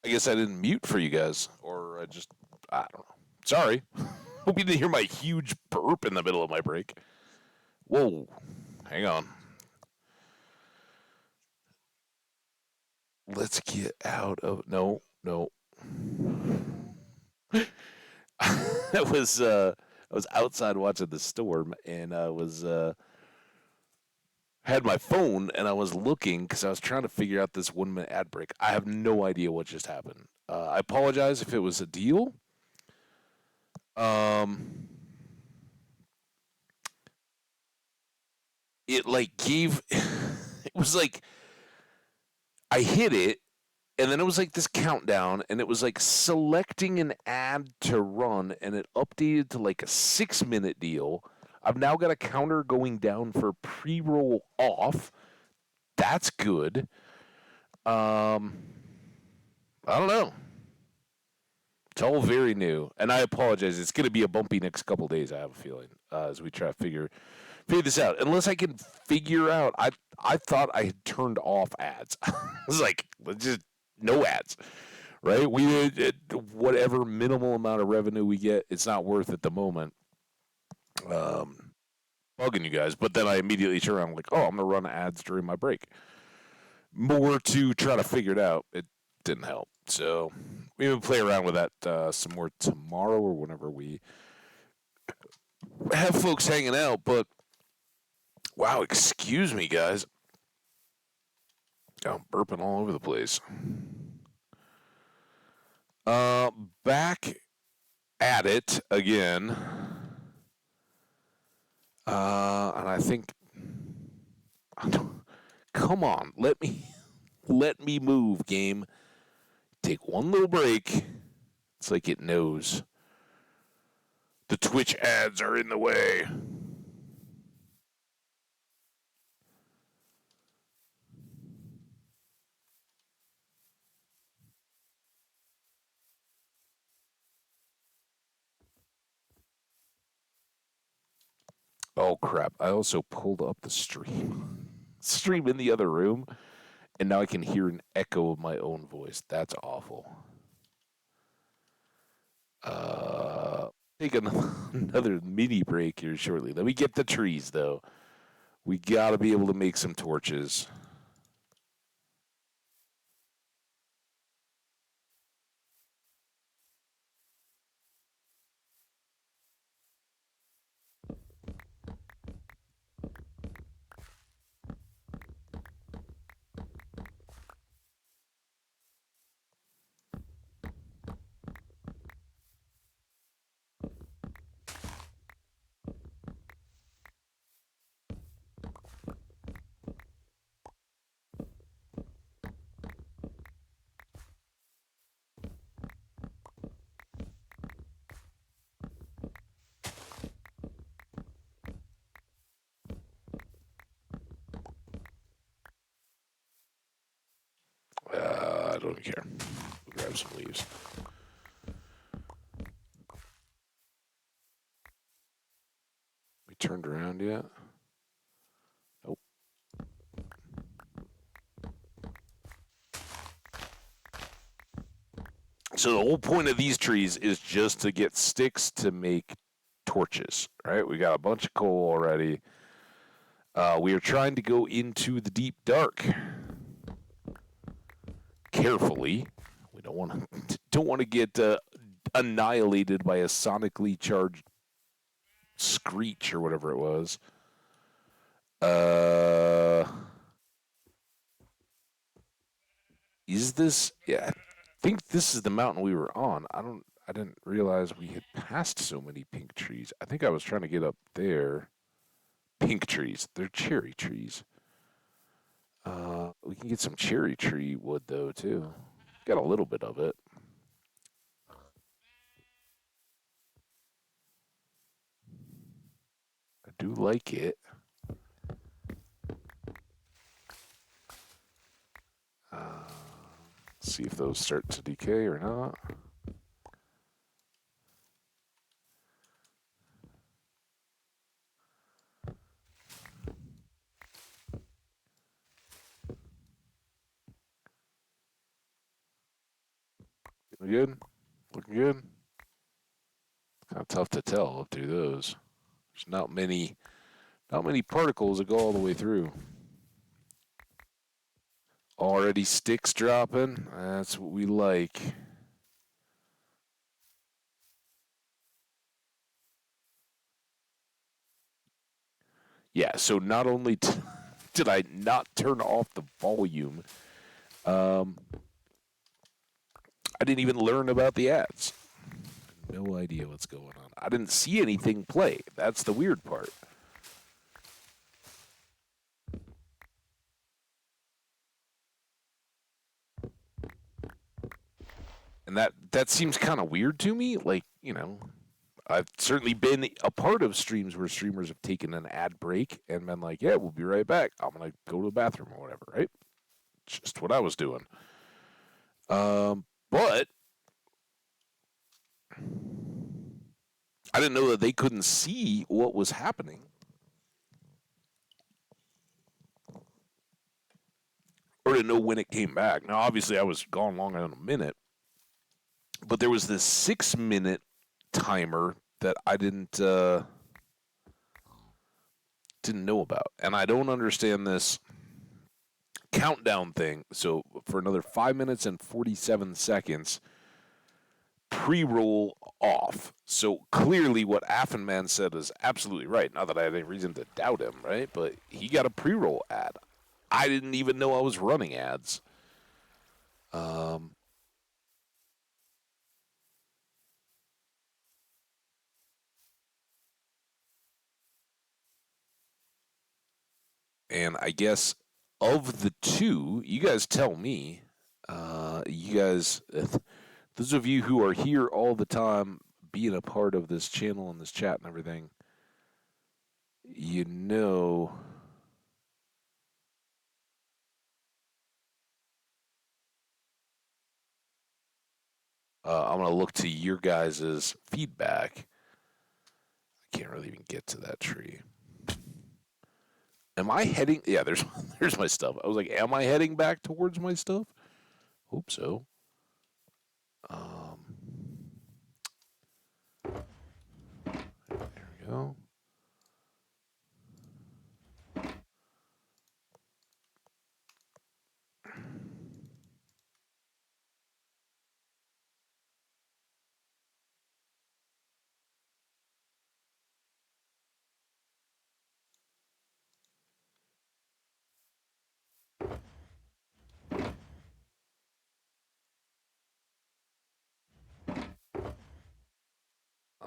I guess I didn't mute for you guys, or I don't know. Sorry. Hope you didn't hear my huge burp in the middle of my break. Whoa. Hang on. Let's get out of. No, no. I was outside watching the storm, and I was had my phone, and I was looking because I was trying to figure out this 1 minute ad break. I have no idea what just happened. I apologize if it was a deal. Um, it like gave. It was like I hit it, and then it was like this countdown, and it was like selecting an ad to run, and it updated to like a 6 minute deal. I've now got a counter going down for pre-roll off. That's good. Um, I don't know. It's all very new, and I apologize. It's going to be a bumpy next couple days. I have a feeling as we try to figure this out. Unless I can figure out, I thought I had turned off ads. I was like, let's just no ads, right? Whatever minimal amount of revenue we get, it's not worth at the moment. Bugging you guys, but then I immediately turn around like, oh, I'm gonna run ads during my break. More to try to figure it out. It didn't help, so we will play around with that some more tomorrow or whenever we have folks hanging out. But wow, excuse me, guys. I'm burping all over the place. Back at it again. And I think, come on, let me move, game. Take one little break. It's like it knows the Twitch ads are in the way. Oh crap! I also pulled up the stream in the other room, and now I can hear an echo of my own voice. That's awful. Take another mini break here shortly. Let me get the trees though. We gotta be able to make some torches. I don't care. We'll grab some leaves. We turned around yet? Nope. So the whole point of these trees is just to get sticks to make torches, right? We got a bunch of coal already. We are trying to go into the deep dark carefully. We don't want to get annihilated by a sonically charged screech or whatever it was. Is this? Yeah, I think this is the mountain we were on. I didn't realize we had passed so many pink trees. I think I was trying to get up there. Pink trees. They're cherry trees. We can get some cherry tree wood though too. Got a little bit of it. I do like it. See if those start to decay or not. We good? Looking good? Kind of tough to tell up through those. There's not many particles that go all the way through. Already sticks dropping. That's what we like. Yeah, so not only did I not turn off the volume, um, I didn't even learn about the ads. No idea what's going on. I didn't see anything play. That's the weird part. And that seems kind of weird to me. Like, I've certainly been a part of streams where streamers have taken an ad break and been like, "Yeah, we'll be right back. I'm gonna go to the bathroom or whatever." Right? Just what I was doing. But I didn't know that they couldn't see what was happening, or didn't know when it came back. Now, obviously, I was gone longer than a minute, but there was this 6 minute timer that I didn't know about, and I don't understand this countdown thing. So for another 5 minutes and 47 seconds, pre-roll off. So clearly, what Affenman said is absolutely right. Not that I had any reason to doubt him, right? But he got a pre-roll ad. I didn't even know I was running ads. Um, and I guess of the two, you guys tell me. You guys, those of you who are here all the time, being a part of this channel and this chat and everything, you know. I'm gonna look to your guys' feedback. I can't really even get to that tree. Am I heading? Yeah, there's there's my stuff. I was like, am I heading back towards my stuff? Hope so. Um, there we go.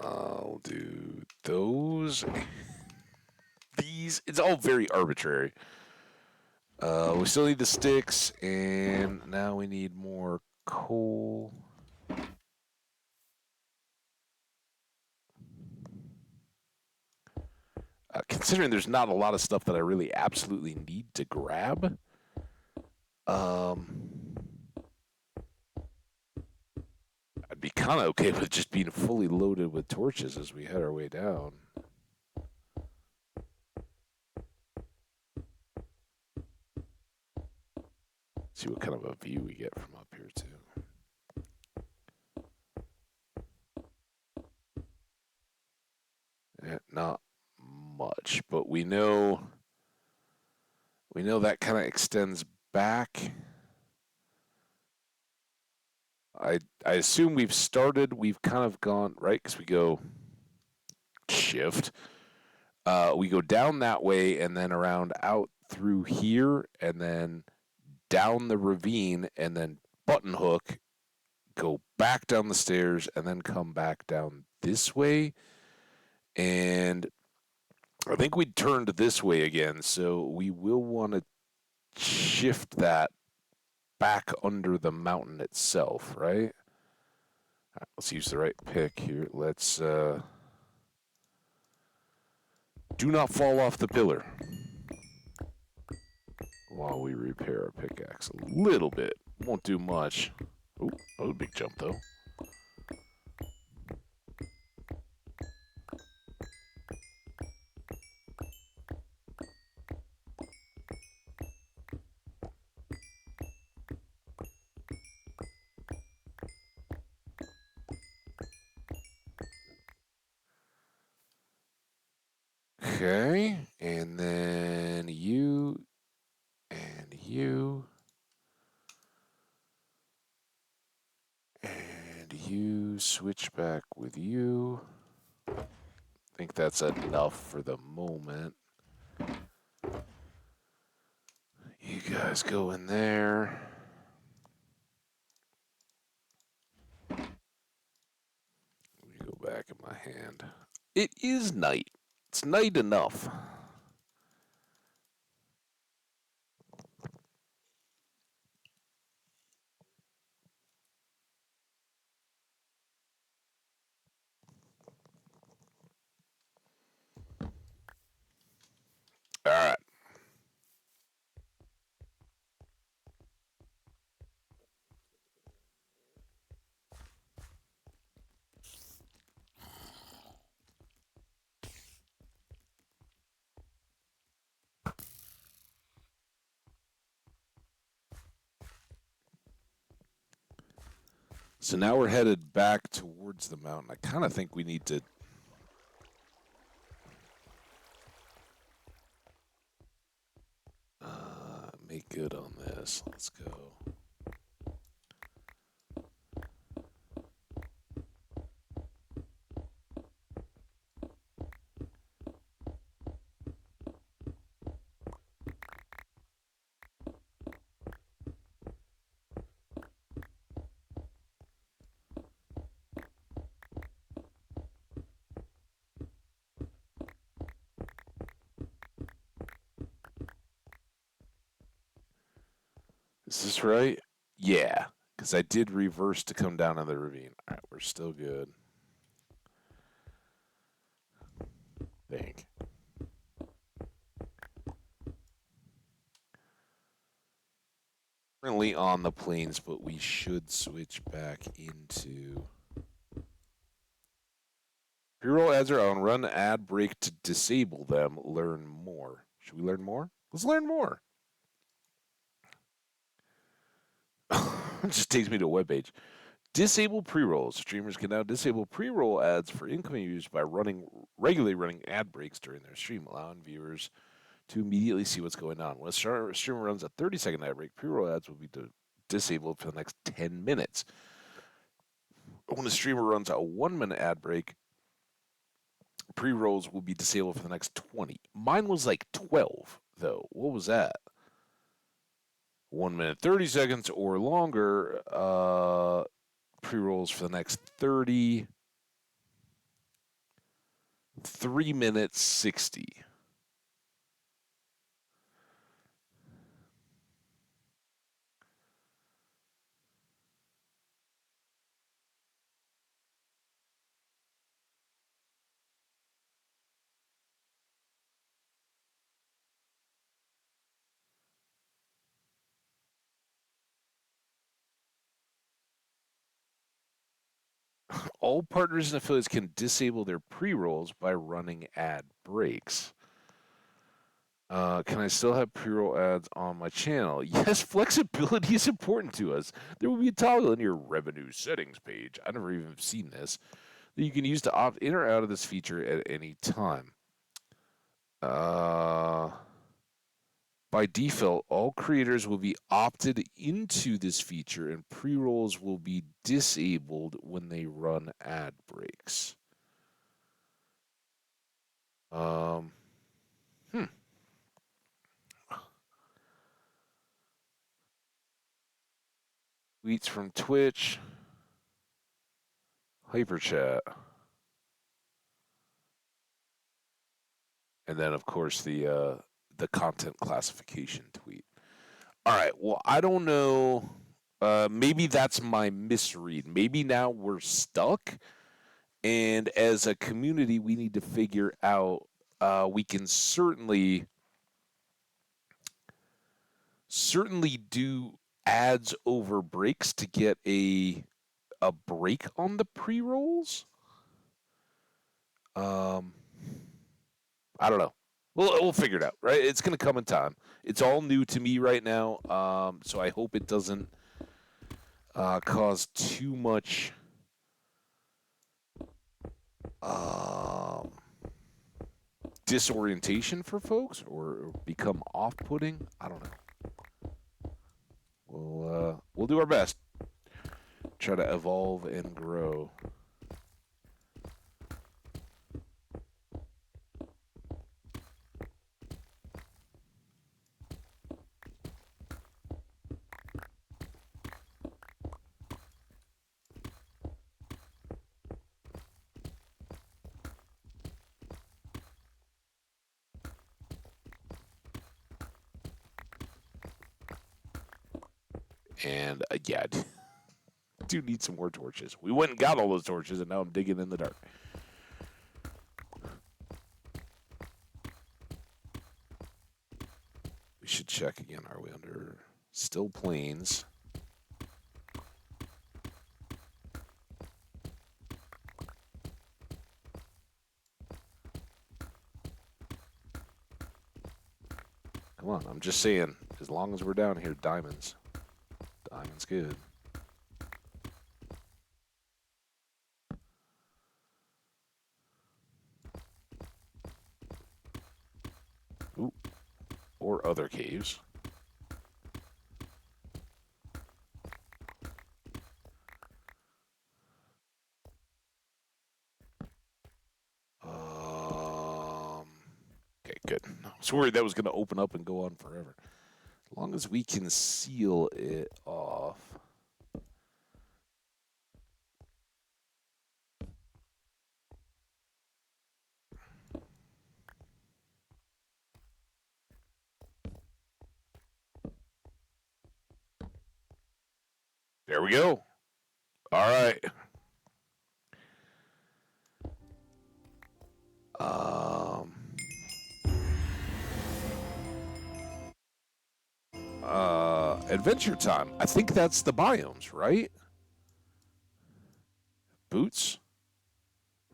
I'll do those. These. It's all very arbitrary. We still need the sticks, and now we need more coal. Considering there's not a lot of stuff that I really absolutely need to grab, um, I'd be kind of okay with just being fully loaded with torches as we head our way down. See what kind of a view we get from up here too. Not much, but we know that kind of extends back. I assume we've kind of gone right because we go shift. We go down that way and then around out through here and then down the ravine and then button hook, go back down the stairs and then come back down this way. And I think we turned this way again, so we will want to shift that back under the mountain itself, right? Let's use the right pick here. Let's do not fall off the pillar while we repair our pickaxe a little bit. Won't do much. Oh, that was a big jump though. Okay, and then you and you and you switch back with you. I think that's enough for the moment. You guys go in there. Let me go back in my hand. It is night. It's night enough. All right. So now we're headed back towards the mountain. I kind of think we need to make good on this. Let's go. Is this right? Yeah, because I did reverse to come down on the ravine. All right, we're still good. I think. Currently on the plains, but we should switch back into. Pre-roll ads are on. Run ad break to disable them. Learn more. Should we learn more? Let's learn more. It just takes me to a webpage. Disable pre-rolls. Streamers can now disable pre-roll ads for incoming users by regularly running ad breaks during their stream, allowing viewers to immediately see what's going on. When a streamer runs a 30-second ad break, pre-roll ads will be disabled for the next 10 minutes. When a streamer runs a 1-minute ad break, pre-rolls will be disabled for the next 20. Mine was like 12, though. What was that? 1 minute, 30 seconds or longer. Pre-rolls for the next 30. 3 minutes, 60. All partners and affiliates can disable their pre-rolls by running ad breaks. Can I still have pre-roll ads on my channel? Yes, flexibility is important to us. There will be a toggle in your revenue settings page. I never even seen this that you can use to opt in or out of this feature at any time. By default, all creators will be opted into this feature, and pre-rolls will be disabled when they run ad breaks. Um, hmm. Tweets from Twitch, Hyperchat, and then of course the content classification tweet. All right. Well, I don't know. Maybe that's my misread. Maybe now we're stuck, and as a community, we need to figure out. We can certainly do ads over breaks to get a break on the pre rolls. Um, I don't know. We'll figure it out, right? It's gonna come in time. It's all new to me right now, so I hope it doesn't cause too much um, disorientation for folks or become off-putting. I don't know. We'll do our best. Try to evolve and grow. And yeah, I do need some more torches. We went and got all those torches, and now I'm digging in the dark. We should check again. Are we under still plains? Come on, I'm just saying, as long as we're down here, diamonds. Diamond's good. Ooh. Or other caves. Okay, good. I was worried that was going to open up and go on forever. As long as we can seal it off. There we go. All right. Adventure time. I think that's the biomes, right? Boots?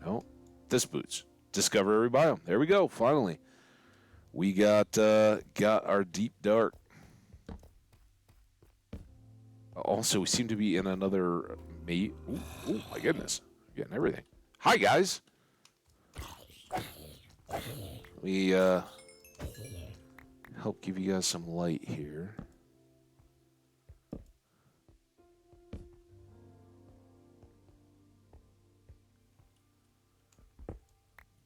No. This boots. Discover every biome. There we go. Finally. We got our deep dark. Also, we seem to be in another mate. Ooh, my goodness. We're getting everything. Hi, guys. We help give you guys some light here.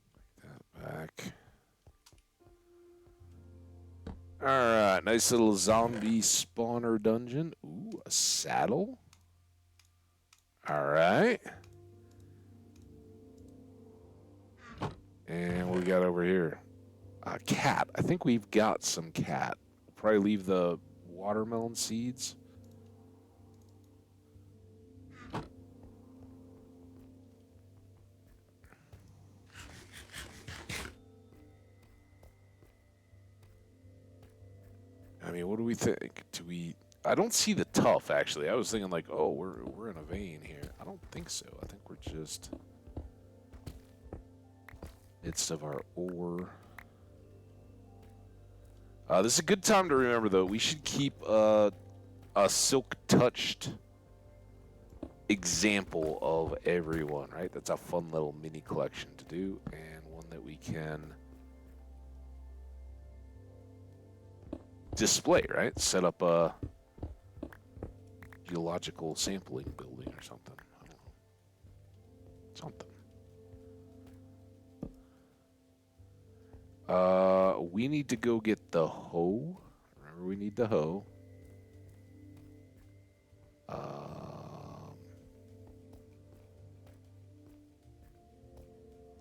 Take that back. Alright, nice little zombie spawner dungeon. Ooh, a saddle. Alright. And what we got over here? A cat. I think we've got some cat. We'll probably leave the watermelon seeds. I mean, what do we think? Do we? I don't see the tough actually. I was thinking like, oh, we're in a vein here. I don't think so. I think we're just midst of our ore. This is a good time to remember though. We should keep a silk touched example of everyone, right? That's a fun little mini collection to do, and one that we can display, right? Set up a geological sampling building or something. I don't know. Something. We need to go get the hoe. Remember, we need the hoe.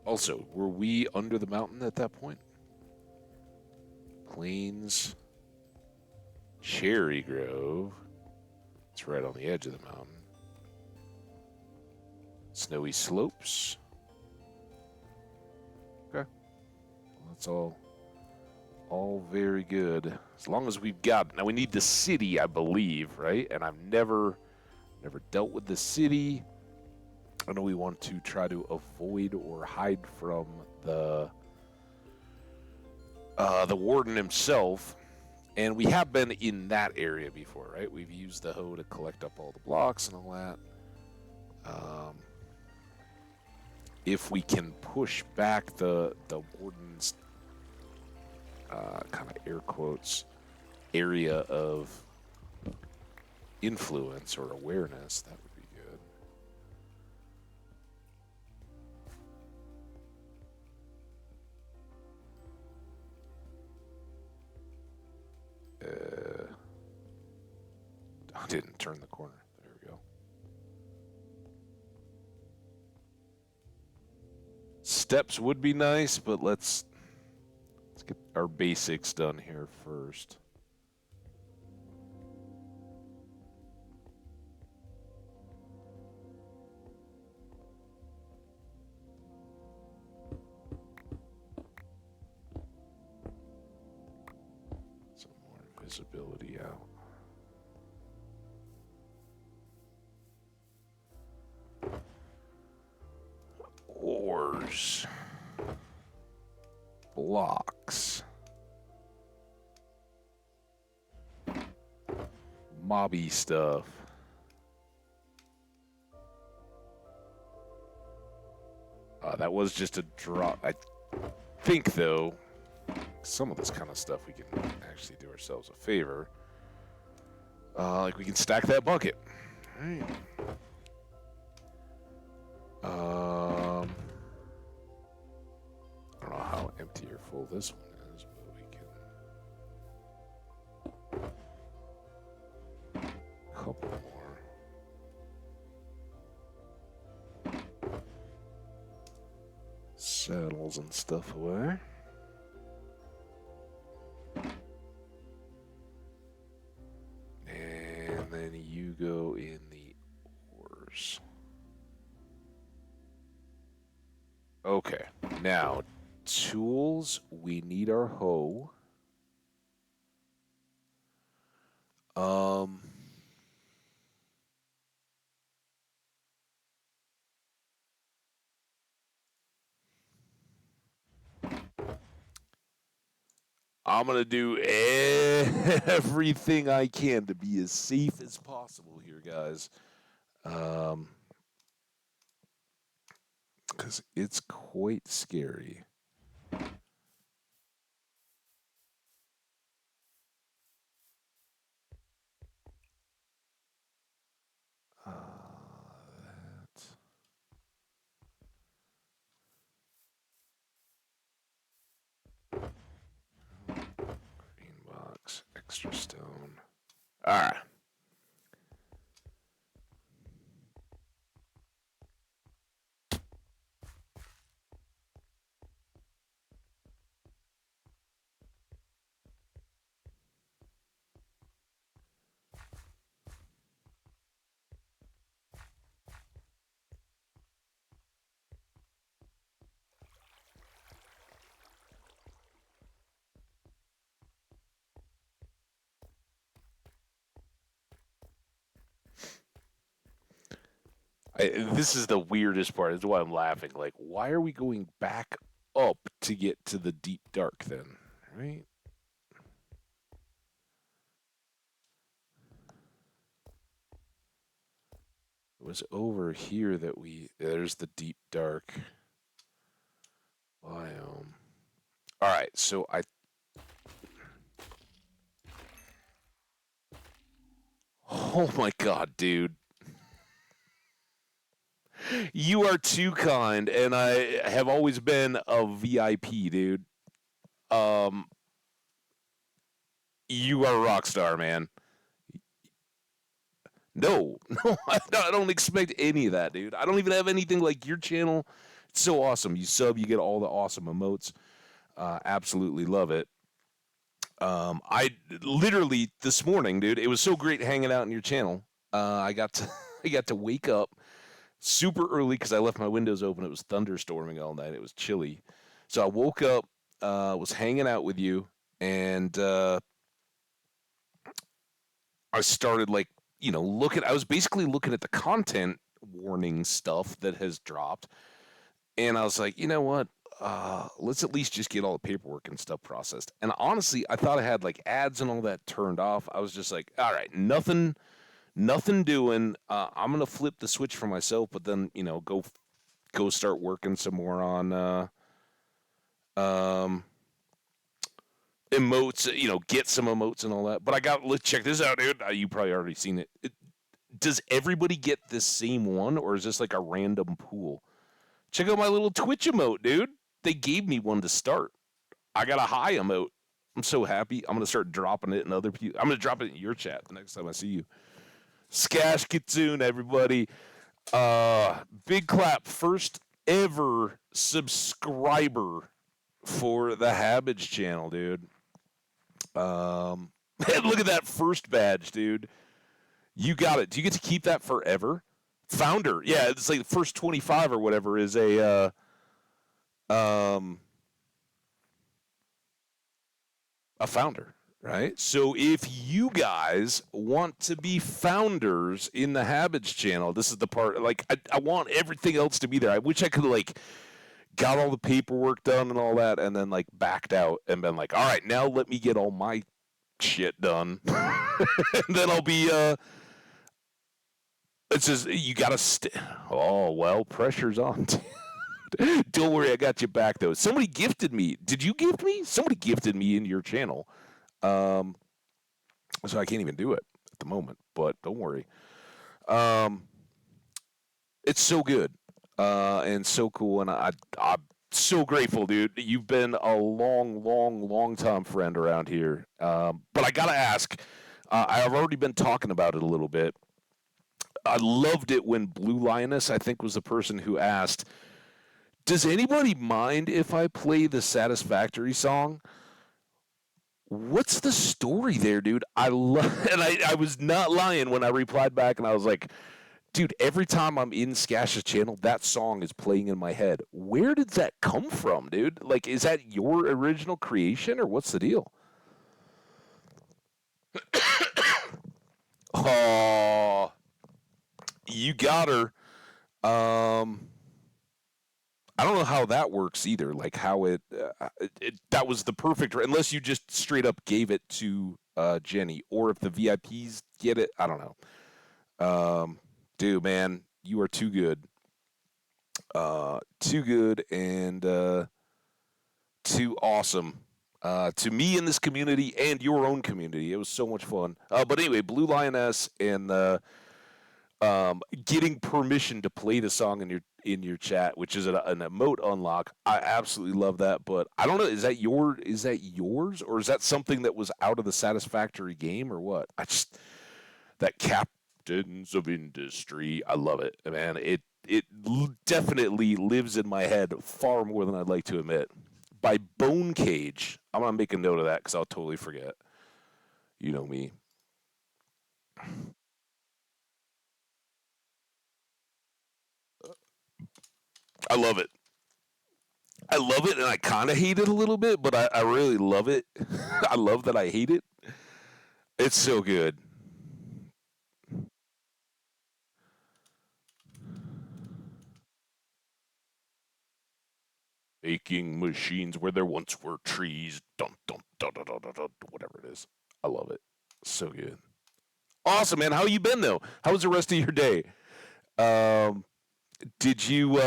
Also, were we under the mountain at that point? Plains. Cherry Grove. It's right on the edge of the mountain. Snowy slopes. Okay. Well, that's all very good. As long as we've got... Now, we need the city, I believe, right? And I've never dealt with the city. I know we want to try to avoid or hide from the warden himself. And we have been in that area before, right? We've used the hoe to collect up all the blocks and all that. If we can push back the warden's kind of air quotes, area of influence or awareness, that would be good. I didn't turn the corner. There we go. Steps would be nice, but let's get our basics done here first. Some more visibility out. Ores. Blocks. Mobby stuff. That was just a drop. I think, though, some of this kind of stuff we can actually do ourselves a favor. Like we can stack that bucket. All right. I don't know how empty or full this one is, but we can. Couple more. Saddles and stuff away. And then you go in the ores. Okay, now tools, we need our hoe. I'm gonna do everything I can to be as safe as possible here, guys. Because it's quite scary. That. Green box, extra stone. All right. This is the weirdest part. That's why I'm laughing. Like, why are we going back up to get to the deep dark then? Right? It was over here that there's the deep dark biome. All right, so oh my God, dude. You are too kind, and I have always been a VIP, dude. Um, you are a rock star, man. No, no, I don't expect any of that, dude. I don't even have anything like your channel. It's so awesome. You sub, you get all the awesome emotes. Absolutely love it. I literally this morning, dude, it was so great hanging out in your channel. I got to I got to wake up super early because I left my windows open. It was thunderstorming all night. It was chilly, so I woke up, was hanging out with you, and I started like looking. I was basically looking at the content warning stuff that has dropped, and I was like, you know what? Let's at least just get all the paperwork and stuff processed. And honestly, I thought I had like ads and all that turned off. I was just like, all right, nothing doing. I'm gonna flip the switch for myself, but then go start working some more on um emotes, get some emotes and all that. But let's check this out, dude. You probably already seen it. Does everybody get this same one, or is this like a random pool? Check out my little Twitch emote, dude. They gave me one to start. I got a high emote. I'm so happy. I'm gonna start dropping it in other people. I'm gonna drop it in your chat the next time I see you. Skash Kitsune, everybody. Big clap. First ever subscriber for the Habits channel, dude. Look at that first badge, dude. You got it. Do you get to keep that forever? Founder. Yeah, it's like the first 25 or whatever is a founder, right? So if you guys want to be founders in the Habits channel, this is the part. Like, I want everything else to be there. I wish I could like got all the paperwork done and all that, and then like backed out and been like, all right, now let me get all my shit done, and then I'll be It says you gotta. Oh well, pressure's on. Don't worry, I got you back though. Somebody gifted me. Did you gift me? Somebody gifted me into your channel. Um, so I can't even do it at the moment. But don't worry. Um, it's so good, and so cool, and I'm so grateful, dude. You've been a long time friend around here. But I gotta ask. I've already been talking about it a little bit. I loved it when Blue Lioness, I think, was the person who asked, does anybody mind if I play the Satisfactory song? What's the story there, dude? And I was not lying when I replied back, and I was like, dude, every time I'm in Skash's channel, that song is playing in my head. Where did that come from, dude? Like, is that your original creation, or what's the deal? Oh, you got her. I don't know how that works either. Like how that was the perfect, unless you just straight up gave it to Jenny, or if the VIPs get it. I don't know. Dude, man, you are too good. Too good and too awesome. To me in this community and your own community, it was so much fun. But anyway, Blue Lioness and getting permission to play the song in your chat, which is an emote unlock. I absolutely love that, but I don't know. Is that yours, or is that something that was out of the Satisfactory game, or what? That Captains of Industry. I love it, man. It definitely lives in my head far more than I'd like to admit. By Bone Cage. I'm gonna make a note of that because I'll totally forget. You know me. I love it. I love it, and I kind of hate it a little bit, but I really love it. I love that I hate it. It's so good. Making machines where there once were trees. Dun, dun, dun, dun, dun, dun, dun, whatever it is. I love it. So good. Awesome, man. How you been though? How was the rest of your day? Um, did you?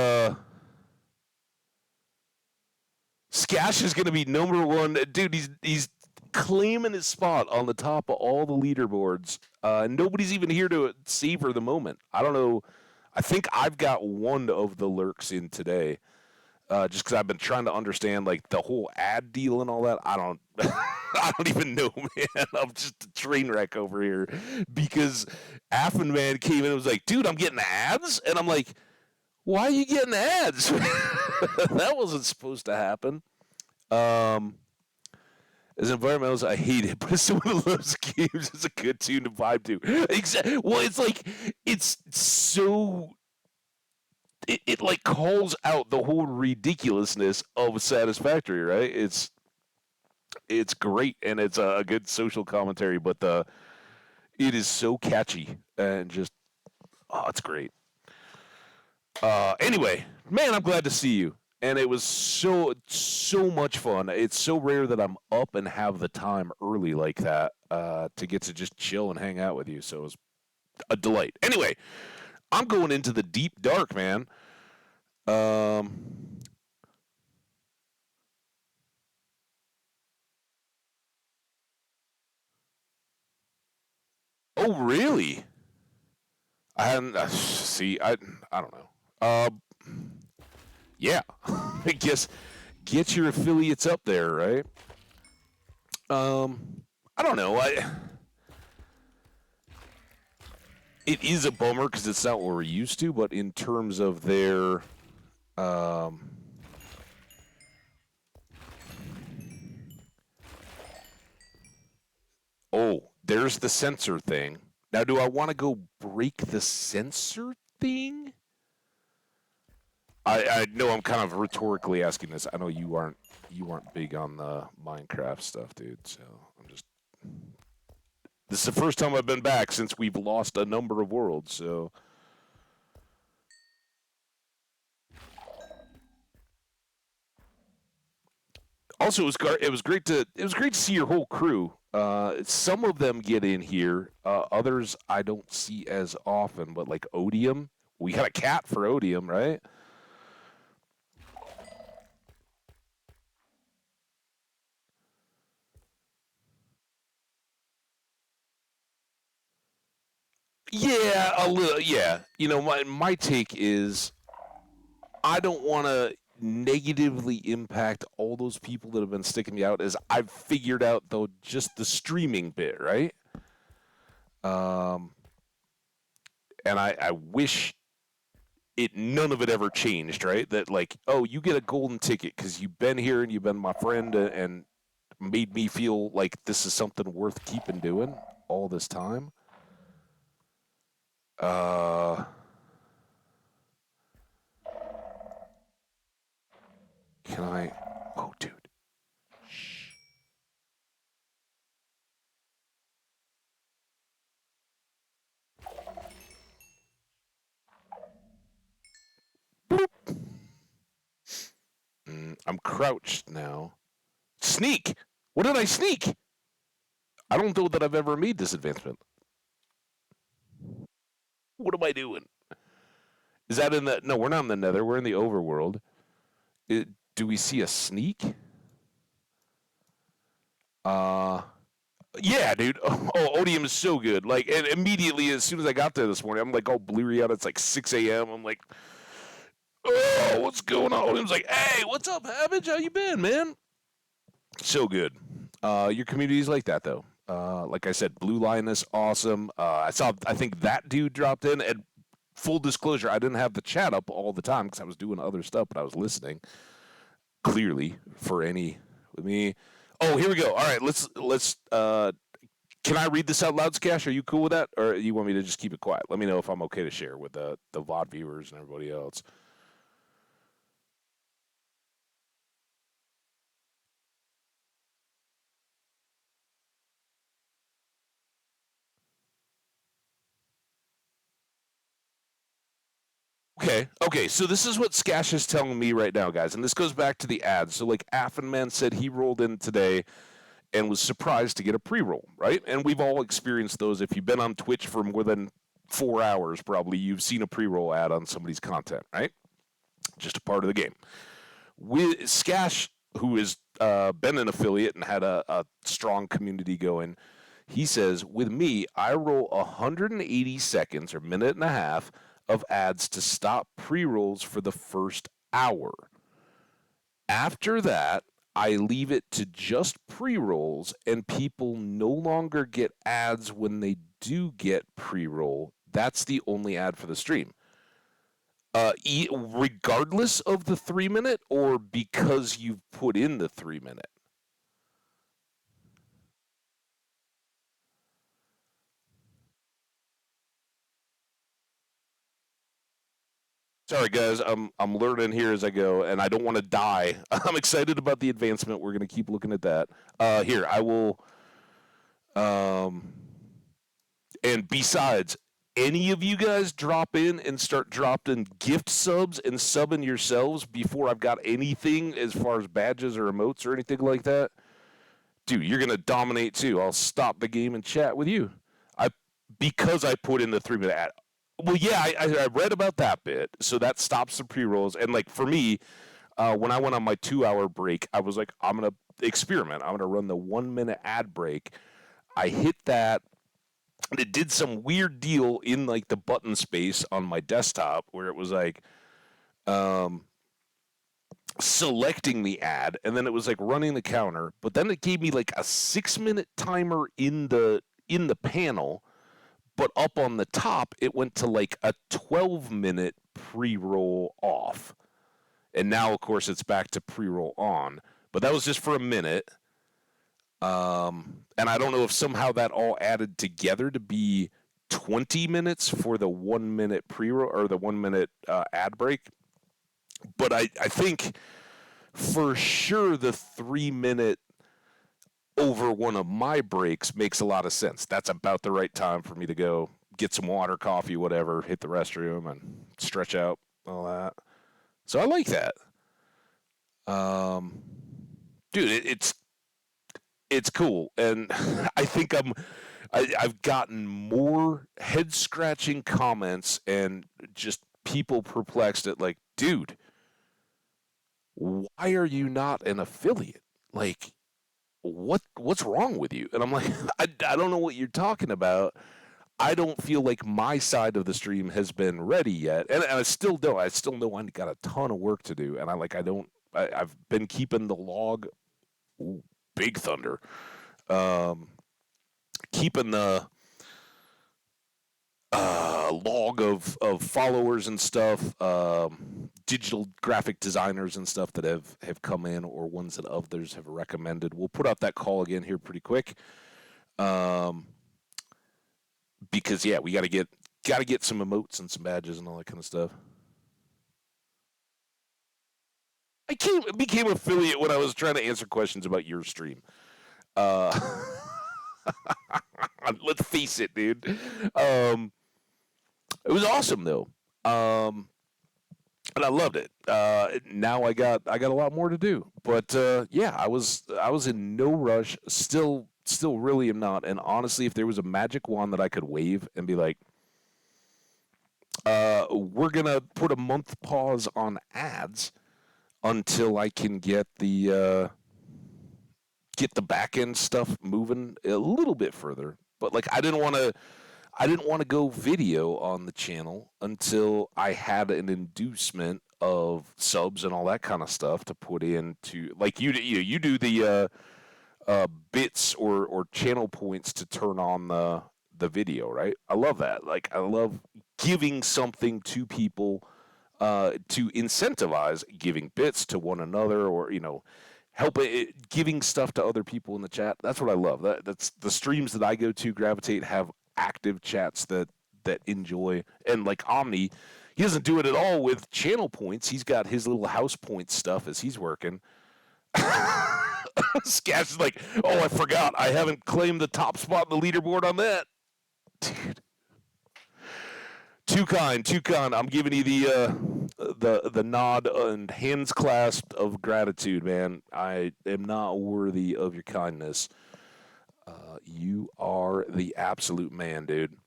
Skash is going to be number one, dude. He's claiming his spot on the top of all the leaderboards. Nobody's even here to savor the moment. I don't know. I think I've got one of the lurks in today, just because I've been trying to understand like the whole ad deal and all that. I don't, I don't even know, man. I'm just a train wreck over here because Affin Man came in and was like, "Dude, I'm getting ads," and I'm like, "Why are you getting ads? That wasn't supposed to happen." Um, as environmentalists, I hate it, but as someone who loves games, it's a good tune to vibe to. Exactly. Well, it's like it's so it like calls out the whole ridiculousness of Satisfactory, right? It's great and it's a good social commentary, but it is so catchy and just it's great. Anyway, man, I'm glad to see you. And it was so much fun. It's so rare that I'm up and have the time early like that to get to just chill and hang out with you. So it was a delight. Anyway, I'm going into the deep dark, man. Um, Oh, really? I hadn't. See, I don't know. Yeah. I guess get your affiliates up there, right? I don't know. It is a bummer because it's not what we're used to. But in terms of their, um, oh, there's the sensor thing. Now, do I want to go break the sensor thing? I know I'm kind of rhetorically asking this. I know you aren't big on the Minecraft stuff, dude. So I'm just. This is the first time I've been back since we've lost a number of worlds. So also it was great to see your whole crew. Some of them get in here. Others I don't see as often. But like Odium, we got a cat for Odium, right? Yeah, a little. Yeah, my take is I don't want to negatively impact all those people that have been sticking me out. As I've figured out though, just the streaming bit, right? Um, and I wish none of it ever changed, right? That like, oh, you get a golden ticket because you've been here and you've been my friend and made me feel like this is something worth keeping doing all this time. Uh, can I? Oh, dude. Shh. I'm crouched now. Sneak. What did I sneak? I don't know that I've ever made this advancement. What am I doing? Is that in the? No, we're not in the Nether. We're in the overworld. Do we see a sneak? Uh, yeah, dude. Oh, Odium is so good. Like, and immediately as soon as I got there this morning, I'm like all bleary out. It's like 6 a.m. I'm like, oh, what's going on? Odium's like, hey, what's up, Havage? How you been, man? So good. Your community's like that though. Like I said, Blue Lioness, awesome. I think that dude dropped in. And full disclosure, I didn't have the chat up all the time because I was doing other stuff, but I was listening clearly for any with me. Oh, here we go. All right, let's. Can I read this out loud, Skash? Are you cool with that, or you want me to just keep it quiet? Let me know if I'm okay to share with the VOD viewers and everybody else. Okay. So this is what Skash is telling me right now, guys, and this goes back to the ads. So like Affenman said, he rolled in today and was surprised to get a pre-roll, right? And we've all experienced those. If you've been on Twitch for more than 4 hours, probably you've seen a pre-roll ad on somebody's content, right? Just a part of the game. With Skash, who has been an affiliate and had a strong community going, he says, with me, I roll 180 seconds or minute and a half of ads to stop pre rolls for the first hour. After that, I leave it to just pre rolls, and people no longer get ads when they do get pre roll. That's the only ad for the stream. Regardless of the 3 minute, or because you've put in the 3 minute. Sorry, guys. I'm learning here as I go, and I don't want to die. I'm excited about the advancement. We're gonna keep looking at that. Here, I will. Um, and besides, any of you guys drop in and start dropping gift subs and subbing yourselves before I've got anything as far as badges or emotes or anything like that, dude, you're gonna dominate too. I'll stop the game and chat with you. I because I put in the 3 minute ad. Well, yeah, I read about that bit, so that stops the pre rolls. And like for me, when I went on my 2 hour break, I was like, I'm gonna experiment. I'm gonna run the 1 minute ad break. I hit that. And it did some weird deal in like the button space on my desktop where it was like um, selecting the ad, and then it was like running the counter, but then it gave me like a 6-minute timer in the panel, but up on the top it went to like a 12-minute pre-roll off. And now of course it's back to pre-roll on. But that was just for a minute. And I don't know if somehow that all added together to be 20 minutes for the 1 minute pre-roll or the 1 minute ad break. But I think for sure the 3 minute over one of my breaks makes a lot of sense. That's about the right time for me to go get some water, coffee, whatever, hit the restroom and stretch out, all that. So I like that. Um, dude, it's cool, and I think I've gotten more head scratching comments and just people perplexed at like, dude, why are you not an affiliate? Like, what's wrong with you? And I'm like, I don't know what you're talking about. I don't feel like my side of the stream has been ready yet, and I still don't. I still know I got a ton of work to do, and I've been keeping the log. Ooh, big thunder. Um, keeping the log of followers and stuff, digital graphic designers and stuff that have come in or ones that others have recommended. We'll put out that call again here pretty quick. Because yeah, we got to get some emotes and some badges and all that kind of stuff. Became affiliate when I was trying to answer questions about your stream. Uh, let's face it, dude. It was awesome though, and I loved it. Now I got a lot more to do, but yeah, I was in no rush. Still really am not. And honestly, if there was a magic wand that I could wave and be like, we're gonna put a month pause on ads until I can get the back end stuff moving a little bit further. But like I didn't want to go video on the channel until I had an inducement of subs and all that kind of stuff to put into like you do the bits or channel points to turn on the video, right? I love that. Like I love giving something to people to incentivize giving bits to one another, or helping giving stuff to other people in the chat. That's what I love. That's the streams that I go to gravitate have active chats that enjoy. And like Omni, he doesn't do it at all with channel points. He's got his little house point stuff as he's working. Scash is like, oh, I forgot. I haven't claimed the top spot in the leaderboard on that. Dude. Too kind, too kind. I'm giving you the nod and hands clasped of gratitude, man. I am not worthy of your kindness. You are the absolute man, dude.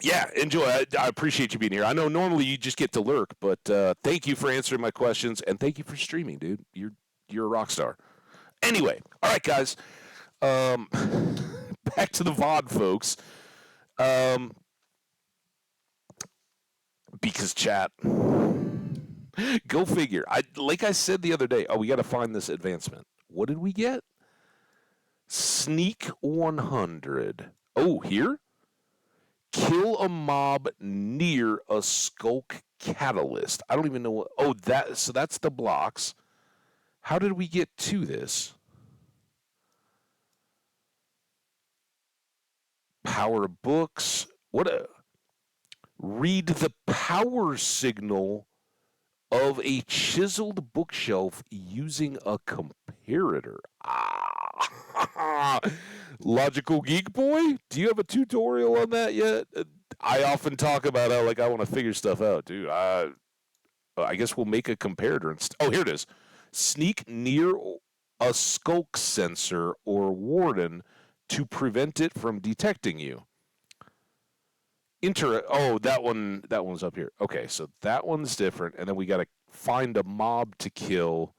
Yeah, enjoy. I appreciate you being here. I know normally you just get to lurk, but thank you for answering my questions and thank you for streaming, dude. You're a rock star. Anyway, all right, guys. Um, back to the VOD, folks. Because chat. Go figure. Like I said the other day. Oh, we got to find this advancement. What did we get? Sneak 100. Oh, here? Kill a mob near a skulk catalyst. I don't even know what. Oh, so that's the blocks. How did we get to this? Power books. Read the power signal of a chiseled bookshelf using a comparator. Logical Geek Boy, do you have a tutorial on that yet? I often talk about how like I want to figure stuff out, dude. I guess we'll make a comparator. Oh, here it is. Sneak near a skulk sensor or warden to prevent it from detecting you. Oh, that one's up here. Okay, so that one's different, and then we got to find a mob to kill.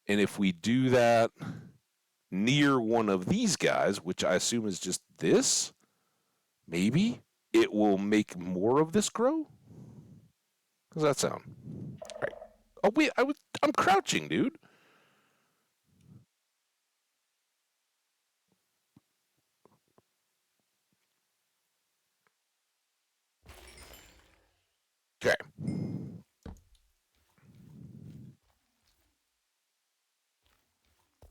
And if we do that near one of these guys, which I assume is just this, Maybe it will make more of this grow? How's that sound? All right. Oh wait, I'm crouching, dude. Okay.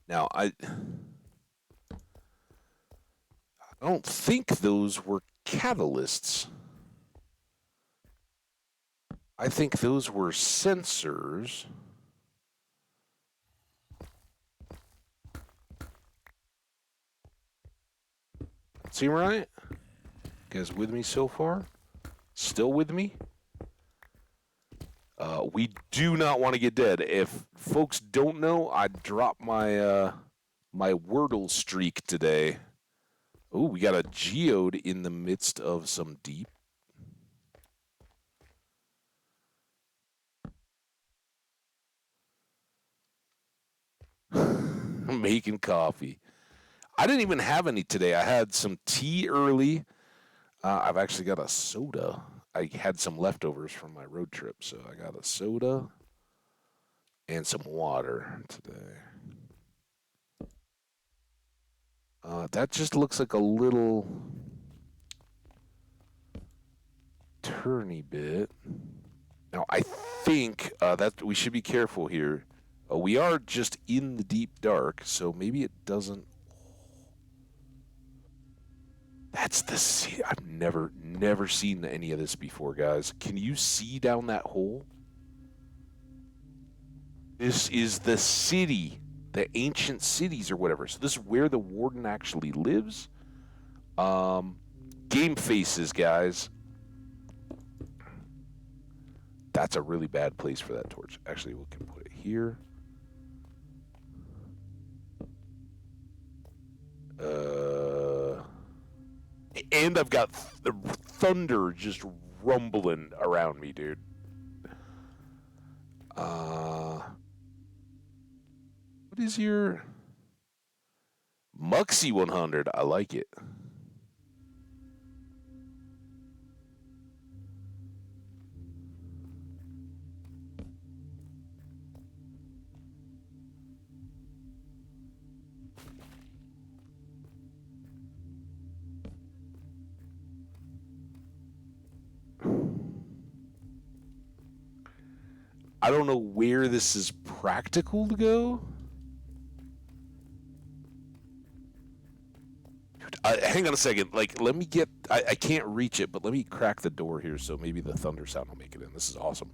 Now I don't think those were catalysts. I think those were sensors. Seem right? You guys with me so far? Still with me? We do not want to get dead. If folks don't know, I dropped my Wordle streak today. Oh, we got a geode in the midst of some deep. Making coffee. I didn't even have any today. I had some tea early. I've actually got a soda. I had some leftovers from my road trip, so I got a soda and some water today. That just looks like a little turny bit. Now, I think that we should be careful here. We are just in the deep dark, so maybe it doesn't. That's the sea. I've never seen any of this before, guys. Can you see down that hole? This is the city, the ancient cities or whatever. So this is where the warden actually lives. Um, Game faces, guys. That's a really bad place for that torch. Actually, we can put it here. And I've got the thunder just rumbling around me, dude. What is your Muxy 100? I like it. I don't know where this is practical to go. Hang on a second. Like, let me get. I can't reach it, but let me crack the door here so maybe the thunder sound will make it in. This is awesome.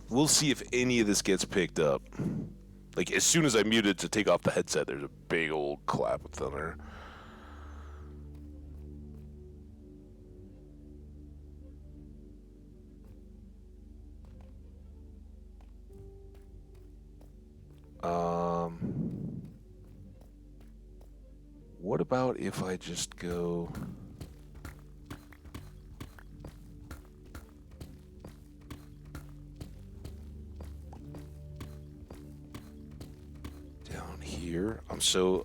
We'll see if any of this gets picked up. Like, as soon as I muted to take off the headset, there's a big old clap of thunder. What about if I just go... down here? I'm so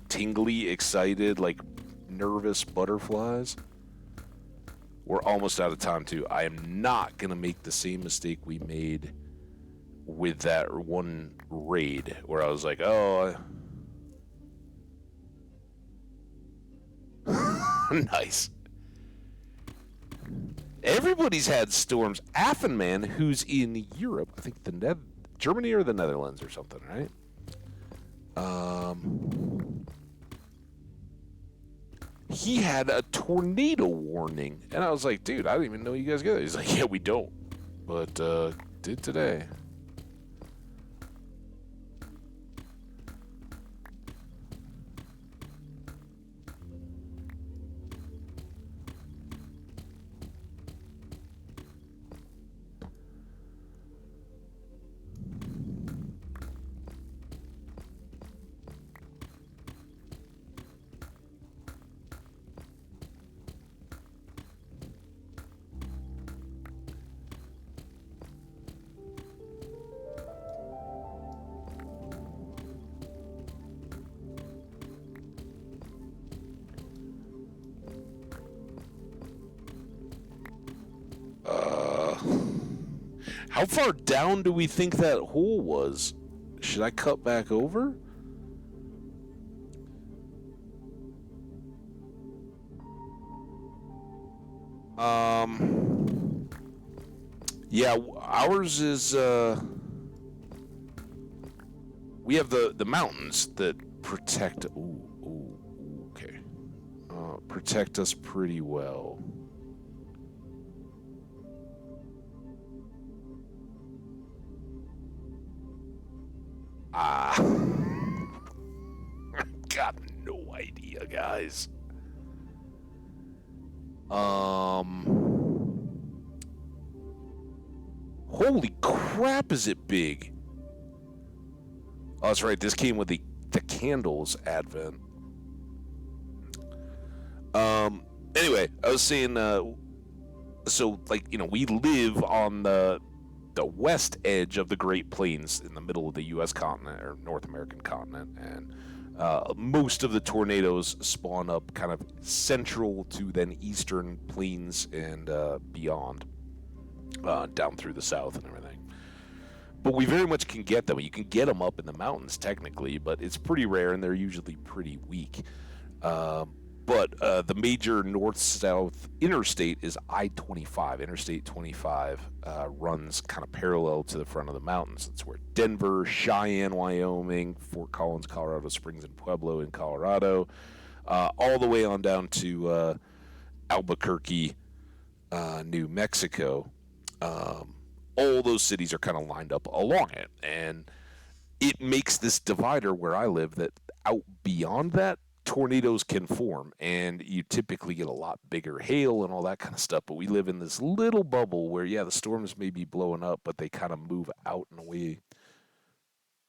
tingly, excited, like nervous butterflies. We're almost out of time too. I am not gonna make the same mistake we made with that one raid where I was like, oh, nice. Everybody's had storms. Affenman, who's in Europe, I think Germany or the Netherlands or something, right? He had a tornado warning, and I was like, dude, I don't even know you guys get it. He's like, yeah, we don't, but did today. How far down do we think that hole was? Should I cut back over? Yeah, ours is, we have the mountains that protect, okay. Protect us pretty well. Ah, got no idea, guys. Holy crap, is it big? Oh, that's right. This came with the candles advent. Um. Anyway, I was saying. So like we live on the west edge of the Great Plains in the middle of the U.S. continent or North American continent, and most of the tornadoes spawn up kind of central to then eastern plains and beyond, down through the south and everything. But we very much can get them. You can get them up in the mountains technically, but it's pretty rare and they're usually pretty weak. But the major north-south interstate is I-25. Interstate 25 runs kind of parallel to the front of the mountains. It's where Denver, Cheyenne, Wyoming, Fort Collins, Colorado Springs, and Pueblo in Colorado, all the way on down to Albuquerque, New Mexico. All those cities are kind of lined up along it, and it makes this divider where I live that out beyond that, tornadoes can form, and you typically get a lot bigger hail and all that kind of stuff. But we live in this little bubble where, yeah, the storms may be blowing up, but they kind of move out and away.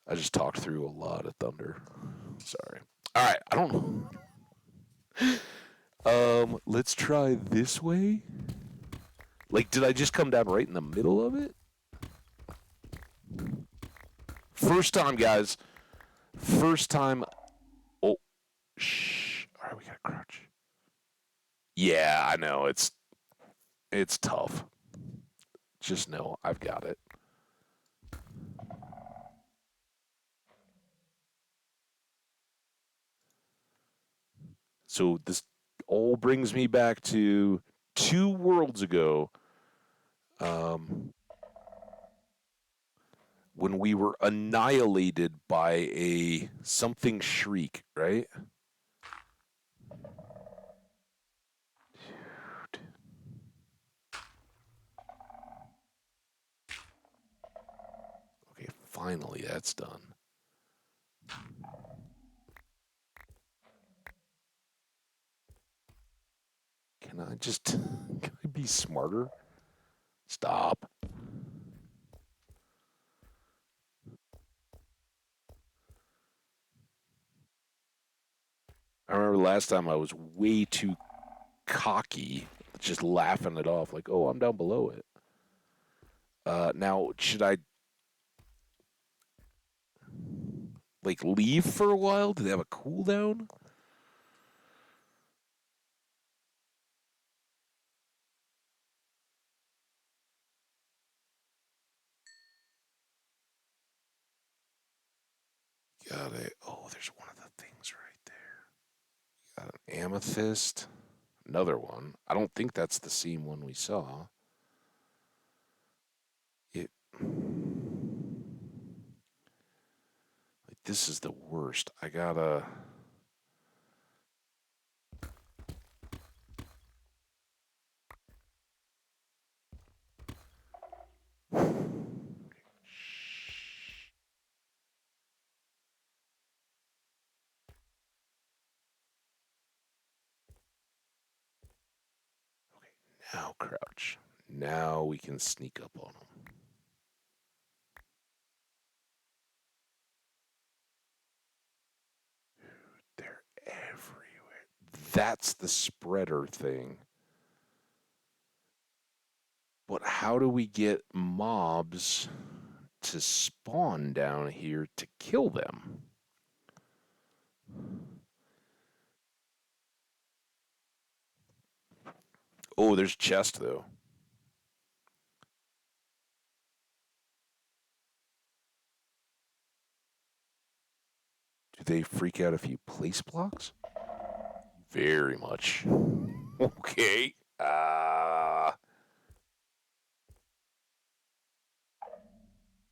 I just talked through a lot of thunder. Sorry. All right, I don't know. Let's try this way. Like, did I just come down right in the middle of it? First time, guys. First time. Oh, shh. All right, we gotta crouch. Yeah, I know. It's tough. Just know I've got it. So this all brings me back to 2 worlds ago, um, when we were annihilated by a something shriek, right? Okay, finally that's done. Can I just can I be smarter? Stop. I remember last time I was way too cocky, just laughing it off like, "Oh, I'm down below it." Now, should I like leave for a while? Do they have a cooldown? Got it. Oh, there's one of the things right there. Got an amethyst. Another one. I don't think that's the same one we saw. It like this is the worst. I gotta. Okay, now crouch. Now we can sneak up on them. They're everywhere. That's the spreader thing. But how do we get mobs to spawn down here to kill them? Oh, there's chest though. they freak out if you place blocks? Very much. Okay.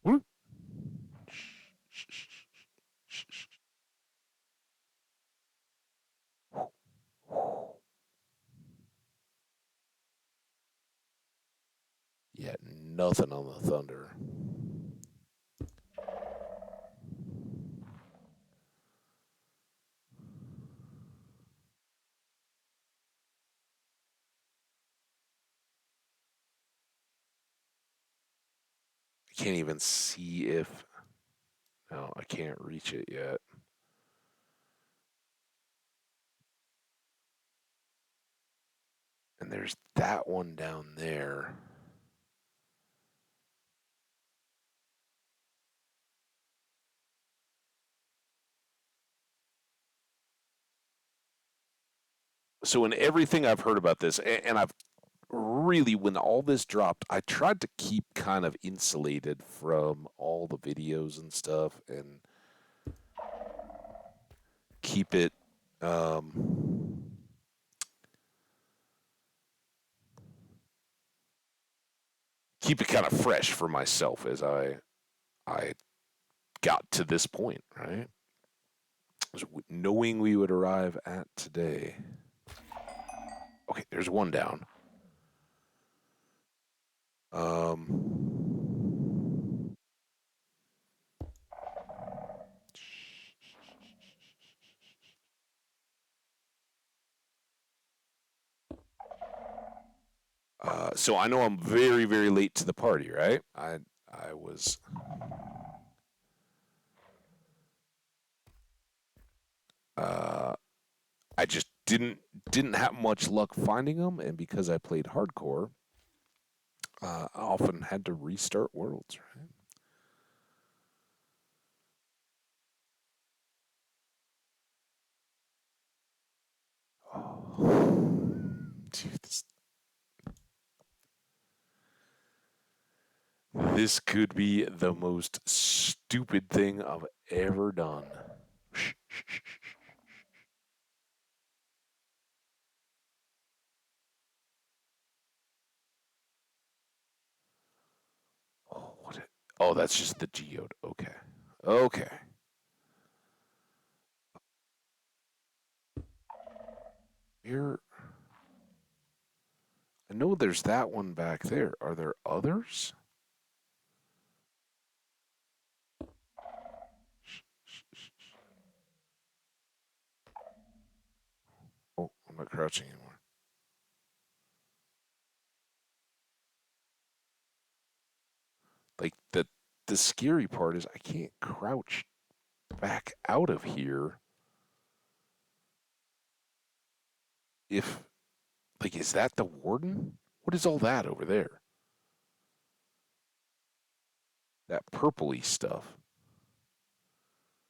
Hmm. Yeah, nothing on the Thunder. I can't even see if. No, I can't reach it yet. And there's that one down there. So, in everything I've heard about this, and I've really, when all this dropped, I tried to keep kind of insulated from all the videos and stuff and keep it. Um, Keep it kind of fresh for myself as I got to this point, right? Knowing we would arrive at today. Okay, there's one down. Um, so I know I'm very, very late to the party, right? I was. Uh, I just didn't have much luck finding them, and because I played hardcore, I often had to restart worlds. Right? Oh, dude, this could be the most stupid thing I've ever done. Oh, what? Oh, that's just the geode. Okay, okay. Here, I know there's that one back there. Are there others? Oh, I'm not crouching anymore. Like the scary part is I can't crouch back out of here if like is that the warden? What is all that over there? That purpley stuff.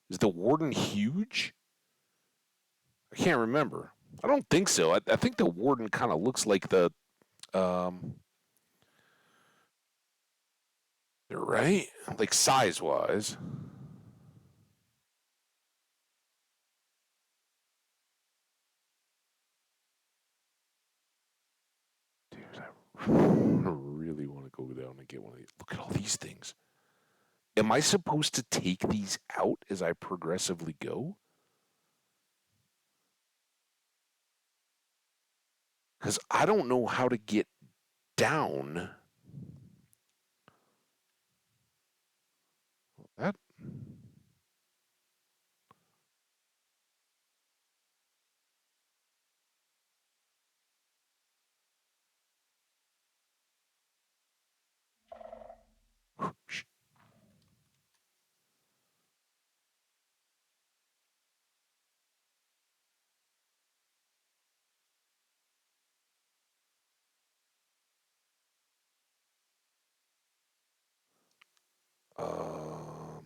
Is the warden huge? I can't remember. I don't think so. I think the warden kind of looks like the um right? Like size wise. Dude, I really want to go down and get one of these. Look at all these things. Am I supposed to take these out as I progressively go? Because I don't know how to get down. That. Um,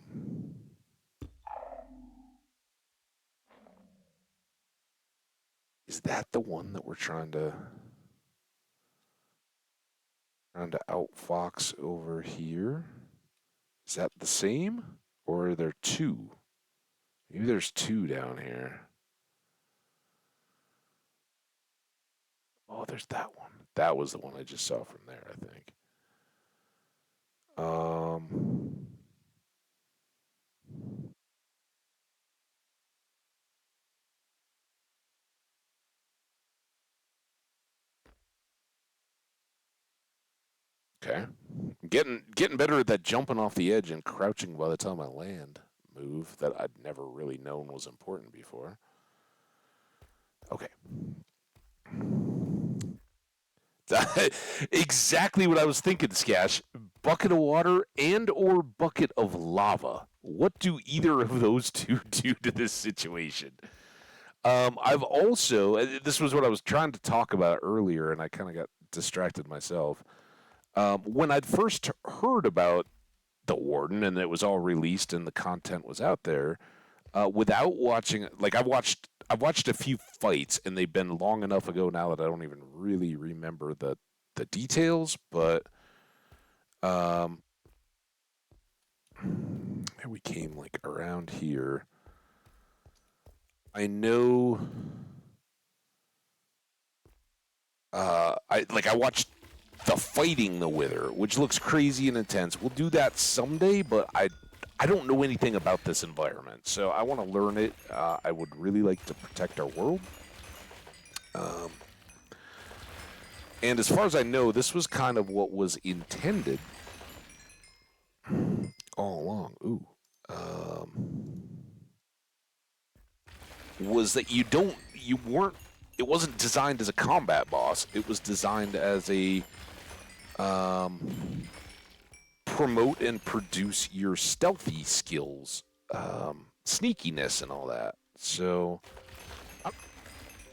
is that the one that we're trying to outfox over here? Is that the same, or are there two? Maybe there's two down here. Oh, there's that one. That was the one I just saw from there, I think. Um, okay. Getting better at that jumping off the edge and crouching by the time I land move that I'd never really known was important before. Okay. Exactly what I was thinking, Skash. Bucket of water and or bucket of lava. What do either of those two do to this situation? I've also, this was what I was trying to talk about earlier, and I kind of got distracted myself. When I'd first heard about the Warden and it was all released and the content was out there, without watching, like I've watched a few fights and they've been long enough ago now that I don't even really remember the details. But um, we came like around here. I know. I watched the fighting the Wither, which looks crazy and intense. We'll do that someday, but I don't know anything about this environment, so I want to learn it. I would really like to protect our world. Um, and as far as I know, this was kind of what was intended all along. Ooh. Um, was that you weren't, it wasn't designed as a combat boss. It was designed as a um, promote and produce your stealthy skills, sneakiness, and all that. So,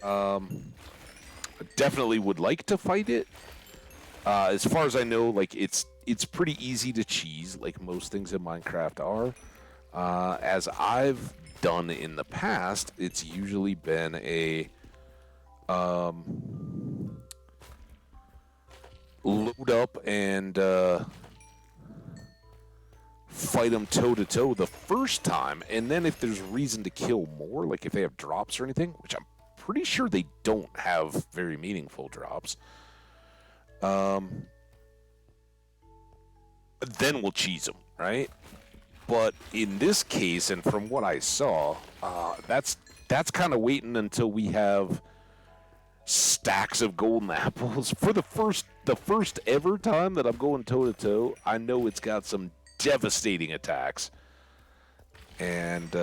um, definitely would like to fight it. As far as I know, like it's pretty easy to cheese, like most things in Minecraft are. As I've done in the past, it's usually been a load up and fight them toe to toe the first time, and then if there's reason to kill more, like if they have drops or anything, which I'm pretty sure they don't have very meaningful drops, um, then we'll cheese them, right? But in this case, and from what I saw, that's kind of waiting until we have stacks of golden apples for the first ever time that I'm going toe to toe. I know it's got some devastating attacks, and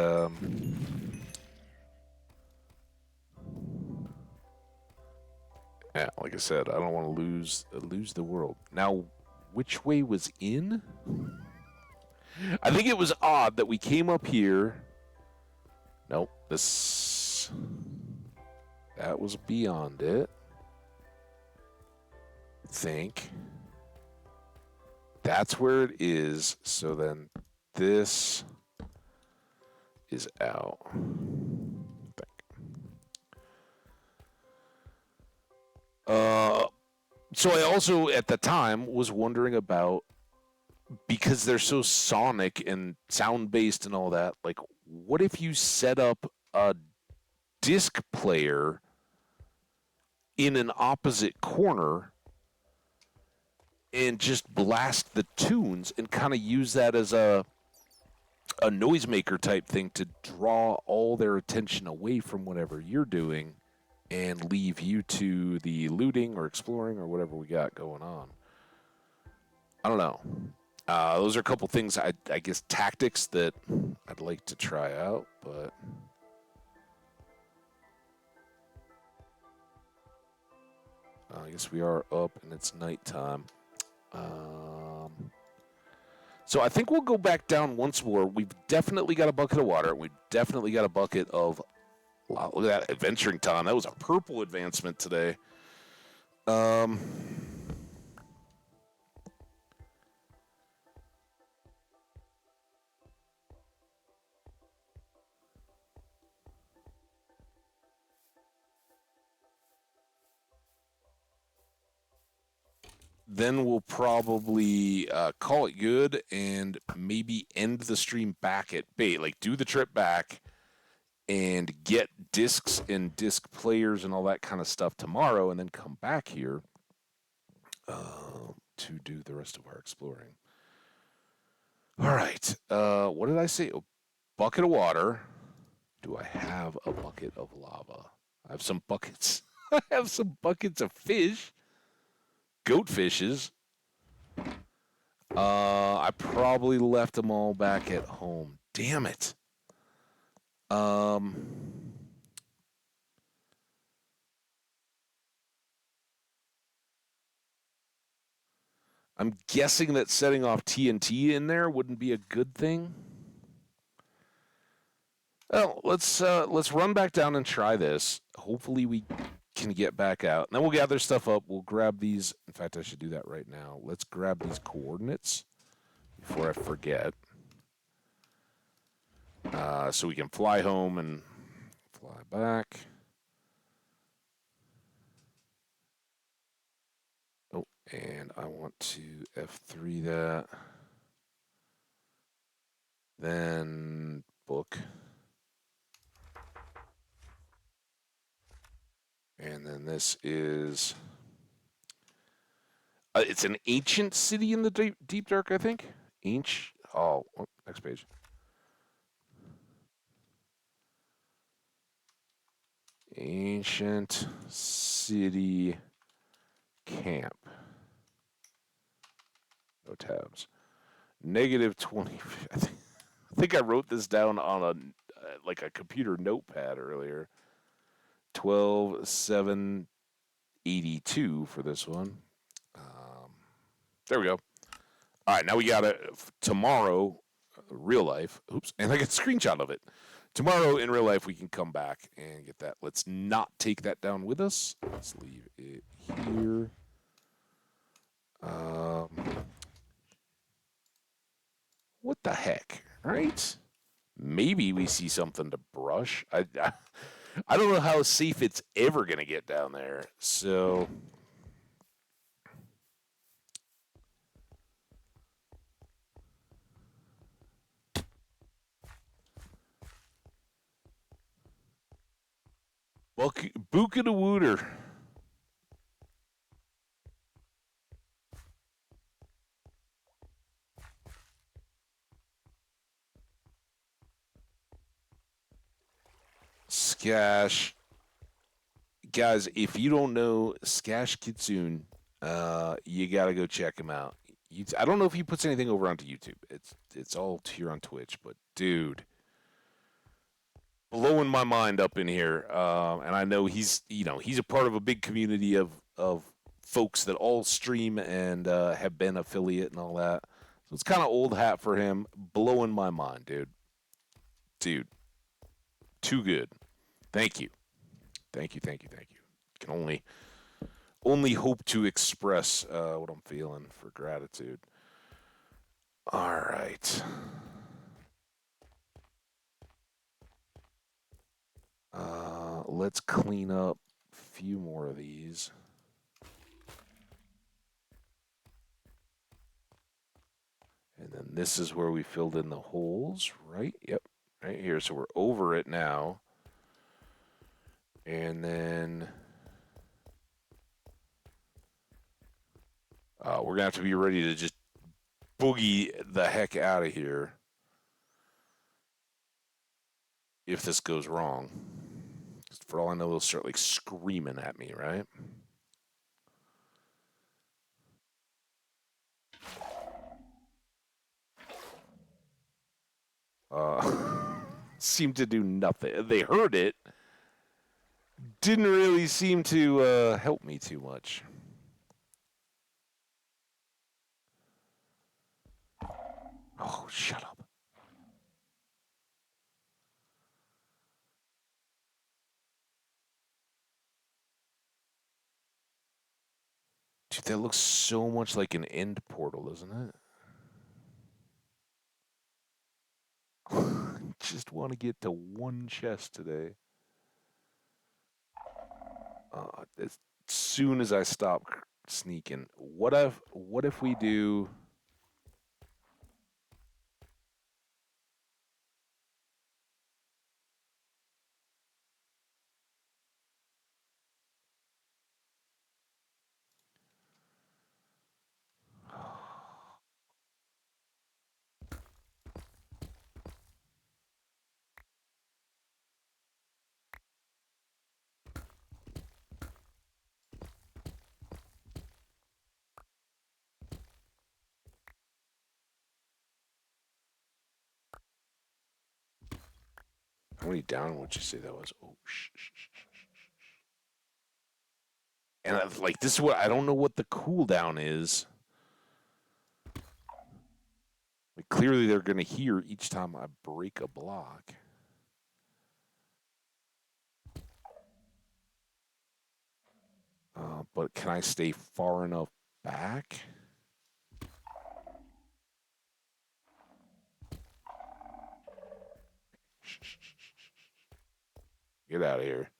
yeah, like I said, I don't want to lose the world. Now, which way was in? I think it was odd that we came up here. Nope, that was beyond it. Think that's where it is. So then this is out. So I also at the time was wondering about, because they're so sonic and sound based and all that, like what if you set up a disc player in an opposite corner and just blast the tunes and kind of use that as a noisemaker type thing to draw all their attention away from whatever you're doing and leave you to the looting or exploring or whatever we got going on. I don't know. Those are a couple things, I guess, tactics that I'd like to try out, but I guess we are up and it's nighttime. So I think we'll go back down once more. We've definitely got a bucket of water. We've definitely got a bucket of, wow, look at that adventuring time. That was a purple advancement today. Um, then we'll probably call it good and maybe end the stream back at bait. Like do the trip back, and get discs and disc players and all that kind of stuff tomorrow, and then come back here to do the rest of our exploring. All right. What did I say? A bucket of water. Do I have a bucket of lava? I have some buckets. I have some buckets of fish. Goat fishes. I probably left them all back at home. Damn it. I'm guessing that setting off TNT in there wouldn't be a good thing. Well, let's run back down and try this. Hopefully we can get back out. And then we'll gather stuff up. We'll grab these. In fact, I should do that right now. Let's grab these coordinates before I forget. So we can fly home and fly back. Oh, and I want to F3 that. Then book. And then this is... it's an ancient city in the deep dark, I think. Next page. Ancient city camp. No tabs. -20. I think I wrote this down on a computer notepad earlier. 12,782 for this one. There we go. All right, now we got it tomorrow, real life. Oops, and I got a screenshot of it. Tomorrow in real life, we can come back and get that. Let's not take that down with us. Let's leave it here. What the heck, right? Maybe we see something to brush. I don't know how safe it's ever going to get down there. So... Book of the Wooter. Skash. Guys, if you don't know Skash Kitsune, you got to go check him out. I don't know if he puts anything over onto YouTube. It's all here on Twitch, but dude, blowing my mind up in here. And I know he's a part of a big community of folks that all stream and have been affiliate and all that. So it's kind of old hat for him. Blowing my mind, dude. Dude, too good. Thank you. Can only hope to express what I'm feeling for gratitude. All right. Let's clean up a few more of these. And then this is where we filled in the holes, right? Yep, right here. So we're over it now. And then we're going to have to be ready to just boogie the heck out of here if this goes wrong. For all I know, they'll start like screaming at me, right? Seemed to do nothing. They heard it. Didn't really seem to help me too much. Oh, shut up. Dude, that looks so much like an end portal, doesn't it? Just want to get to one chest today. As soon as I stop sneaking, what if we do? How many down would you say that was? Oh, and like this is what I don't know what the cooldown is. Like clearly they're gonna hear each time I break a block. But can I stay far enough back? Get out of here.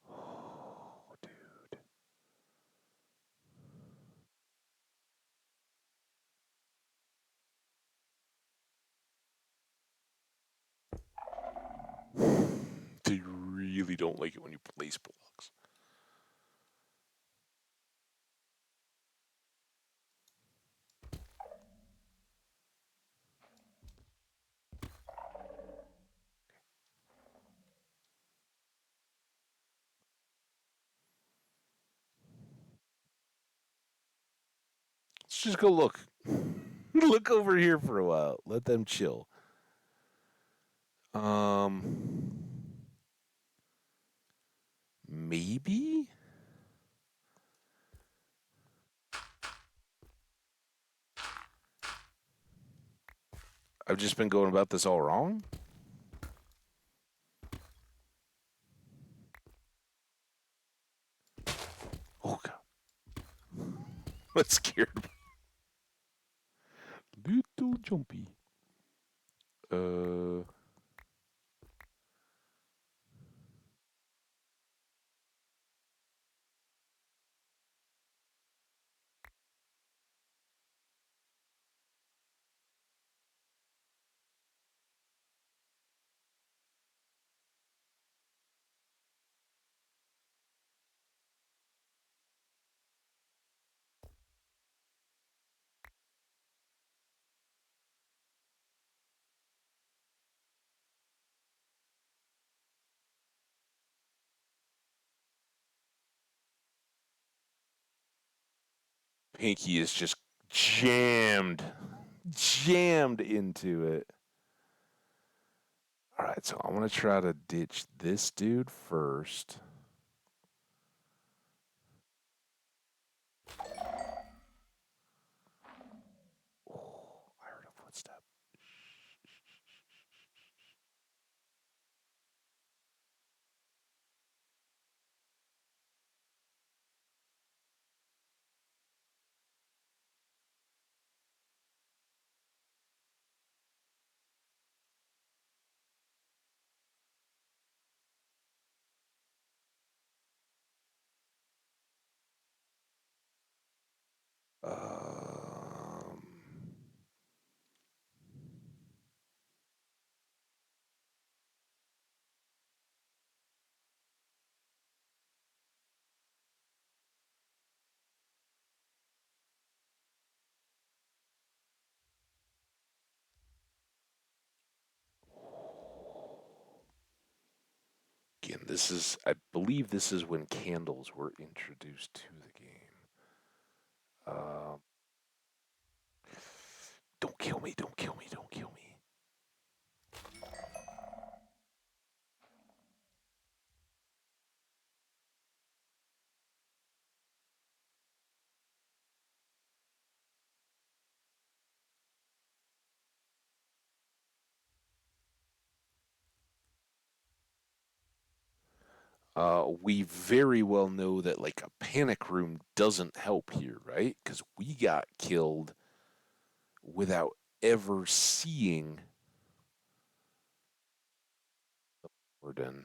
Oh, dude. They really don't like it when you place blocks. Let's just go look. Look over here for a while. Let them chill. Maybe? I've just been going about this all wrong? Oh, God. That scared me. Little jumpy. Uh. Pinky is just jammed into it. All right, so I'm gonna try to ditch this dude first. Oh, I heard a footstep. Um, Again, this is, I believe this is when candles were introduced to the game. Um, don't kill me, don't kill me, don't kill me. We very well know that like a panic room doesn't help here, right? Because we got killed without ever seeing Warden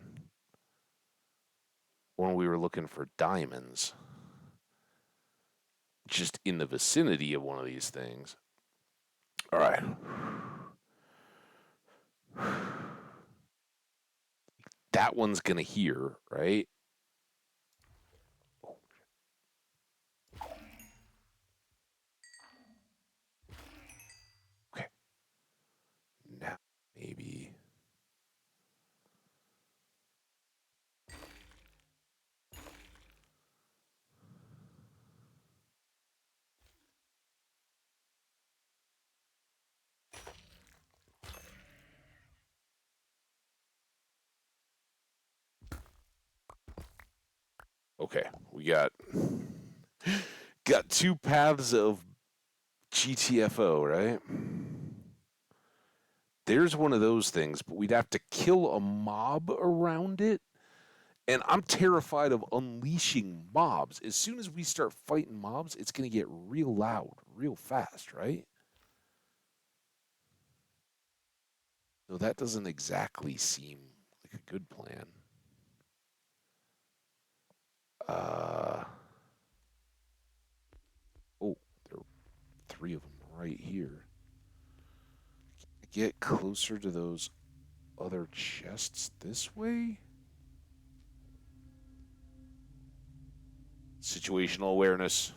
when we were looking for diamonds, just in the vicinity of one of these things. All right. That one's going to hear, right? Okay, we got two paths of GTFO, right? There's one of those things, but we'd have to kill a mob around it. And I'm terrified of unleashing mobs. As soon as we start fighting mobs, it's going to get real loud, real fast, right? So that doesn't exactly seem like a good plan. Uh, oh, there are three of them right here. Get closer to those other chests this way? Situational awareness.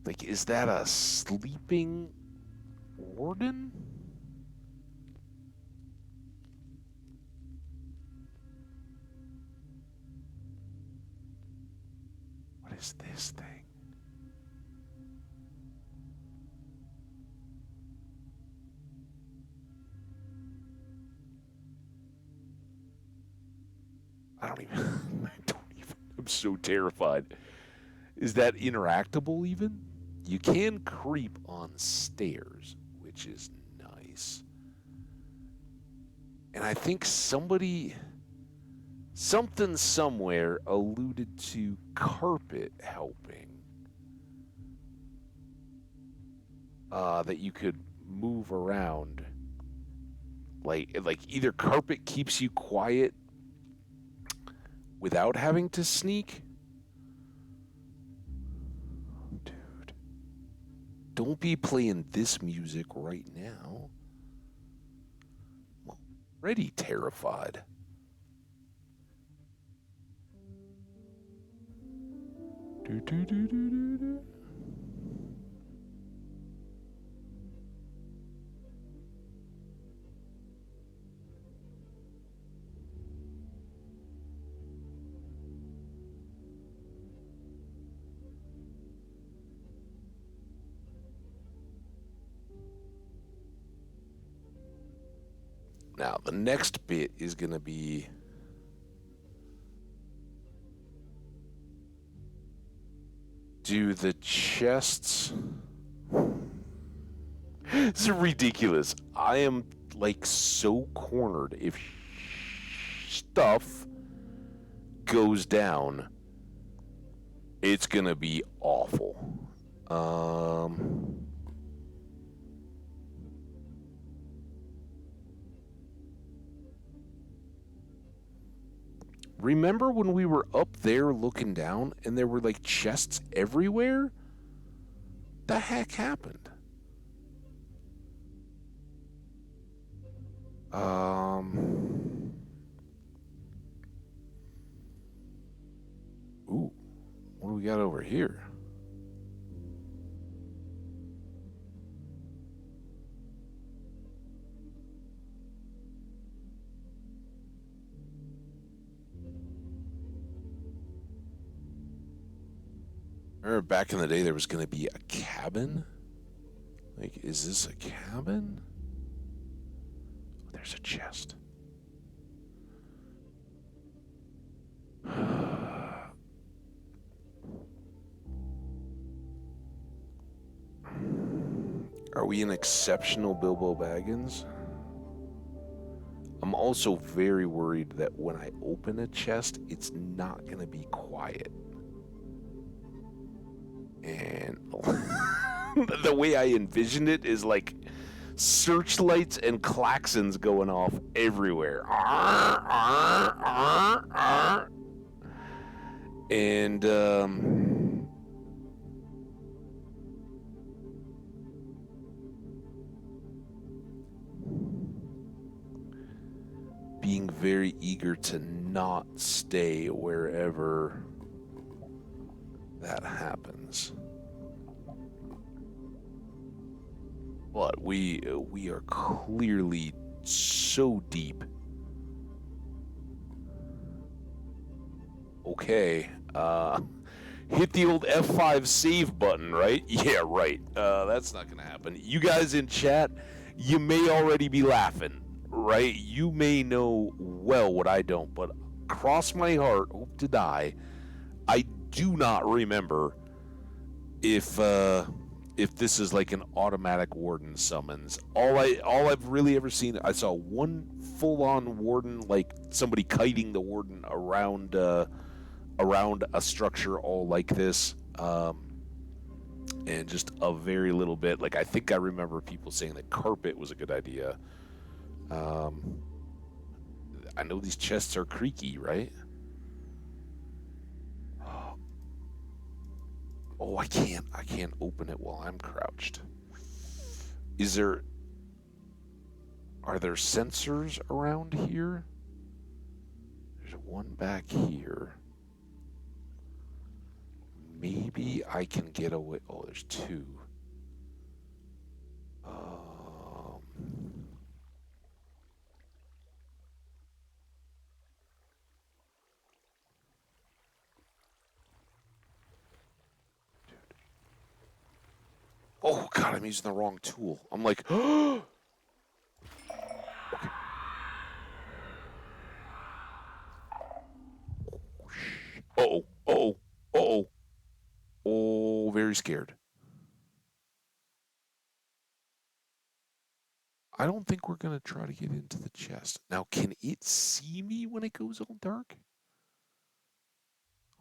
Like, is that a sleeping warden? What is this thing? I don't even. I don't even. I'm so terrified. Is that interactable even? You can creep on stairs, which is nice. And I think something somewhere alluded to carpet helping. That you could move around. Like either carpet keeps you quiet without having to sneak. Dude, don't be playing this music right now. I'm already terrified. Now, the next bit is going to be do the chests. This is ridiculous. I am like so cornered. If stuff goes down, it's going to be awful. Remember when we were up there looking down and there were like chests everywhere? The heck happened? Ooh, what do we got over here? Remember back in the day there was going to be a cabin? Like, is this a cabin? Oh, there's a chest. Are we an exceptional Bilbo Baggins? I'm also very worried that when I open a chest, it's not going to be quiet. And the way I envisioned it is like searchlights and klaxons going off everywhere. And being very eager to not stay wherever that happens. But we are clearly so deep. Okay. Hit the old F5 save button, right? Yeah, right. That's not going to happen. You guys in chat, you may already be laughing, right? You may know well what I don't, but cross my heart, hope to die. I do not remember if this is like an automatic warden summons. All I've really ever seen, I saw one full on warden, like somebody kiting the warden around a structure all like this, and just a very little bit. Like I think I remember people saying that carpet was a good idea. Um, I know these chests are creaky, right? Oh, I can't open it while I'm crouched. Is there Are there sensors around here? There's one back here. Maybe I can get away. Oh, there's two. Um, oh God, I'm using the wrong tool. I'm like, okay. Oh, oh, oh, oh, very scared. I don't think we're gonna try to get into the chest. Now, can it see me when it goes all dark?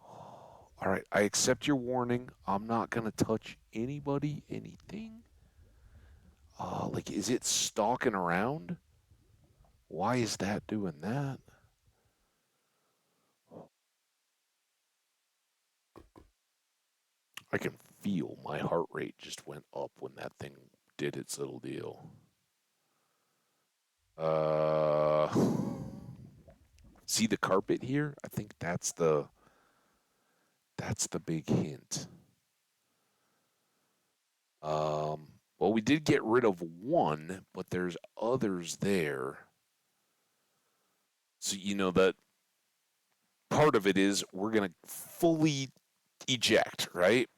All right, I accept your warning. I'm not gonna touch anybody, anything. Like, is it stalking around? Why is that doing that? I can feel my heart rate just went up when that thing did its little deal. Uh, see the carpet here? I think that's the big hint. Well, we did get rid of one, but there's others there. So you know that part of it is we're gonna fully eject, right?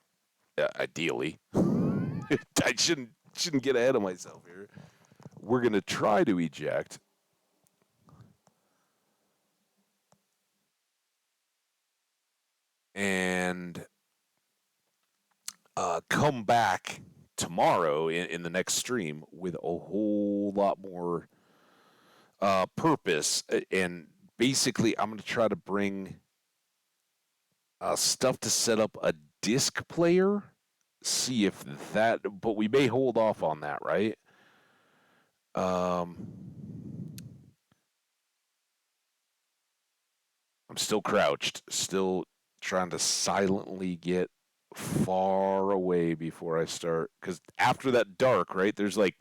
Ideally, I shouldn't get ahead of myself here. We're gonna try to eject, and come back tomorrow in the next stream with a whole lot more purpose. And basically, I'm going to try to bring stuff to set up a disc player. See if that, but we may hold off on that, right? Um, I'm still crouched, still trying to silently get far away before I start. Because after that dark, right, there's like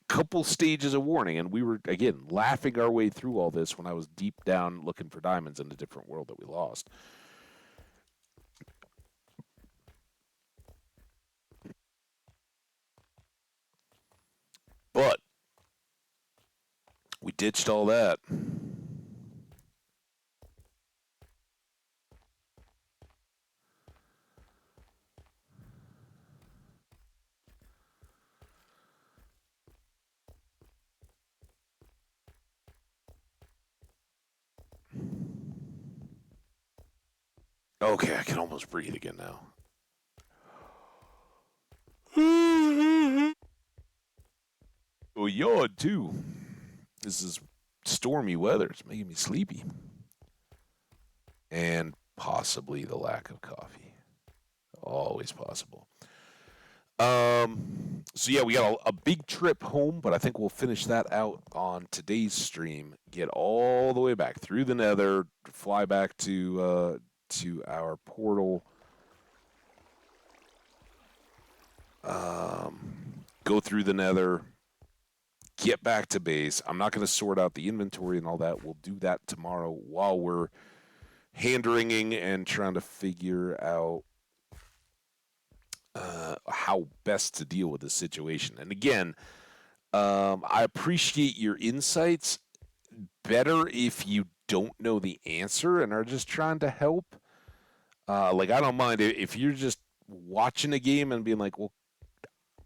couple stages of warning, and we were again laughing our way through all this when I was deep down looking for diamonds in a different world that we lost. But we ditched all that. Okay, I can almost breathe again now. Oh, yawn too. This is stormy weather. It's making me sleepy. And possibly the lack of coffee. Always possible. So yeah, we got a big trip home, but I think we'll finish that out on today's stream. Get all the way back through the Nether, fly back to our portal, go through the Nether, get back to base. I'm not going to sort out the inventory and all that. We'll do that tomorrow while we're hand wringing and trying to figure out how best to deal with this situation. And again, I appreciate your insights. Better if you don't know the answer and are just trying to help, like I don't mind if you're just watching a game and being like, well,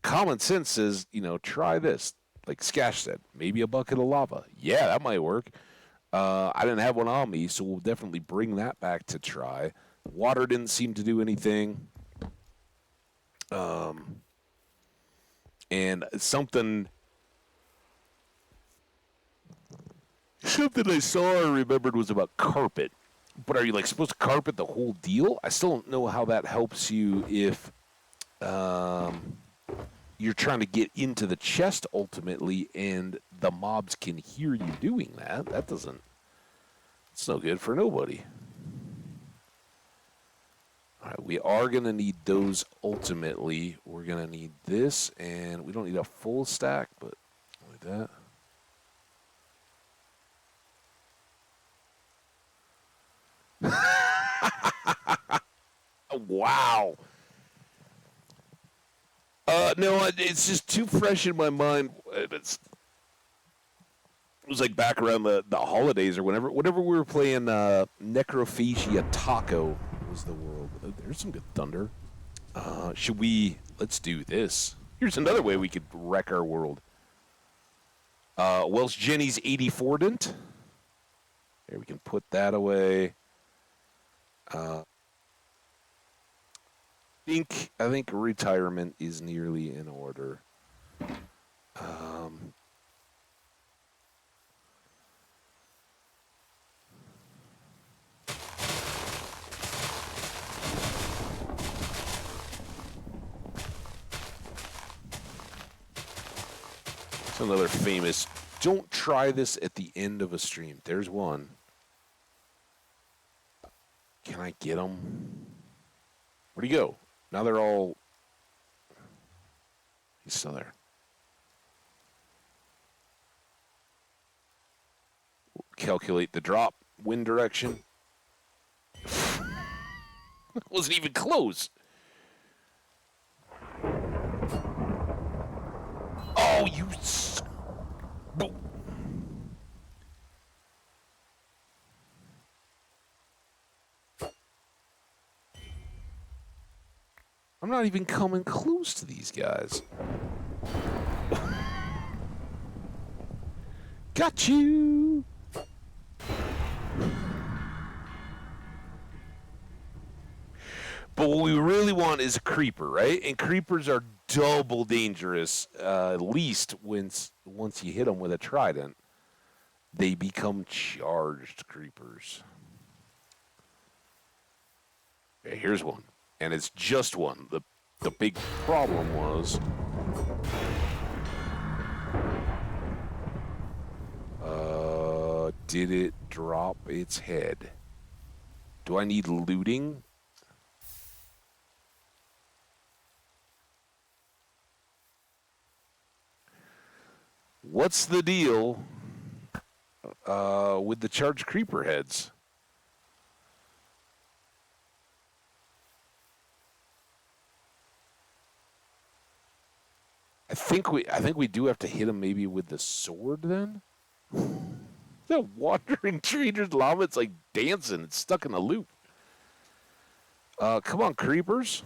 common sense says, try this. Like Skash said, maybe a bucket of lava. Yeah, that might work. I didn't have one on me, so we'll definitely bring that back to try. Water didn't seem to do anything. And something I saw or remembered was about carpet. But are you like supposed to carpet the whole deal? I still don't know how that helps you if you're trying to get into the chest ultimately, and the mobs can hear you doing that. It's no good for nobody. All right, we are going to need those ultimately. We're going to need this, and we don't need a full stack, but like that. Wow. No, it's just too fresh in my mind. It was like back around the holidays or whenever we were playing Necrophagia Taco was the world. There's some good thunder. Let's do this. Here's another way we could wreck our world. Welsh Jenny's 84 dent. There, we can put that away. I think retirement is nearly in order. It's another famous, don't try this at the end of a stream. There's one. Can I get them? Where'd he go? Now they're all... He's still there. Calculate the drop, wind direction. Wasn't even close. Oh, you... I'm not even coming close to these guys. Got you! But what we really want is a creeper, right? And creepers are double dangerous, at least once you hit them with a trident. They become charged creepers. Okay, here's one. And it's just one. The big problem was... did it drop its head? Do I need looting? What's the deal with the charged creeper heads? I think we do have to hit him maybe with the sword then. The wandering trader's llama, it's like dancing. It's stuck in a loop. Come on, creepers.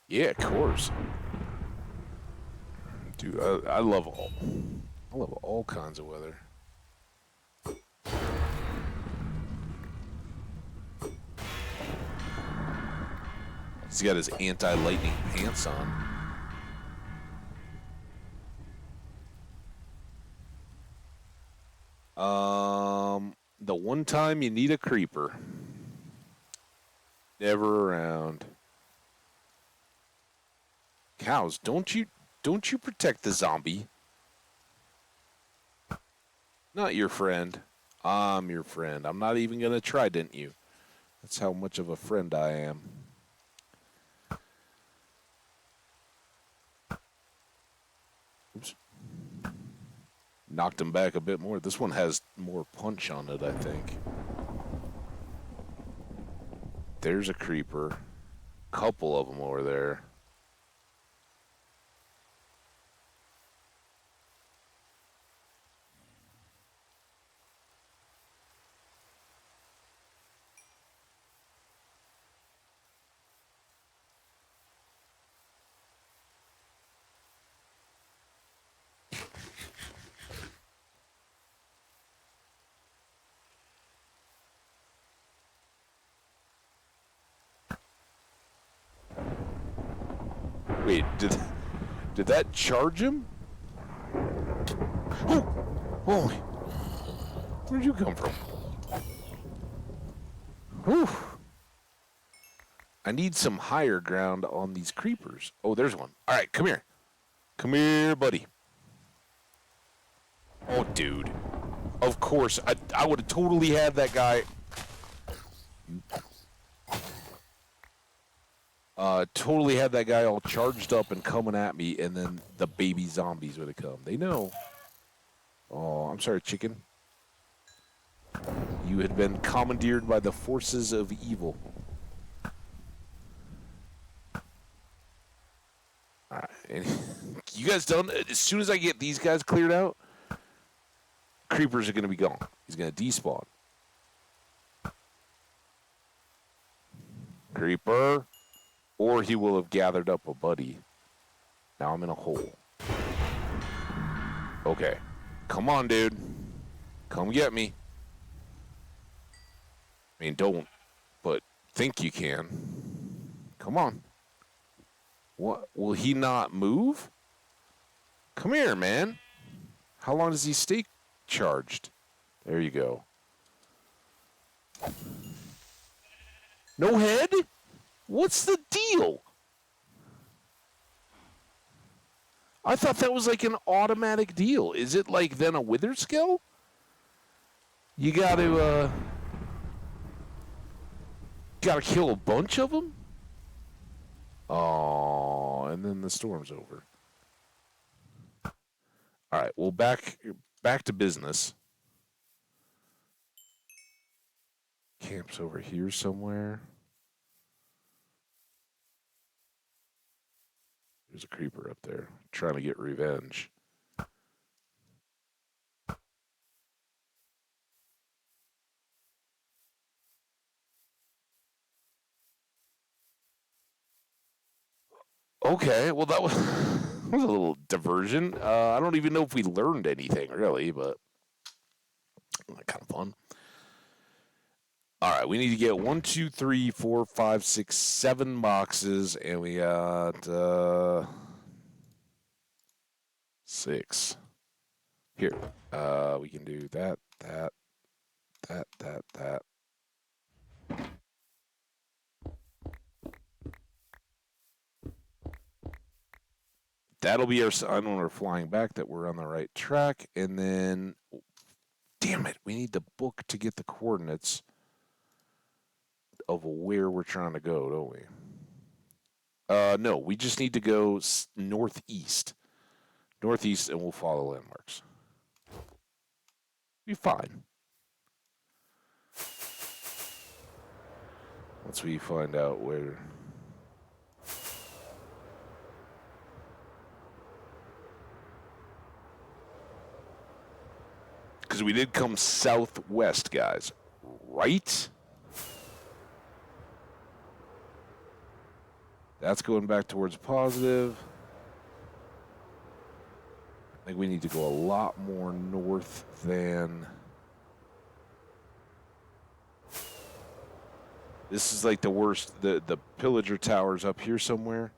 Yeah, of course. Dude, I love all kinds of weather. He's got his anti-lightning pants on. The one time you need a creeper. Never around. Cows, don't you protect the zombie? Not your friend. I'm your friend. I'm not even gonna try, didn't you? That's how much of a friend I am. Oops. Knocked him back a bit more. This one has more punch on it, I think. There's a creeper. couple of them over there. Wait, did that charge him? Oh! Holy! Where'd you come from? Whew! I need some higher ground on these creepers. Oh, there's one. All right, come here. Come here, buddy. Oh, dude. Of course, I would have totally had that guy. Totally had that guy all charged up and coming at me, and then the baby zombies would have come. They know. Oh, I'm sorry, chicken. You had been commandeered by the forces of evil. All right. And you guys done? As soon as I get these guys cleared out, creepers are going to be gone. He's going to despawn. Creeper. Or he will have gathered up a buddy. Now I'm in a hole. Okay. Come on, dude. Come get me. I mean, don't, but think you can. Come on. What? Will he not move? Come here, man. How long does he stay charged? There you go. No head? What's the deal? I thought that was like an automatic deal. Is it like then a wither skill? You gotta kill a bunch of them? Oh, and then the storm's over. All right, well, back to business. Camp's over here somewhere. There's a creeper up there trying to get revenge. Okay, well, that was, was a little diversion. I don't even know if we learned anything, really, but kind of fun. All right, we need to get 1, 2, 3, 4, 5, 6, 7 boxes, and we got 6. Here, we can do that. That'll be our sign when we're flying back that we're on the right track. And then, damn it, we need the book to get the coordinates of where we're trying to go, don't we? No, we just need to go northeast. Northeast, and we'll follow landmarks. Be fine. Once we find out where... Because we did come southwest, guys. Right? That's going back towards positive. I think we need to go a lot more north than... This is like the worst. The pillager tower's up here somewhere.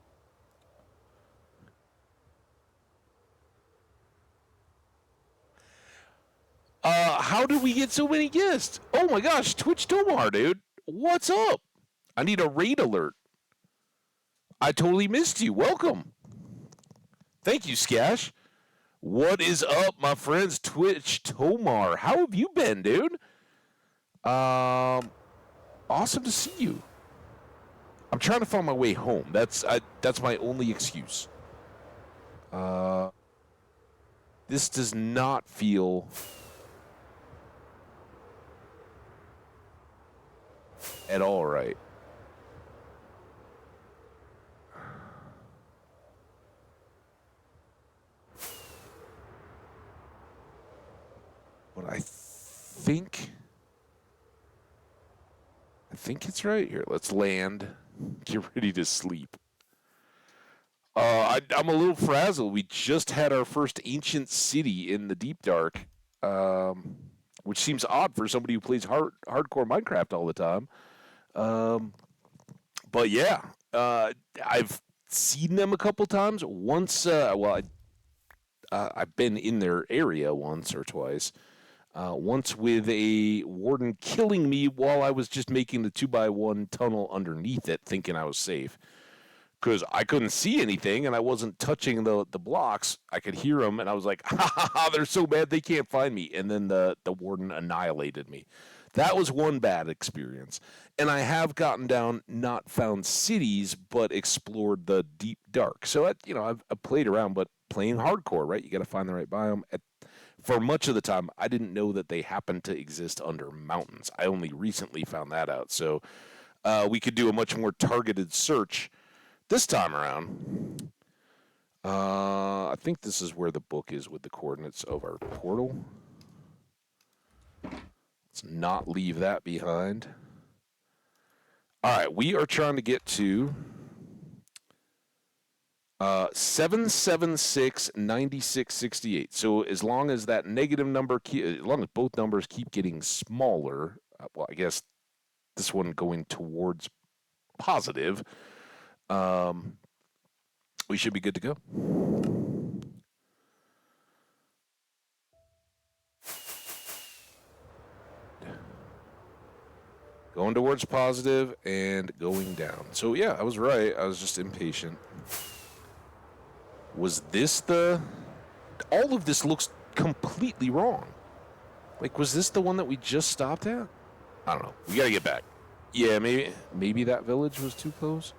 How did we get so many guests? Oh my gosh, Twitch Tomar, dude. What's up? I need a raid alert. I totally missed you. Welcome. Thank you, Skash. What is up, my friends? Twitch Tomar. How have you been, dude? Awesome to see you. I'm trying to find my way home. That's my only excuse. This does not feel at all right. but I think it's right here. Let's land. Get ready to sleep. I'm a little frazzled. We just had our first ancient city in the Deep Dark, um, which seems odd for somebody who plays hardcore Minecraft all the time. Um, but yeah, I've seen them a couple times. Once, I've been in their area once or twice. Once with a warden killing me while I was just making the 2x1 tunnel underneath it, thinking I was safe. Because I couldn't see anything and I wasn't touching the blocks. I could hear them and I was like, ha ha ha, they're so bad they can't find me. And then the warden annihilated me. That was one bad experience. And I have gotten down, not found cities, but explored the deep dark. So, I've played around, but playing hardcore, right? You got to find the right biome. For much of the time, I didn't know that they happened to exist under mountains. I only recently found that out. So we could do a much more targeted search this time around. I think this is where the book is with the coordinates of our portal. Let's not leave that behind. All right, we are trying to get to 7769668. So as long as that negative number, as long as both numbers keep getting smaller, well, I guess this one going towards positive, we should be good to go. Going towards positive and going down. So yeah, I was right. I was just impatient. Was this all of this looks completely wrong. Like, was this the one that we just stopped at? I don't know. We gotta get back. Yeah, maybe that village was too close.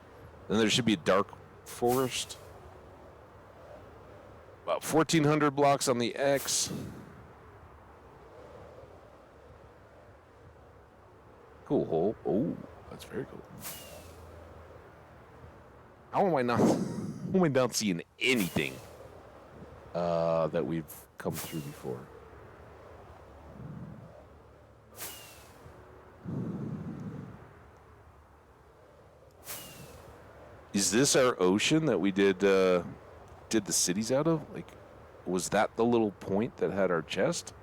Then there should be a dark forest. About 1,400 blocks on the X. Cool hole. Oh, that's very cool. How am I not seeing anything that we've come through before? Is this our ocean that we did the cities out of? Like, was that the little point that had our chest?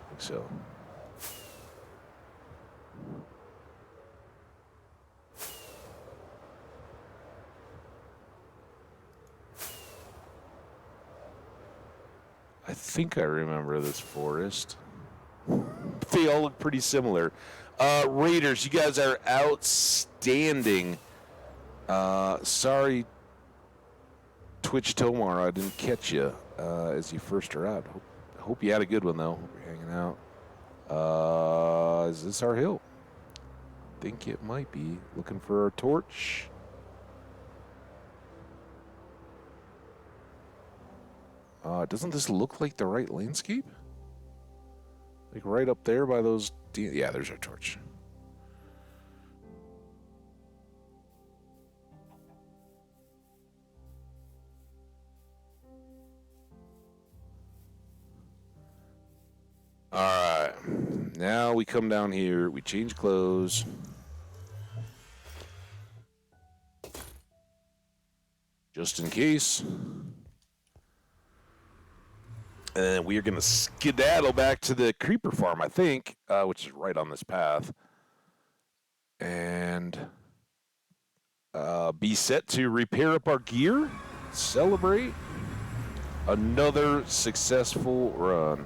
I think so. I think I remember this forest. They all look pretty similar. Raiders, you guys are outstanding. Sorry, Twitch Tomar, I didn't catch you as you first arrived. Hope you had a good one, though. Hope you're hanging out. Is this our hill? I think it might be. Looking for our torch. Doesn't this look like the right landscape? Like right up there by those... Yeah, there's our torch. Alright. Now we come down here. We change clothes. Just in case. And then we are going to skedaddle back to the creeper farm, I think, which is right on this path. And be set to repair up our gear, celebrate another successful run.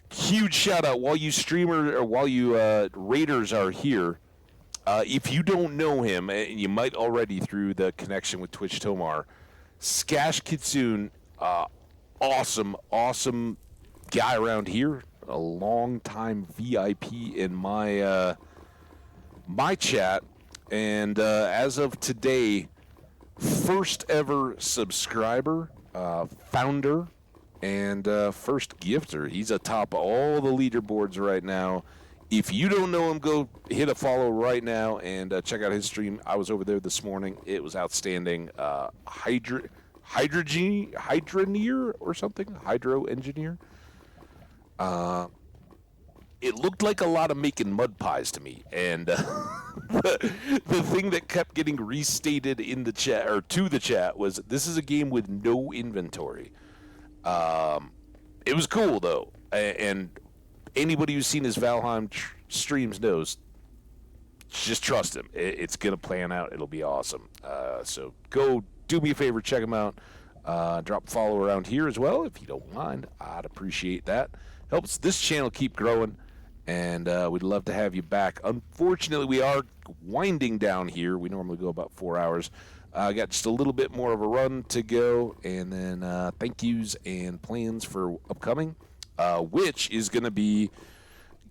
Huge shout out while you raiders are here. If you don't know him, and you might already through the connection with Twitch Tomar, Skash Kitsune, awesome guy around here, a long-time VIP in my my chat, and as of today, first ever subscriber, founder, and first gifter. He's atop all the leaderboards right now If you don't know him, go hit a follow right now and check out his stream. I was over there this morning. It was outstanding. Hydroneer or something? Hydro engineer. It looked like a lot of making mud pies to me. And the thing that kept getting restated in the chat, or to the chat, was this is a game with no inventory. It was cool, though. And anybody who's seen his Valheim streams knows, just trust him. It's going to plan out. It'll be awesome. So go do me a favor, check him out. Drop a follow around here as well, if you don't mind. I'd appreciate that. Helps this channel keep growing, and we'd love to have you back. Unfortunately, we are winding down here. We normally go about 4 hours. I got just a little bit more of a run to go, and then thank yous and plans for upcoming, which is going to be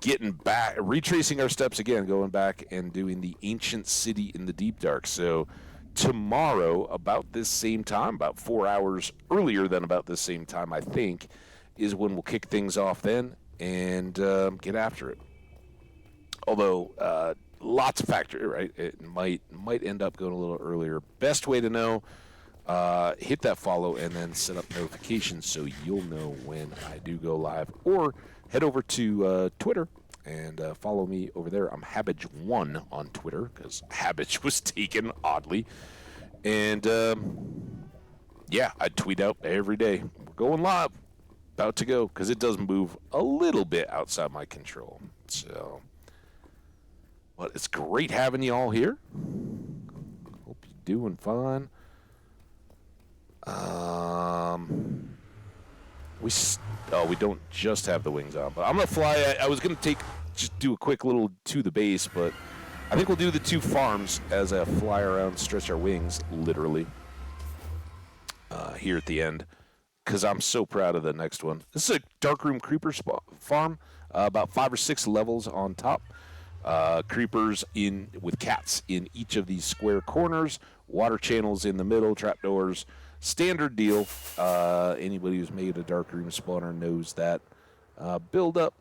getting back, retracing our steps again, going back and doing the ancient city in the deep dark. So tomorrow, about this same time, about 4 hours earlier than about this same time, I think, is when we'll kick things off then and get after it. Although lots of factor, right? It might end up going a little earlier. Best way to know, hit that follow and then set up notifications so you'll know when I do go live, or head over to Twitter and follow me over there. I'm Habbage1 on Twitter because Habbage was taken, oddly. And, yeah, I tweet out every day. We're going live. About to go, because it does move a little bit outside my control. So, but it's great having you all here. Hope you're doing fine. We don't just have the wings on, but I'm gonna fly. I was gonna just do a quick little to the base, but I think we'll do the 2 farms as I fly around, stretch our wings, literally, here at the end, because I'm so proud of the next one. This is a Darkroom Creeper farm, about 5 or 6 levels on top. Creepers with cats in each of these square corners, water channels in the middle, trapdoors. Standard deal. Anybody who's made a Darkroom spawner knows that. Build up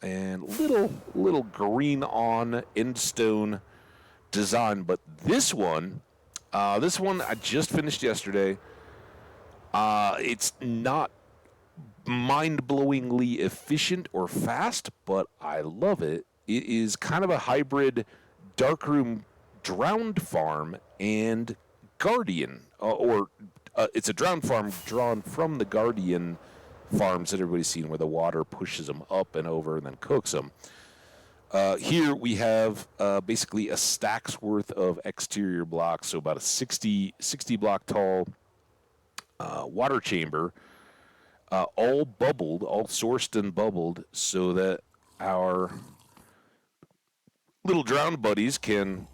and little green on end stone design. But this one I just finished yesterday. It's not mind-blowingly efficient or fast, but I love it. It is kind of a hybrid Darkroom drowned farm and Guardian, it's a drowned farm drawn from the Guardian farms that everybody's seen, where the water pushes them up and over and then cooks them. Here we have basically a stack's worth of exterior blocks, so about a 60 block tall water chamber, all bubbled, all sourced and bubbled, so that our little drowned buddies can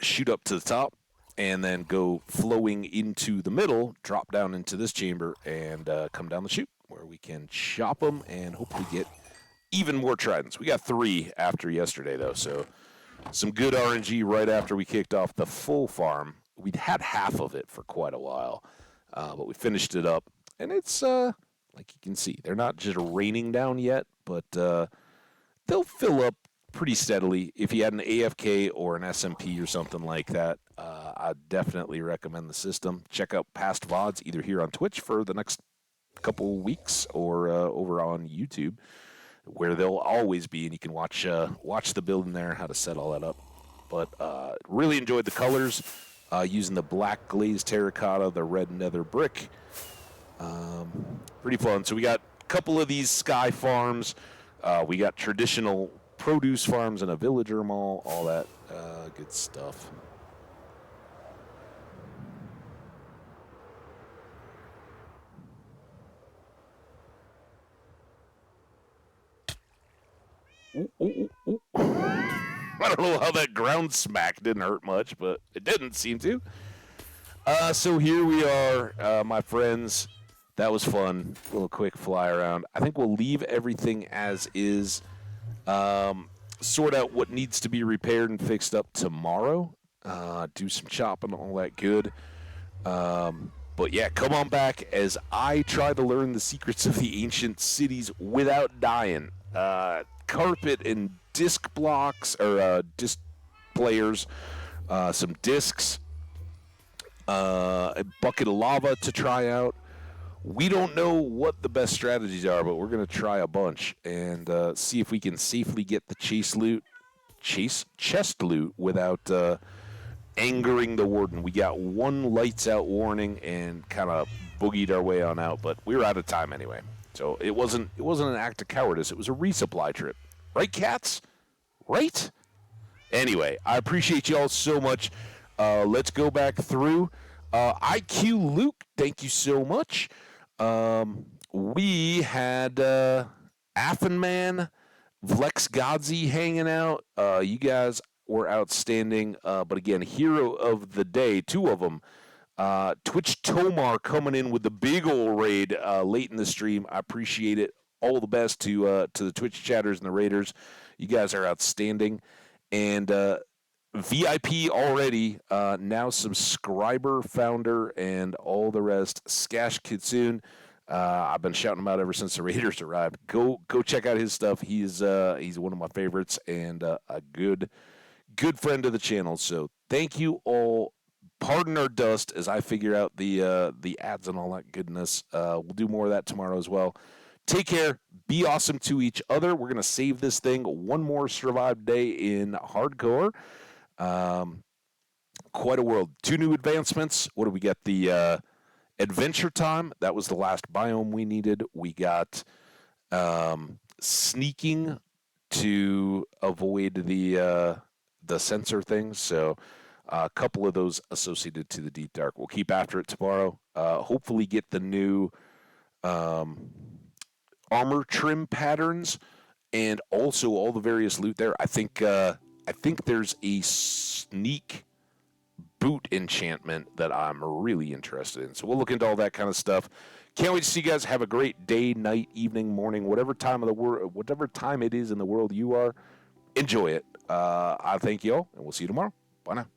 shoot up to the top and then go flowing into the middle, drop down into this chamber, and come down the chute, where we can chop them and hopefully get even more tridents. We got 3 after yesterday, though, so some good RNG right after we kicked off the full farm. We'd had half of it for quite a while, but we finished it up, and it's, like you can see, they're not just raining down yet, but they'll fill up pretty steadily. If you had an AFK or an SMP or something like that, I'd definitely recommend the system. Check out past VODs, either here on Twitch for the next couple weeks or over on YouTube, where they'll always be, and you can watch the build in there, how to set all that up. But really enjoyed the colors, using the black glazed terracotta, the red nether brick. Pretty fun. So we got a couple of these sky farms. We got traditional produce farms and a villager mall, all that good stuff. Ooh. I don't know how that ground smack didn't hurt much, but it didn't seem to. So here we are, my friends. That was fun. A little quick fly around. I think we'll leave everything as is. Sort out what needs to be repaired and fixed up tomorrow. Do some chopping, all that good. But yeah, come on back as I try to learn the secrets of the ancient cities without dying. carpet and disc blocks, or disc players, some discs, a bucket of lava to try out. We don't know what the best strategies are, but we're going to try a bunch and see if we can safely get the chest loot without angering the warden. We got one lights out warning and kind of boogied our way on out, but we were out of time anyway. So it wasn't an act of cowardice. It was a resupply trip. Right, cats? Right? Anyway, I appreciate y'all so much. Let's go back through. IQ Luke, thank you so much. We had Affenman, Vlex Godzi hanging out. You guys were outstanding. But again, hero of the day, two of them. Twitch Tomar coming in with the big ol' raid late in the stream. I appreciate it. All the best to the Twitch chatters and the raiders. You guys are outstanding. And VIP already, now subscriber, founder, and all the rest. Skash Kitsune. I've been shouting him out ever since the Raiders arrived. Go check out his stuff. He's one of my favorites and a good friend of the channel. So thank you all. Pardon our dust as I figure out the ads and all that goodness. We'll do more of that tomorrow as well. Take care. Be awesome to each other. We're going to save this thing. One more survived day in hardcore. Quite a world. 2 new advancements. What do we get? The Adventure Time. That was the last biome we needed. We got Sneaking to avoid the sensor things. So a couple of those associated to the Deep Dark. We'll keep after it tomorrow. Hopefully get the new armor trim patterns and also all the various loot there. I think there's a sneak boot enchantment that I'm really interested in. So we'll look into all that kind of stuff. Can't wait to see you guys. Have a great day, night, evening, morning, whatever time it is in the world you are. Enjoy it. I thank you all, and we'll see you tomorrow. Bye now.